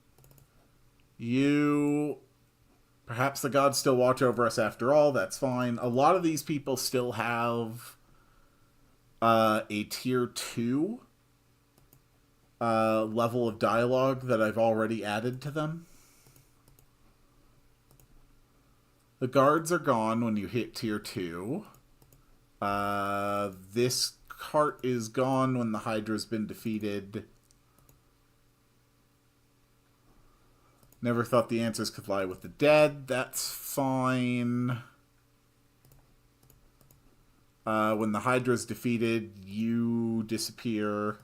Perhaps the gods still watch over us after all. That's fine. A lot of these people still have a tier 2 level of dialogue that I've already added to them. The guards are gone when you hit tier 2. This cart is gone when the Hydra's been defeated. Never thought the answers could lie with the dead. That's fine. When the Hydra's defeated, you disappear.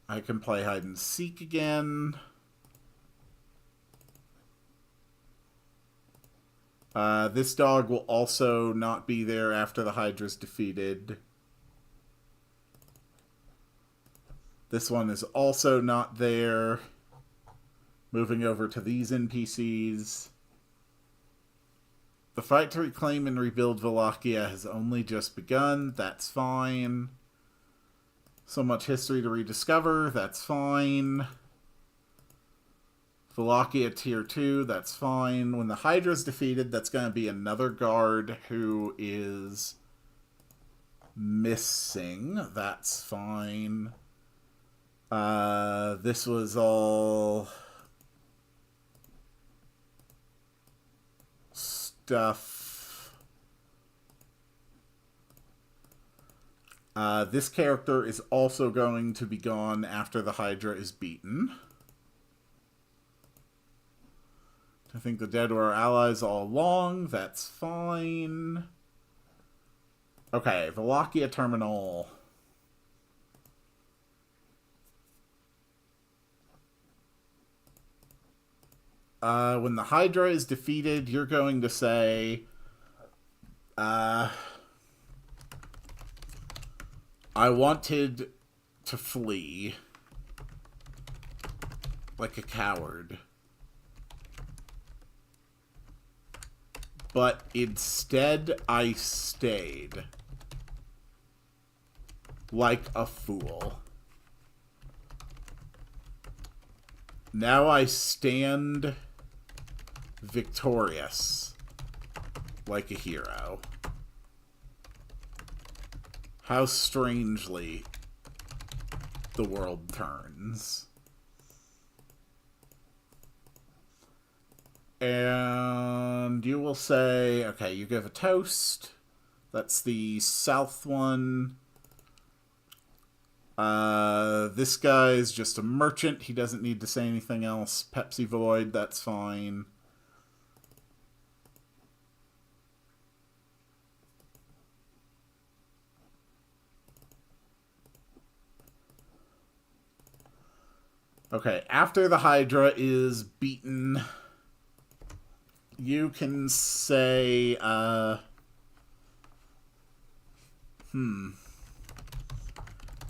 I can play hide and seek again. This dog will also not be there after the Hydra's defeated. This one is also not there. Moving over to these NPCs. The fight to reclaim and rebuild Wallachia has only just begun. That's fine. So much history to rediscover. That's fine. Wallachia tier 2. That's fine. When the Hydra's defeated, that's going to be another guard who is missing. That's fine. This was all stuff. This character is also going to be gone after the Hydra is beaten. I think the dead were our allies all along. That's fine. Okay, Wallachia Terminal. When the Hydra is defeated, you're going to say, I wanted to flee like a coward, but instead I stayed like a fool. Now I stand victorious like a hero. How strangely the world turns. And you will say, okay, you give a toast. That's the south one. This guy is just a merchant. He doesn't need to say anything else. Pepsi Void, that's fine. Okay, after the Hydra is beaten, you can say,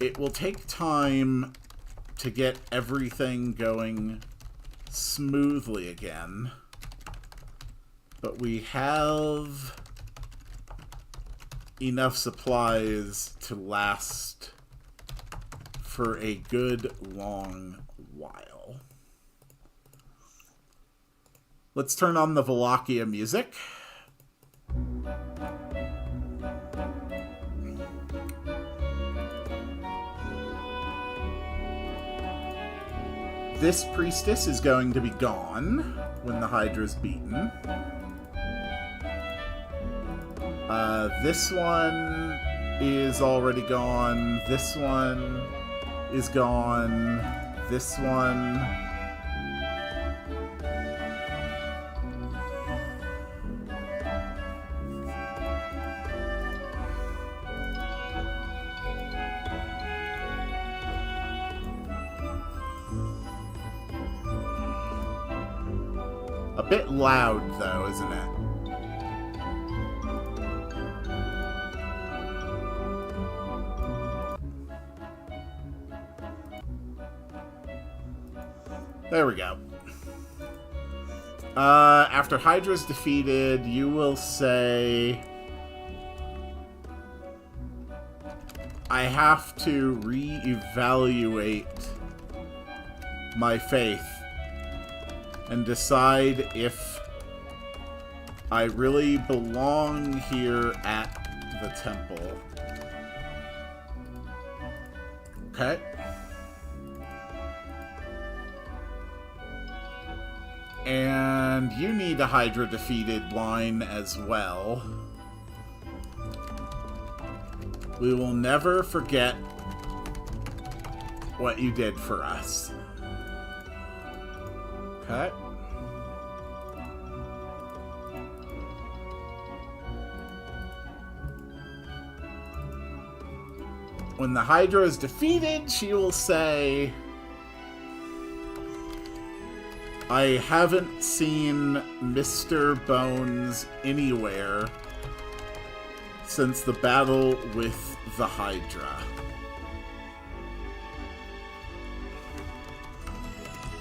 it will take time to get everything going smoothly again, but we have enough supplies to last for a good long while. Let's turn on the Wallachia music. This priestess is going to be gone when the Hydra's beaten. This one is already gone. This one is gone. This one... A bit loud, though, isn't it? There we go. After Hydra's defeated, you will say... I have to re-evaluate my faith and decide if I really belong here at the temple. Okay. And you need a Hydra defeated line as well. We will never forget what you did for us. Okay. When the Hydra is defeated, she will say, I haven't seen Mr. Bones anywhere since the battle with the Hydra.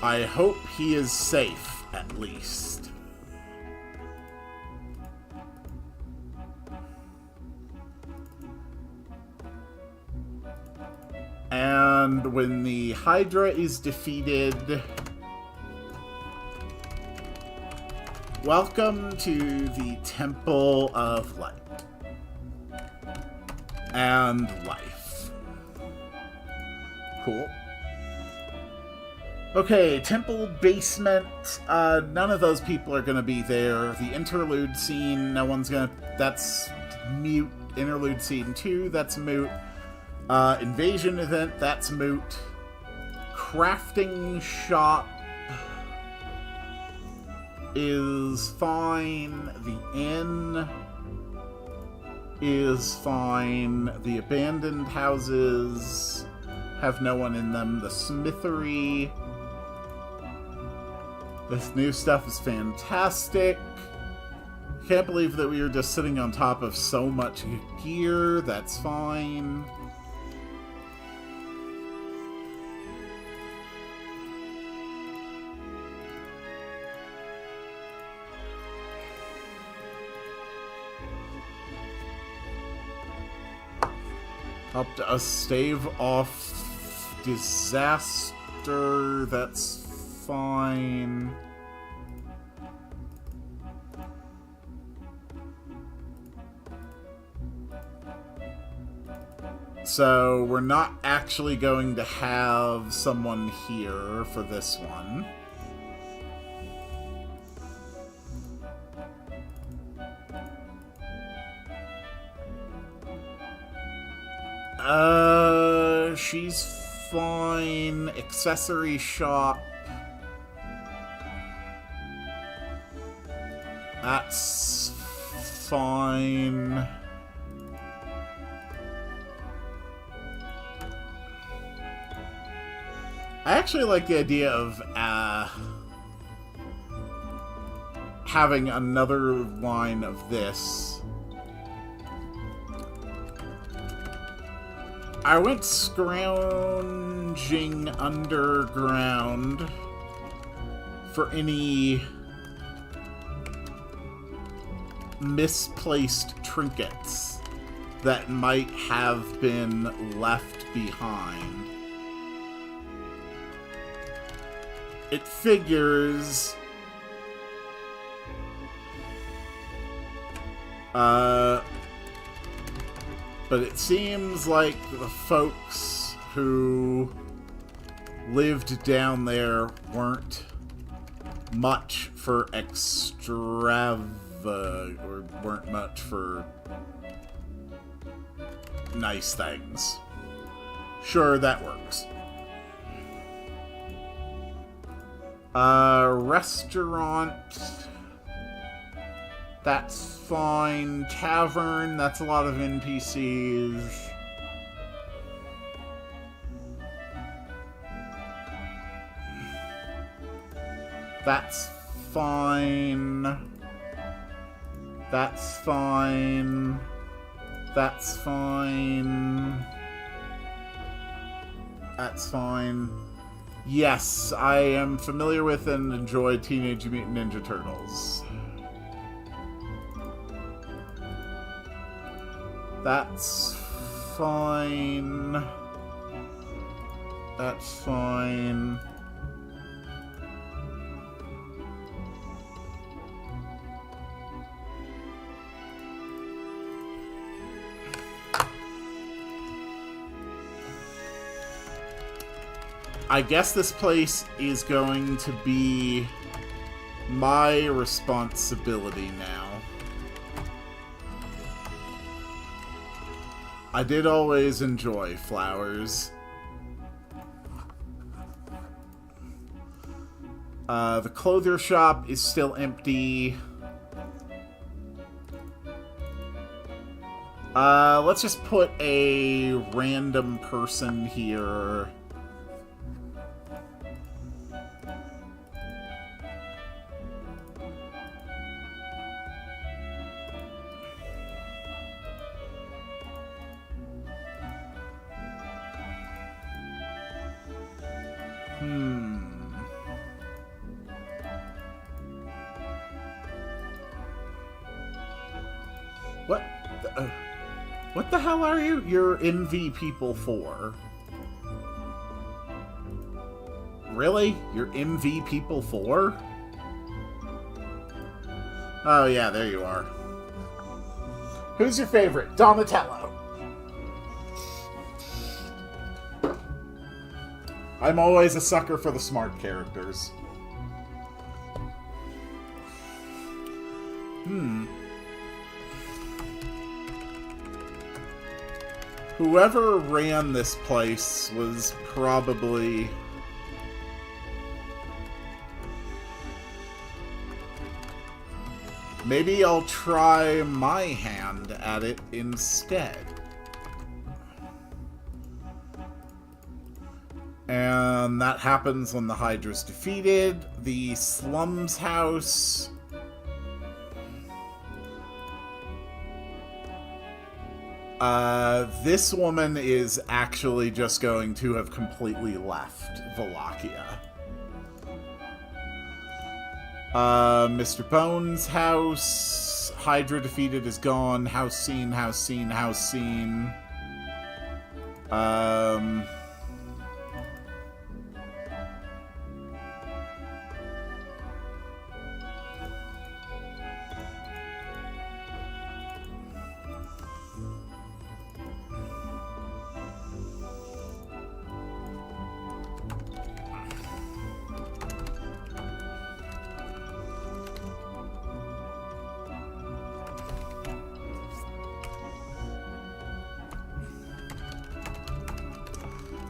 I hope he is safe, at least. And when the Hydra is defeated... Welcome to the Temple of Light and Life. Cool. Okay, Temple Basement. None of those people are going to be there. The Interlude Scene, no one's going to... That's mute. Interlude Scene 2, that's moot. Invasion Event, that's moot. Crafting Shop is fine. The inn is fine. The abandoned houses have no one in them. The smithery This new stuff is fantastic. Can't believe that we were just sitting on top of so much gear. That's fine. Helped us stave off disaster. That's fine. So we're not actually going to have someone here for this one. She's fine. Accessory shop. That's fine. I actually like the idea of having another line of this. I went scrounging underground for any misplaced trinkets that might have been left behind. It figures but it seems like the folks who lived down there weren't much for or weren't much for nice things. Sure, that works. Restaurant. That's fine. Tavern, that's a lot of NPCs. That's fine. That's fine. That's fine. That's fine. Yes, I am familiar with and enjoy Teenage Mutant Ninja Turtles. That's fine. That's fine. I guess this place is going to be my responsibility now. I did always enjoy flowers. The clothier shop is still empty. Let's just put a random person here. What the hell are you? You're MV People 4. Really? You're MV People 4? Oh yeah, there you are. Who's your favorite? Donatello. I'm always a sucker for the smart characters. Whoever ran this place was probably... Maybe I'll try my hand at it instead. And that happens when the Hydra's defeated. The Slums House... this woman is actually just going to have completely left Wallachia. Mr. Bones' house. Hydra defeated is gone. House scene, house scene, house scene.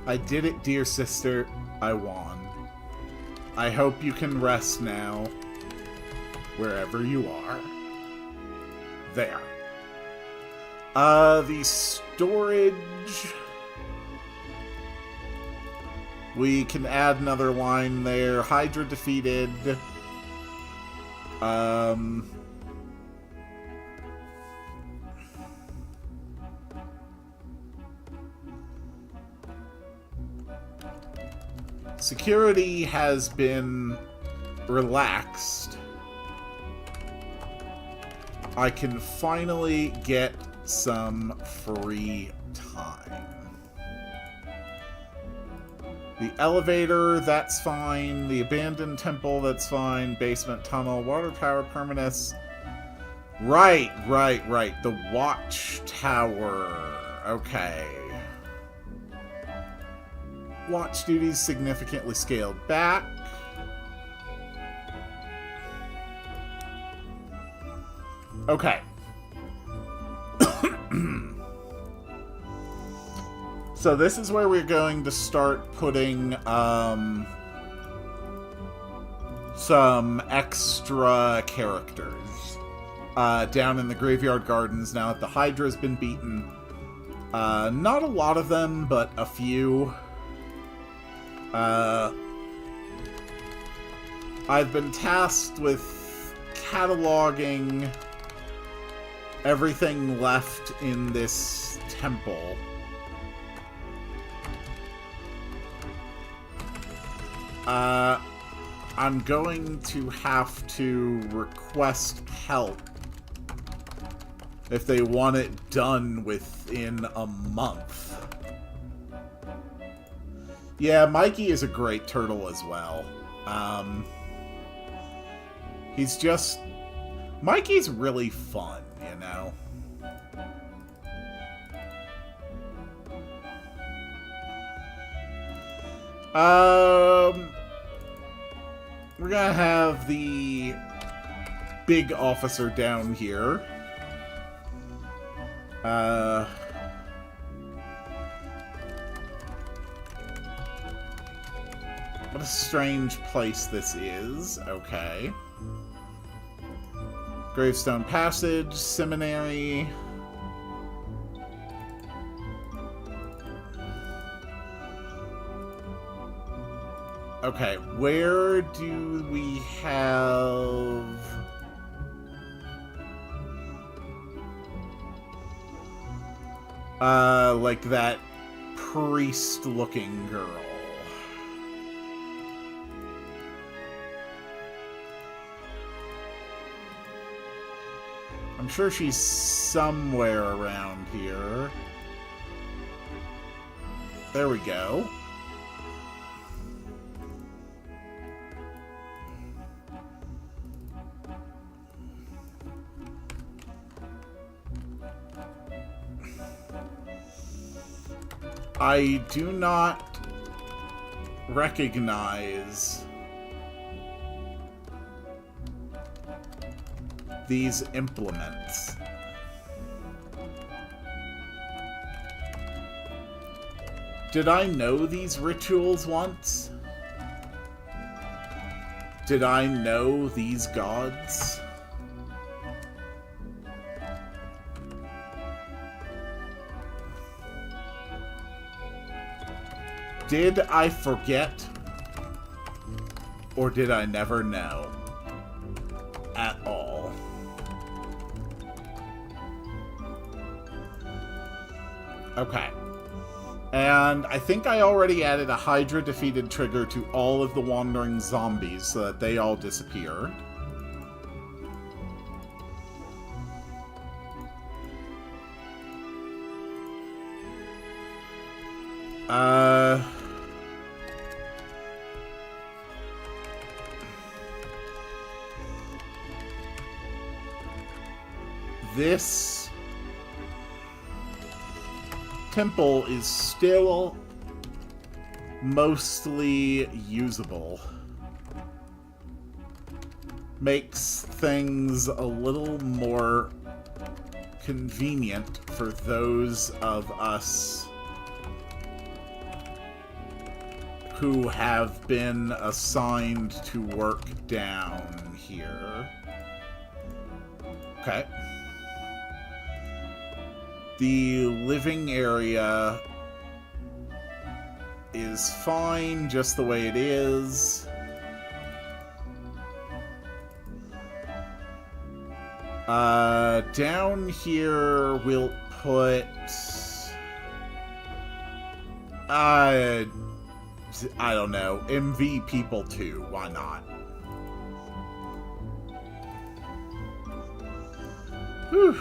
I did it, dear sister. I won. I hope you can rest now, wherever you are. There. The storage... We can add another line there. Hydra defeated. Security has been relaxed. I can finally get some free time. The elevator, that's fine. The abandoned temple, that's fine. Basement tunnel, water tower, terminus. Right. The watchtower. Okay. Watch duties significantly scaled back. Okay. So this is where we're going to start putting some extra characters down in the Graveyard Gardens now that the Hydra's been beaten. Not a lot of them, but a few. I've been tasked with cataloging everything left in this temple. I'm going to have to request help if they want it done within a month. Yeah, Mikey is a great turtle as well. He's just... Mikey's really fun, you know? We're gonna have the big officer down here. What a strange place this is. Okay. Gravestone Passage, Seminary. Okay, where do we have... like that priest-looking girl. I'm sure she's somewhere around here. There we go. I do not recognize these implements. Did I know these rituals once? Did I know these gods? Did I forget? Or did I never know? At all. Okay. And I think I already added a Hydra defeated trigger to all of the wandering zombies so that they all disappear. This temple is still mostly usable. Makes things a little more convenient for those of us who have been assigned to work down here. Okay. The living area is fine just the way it is. Down here we'll put... I don't know. MV people too. Why not? Whew.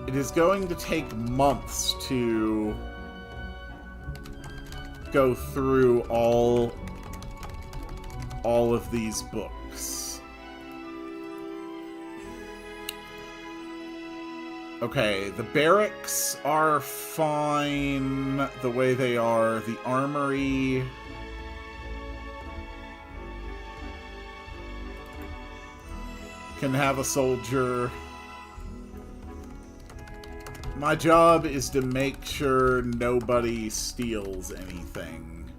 It is going to take months to go through all of these books. Okay, the barracks are fine the way they are. The armory... can have a soldier. My job is to make sure nobody steals anything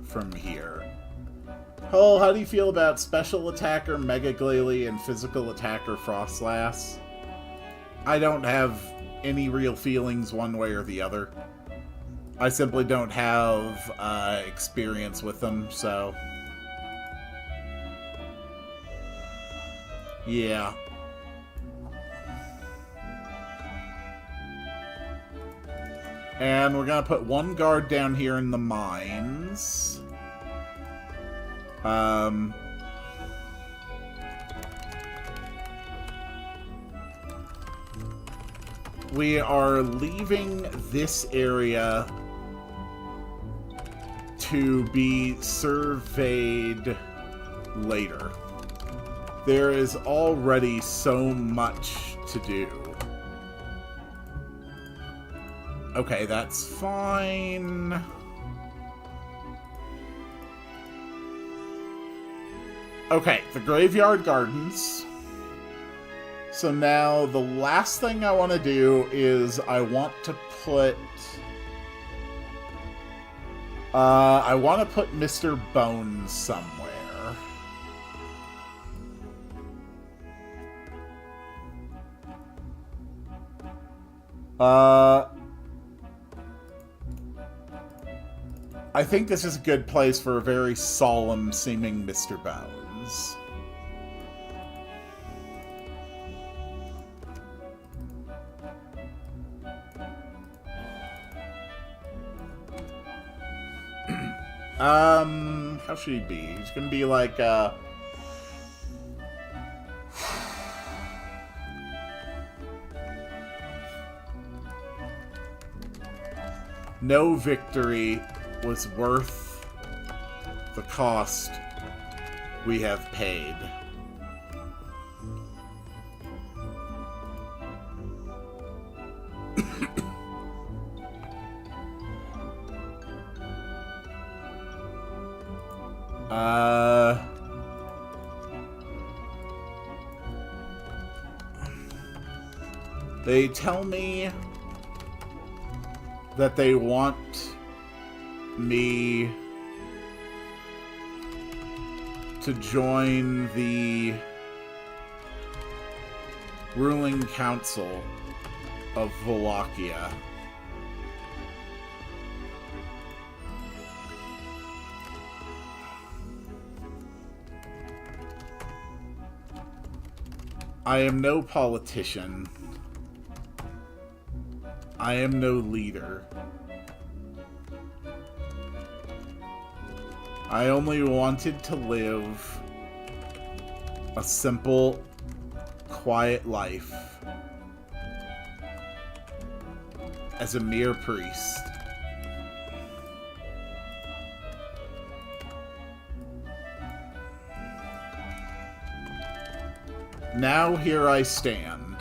from here. Hull, how do you feel about Special Attacker Mega Glalie and Physical Attacker Frostlass? I don't have any real feelings one way or the other. I simply don't have experience with them, so... yeah. And we're gonna put one guard down here in the mines. We are leaving this area to be surveyed later. There is already so much to do. Okay, that's fine. Okay, the Graveyard Gardens. So now the last thing I want to do is I want to put... I want to put Mr. Bones somewhere. I think this is a good place for a very solemn-seeming Mr. Bones. How should he be? He's gonna be like, no victory was worth the cost we have paid. They tell me that they want me to join the ruling council of Wallachia. I am no politician. I am no leader. I only wanted to live a simple, quiet life as a mere priest. Now here I stand.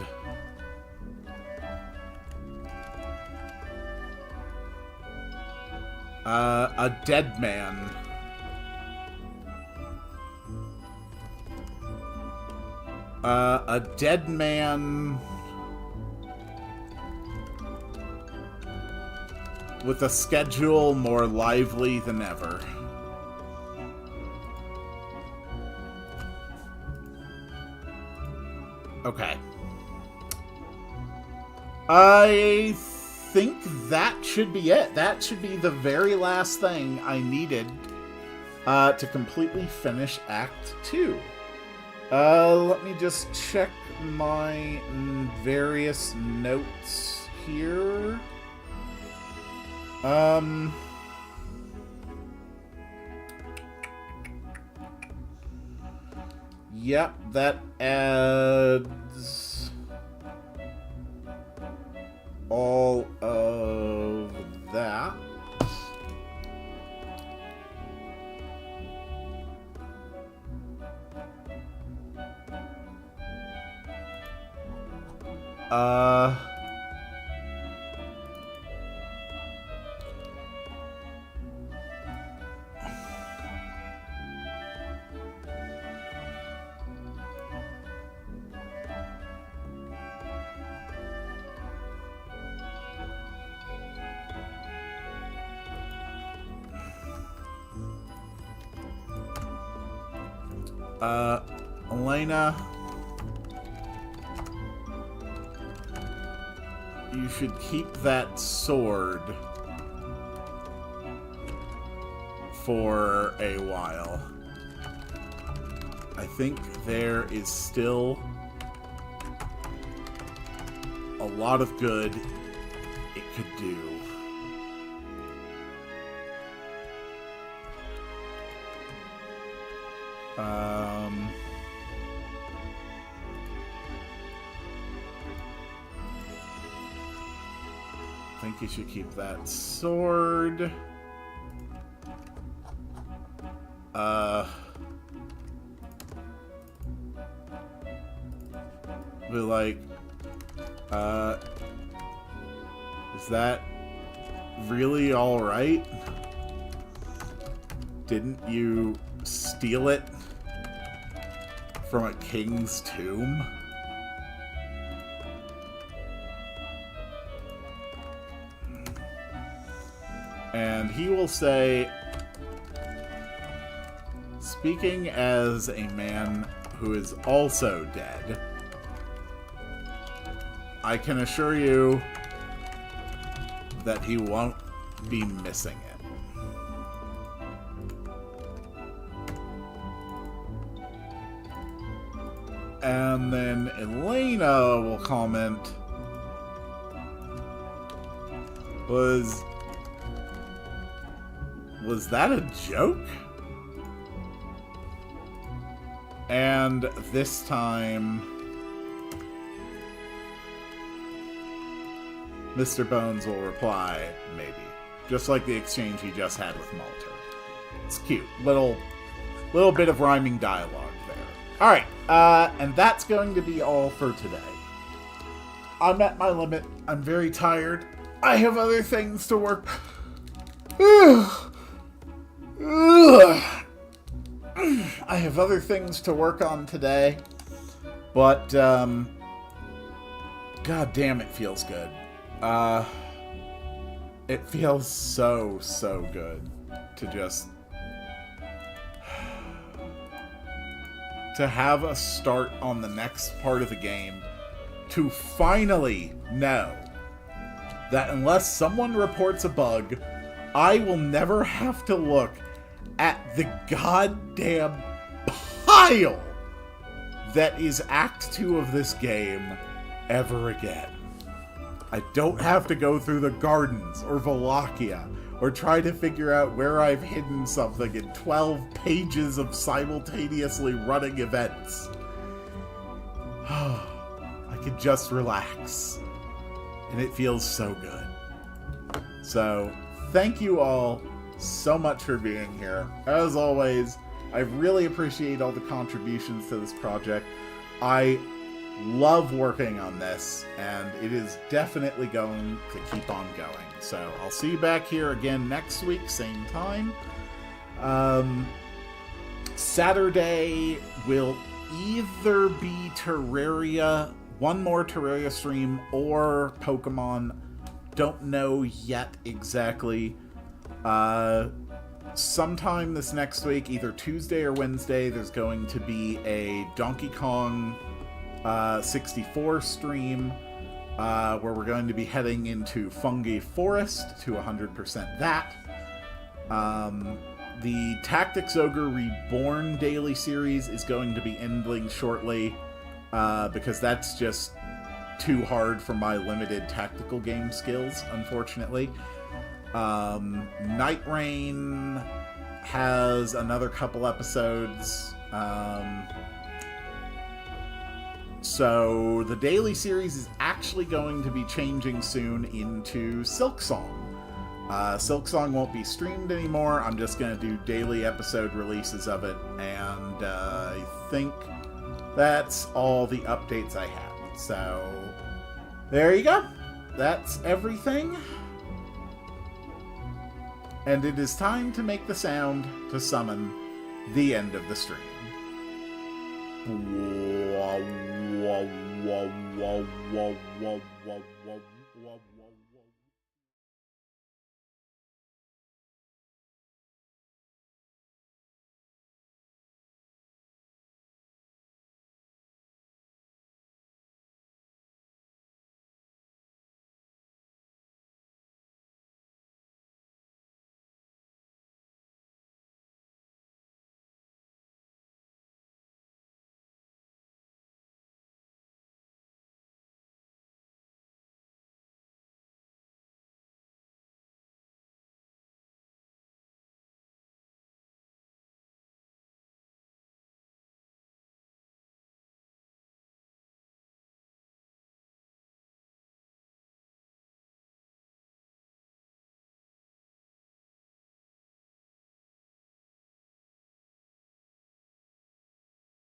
A dead man. A dead man with a schedule more lively than ever. Okay. I think that should be it. That should be the very last thing I needed to completely finish Act 2. Let me just check my various notes here. Yep, that adds all of that. Elena, you should keep that sword for a while. I think there is still a lot of good it could do. I think you should keep that sword. Be like, is that really all right? Didn't you steal it from a king's tomb? And he will say, speaking as a man who is also dead, I can assure you that he won't be missing it. And then Elena will comment, was that a joke? And this time, Mr. Bones will reply, maybe. Just like the exchange he just had with Malter. It's cute. Little bit of rhyming dialogue there. Alright, and that's going to be all for today. I'm at my limit. I'm very tired. I have other things to work. I have other things to work on today. But, god damn, it feels good. It feels so good to just to have a start on the next part of the game, to finally know that unless someone reports a bug, I will never have to look at the goddamn pile that is Act 2 of this game ever again. I don't have to go through the gardens or Wallachia or try to figure out where I've hidden something in 12 pages of simultaneously running events. I can just relax, and it feels so good. So, thank you all so much for being here. As always, I really appreciate all the contributions to this project. I love working on this, and it is definitely going to keep on going. So I'll see you back here again next week, same time. Saturday will either be Terraria, one more Terraria stream, or Pokemon. Don't know yet exactly. Sometime this next week, either Tuesday or Wednesday, there's going to be a Donkey Kong 64 stream, where we're going to be heading into Fungi Forest to 100% that. The Tactics Ogre Reborn daily series is going to be ending shortly, because that's just too hard for my limited tactical game skills, unfortunately. Night Rain has another couple episodes. So the daily series is actually going to be changing soon into Silksong. Silksong won't be streamed anymore. I'm just going to do daily episode releases of it, and I think that's all the updates I have. So there you go. That's everything. And it is time to make the sound to summon the end of the stream. Wah, wah, wah, wah, wah, wah, wah, wah.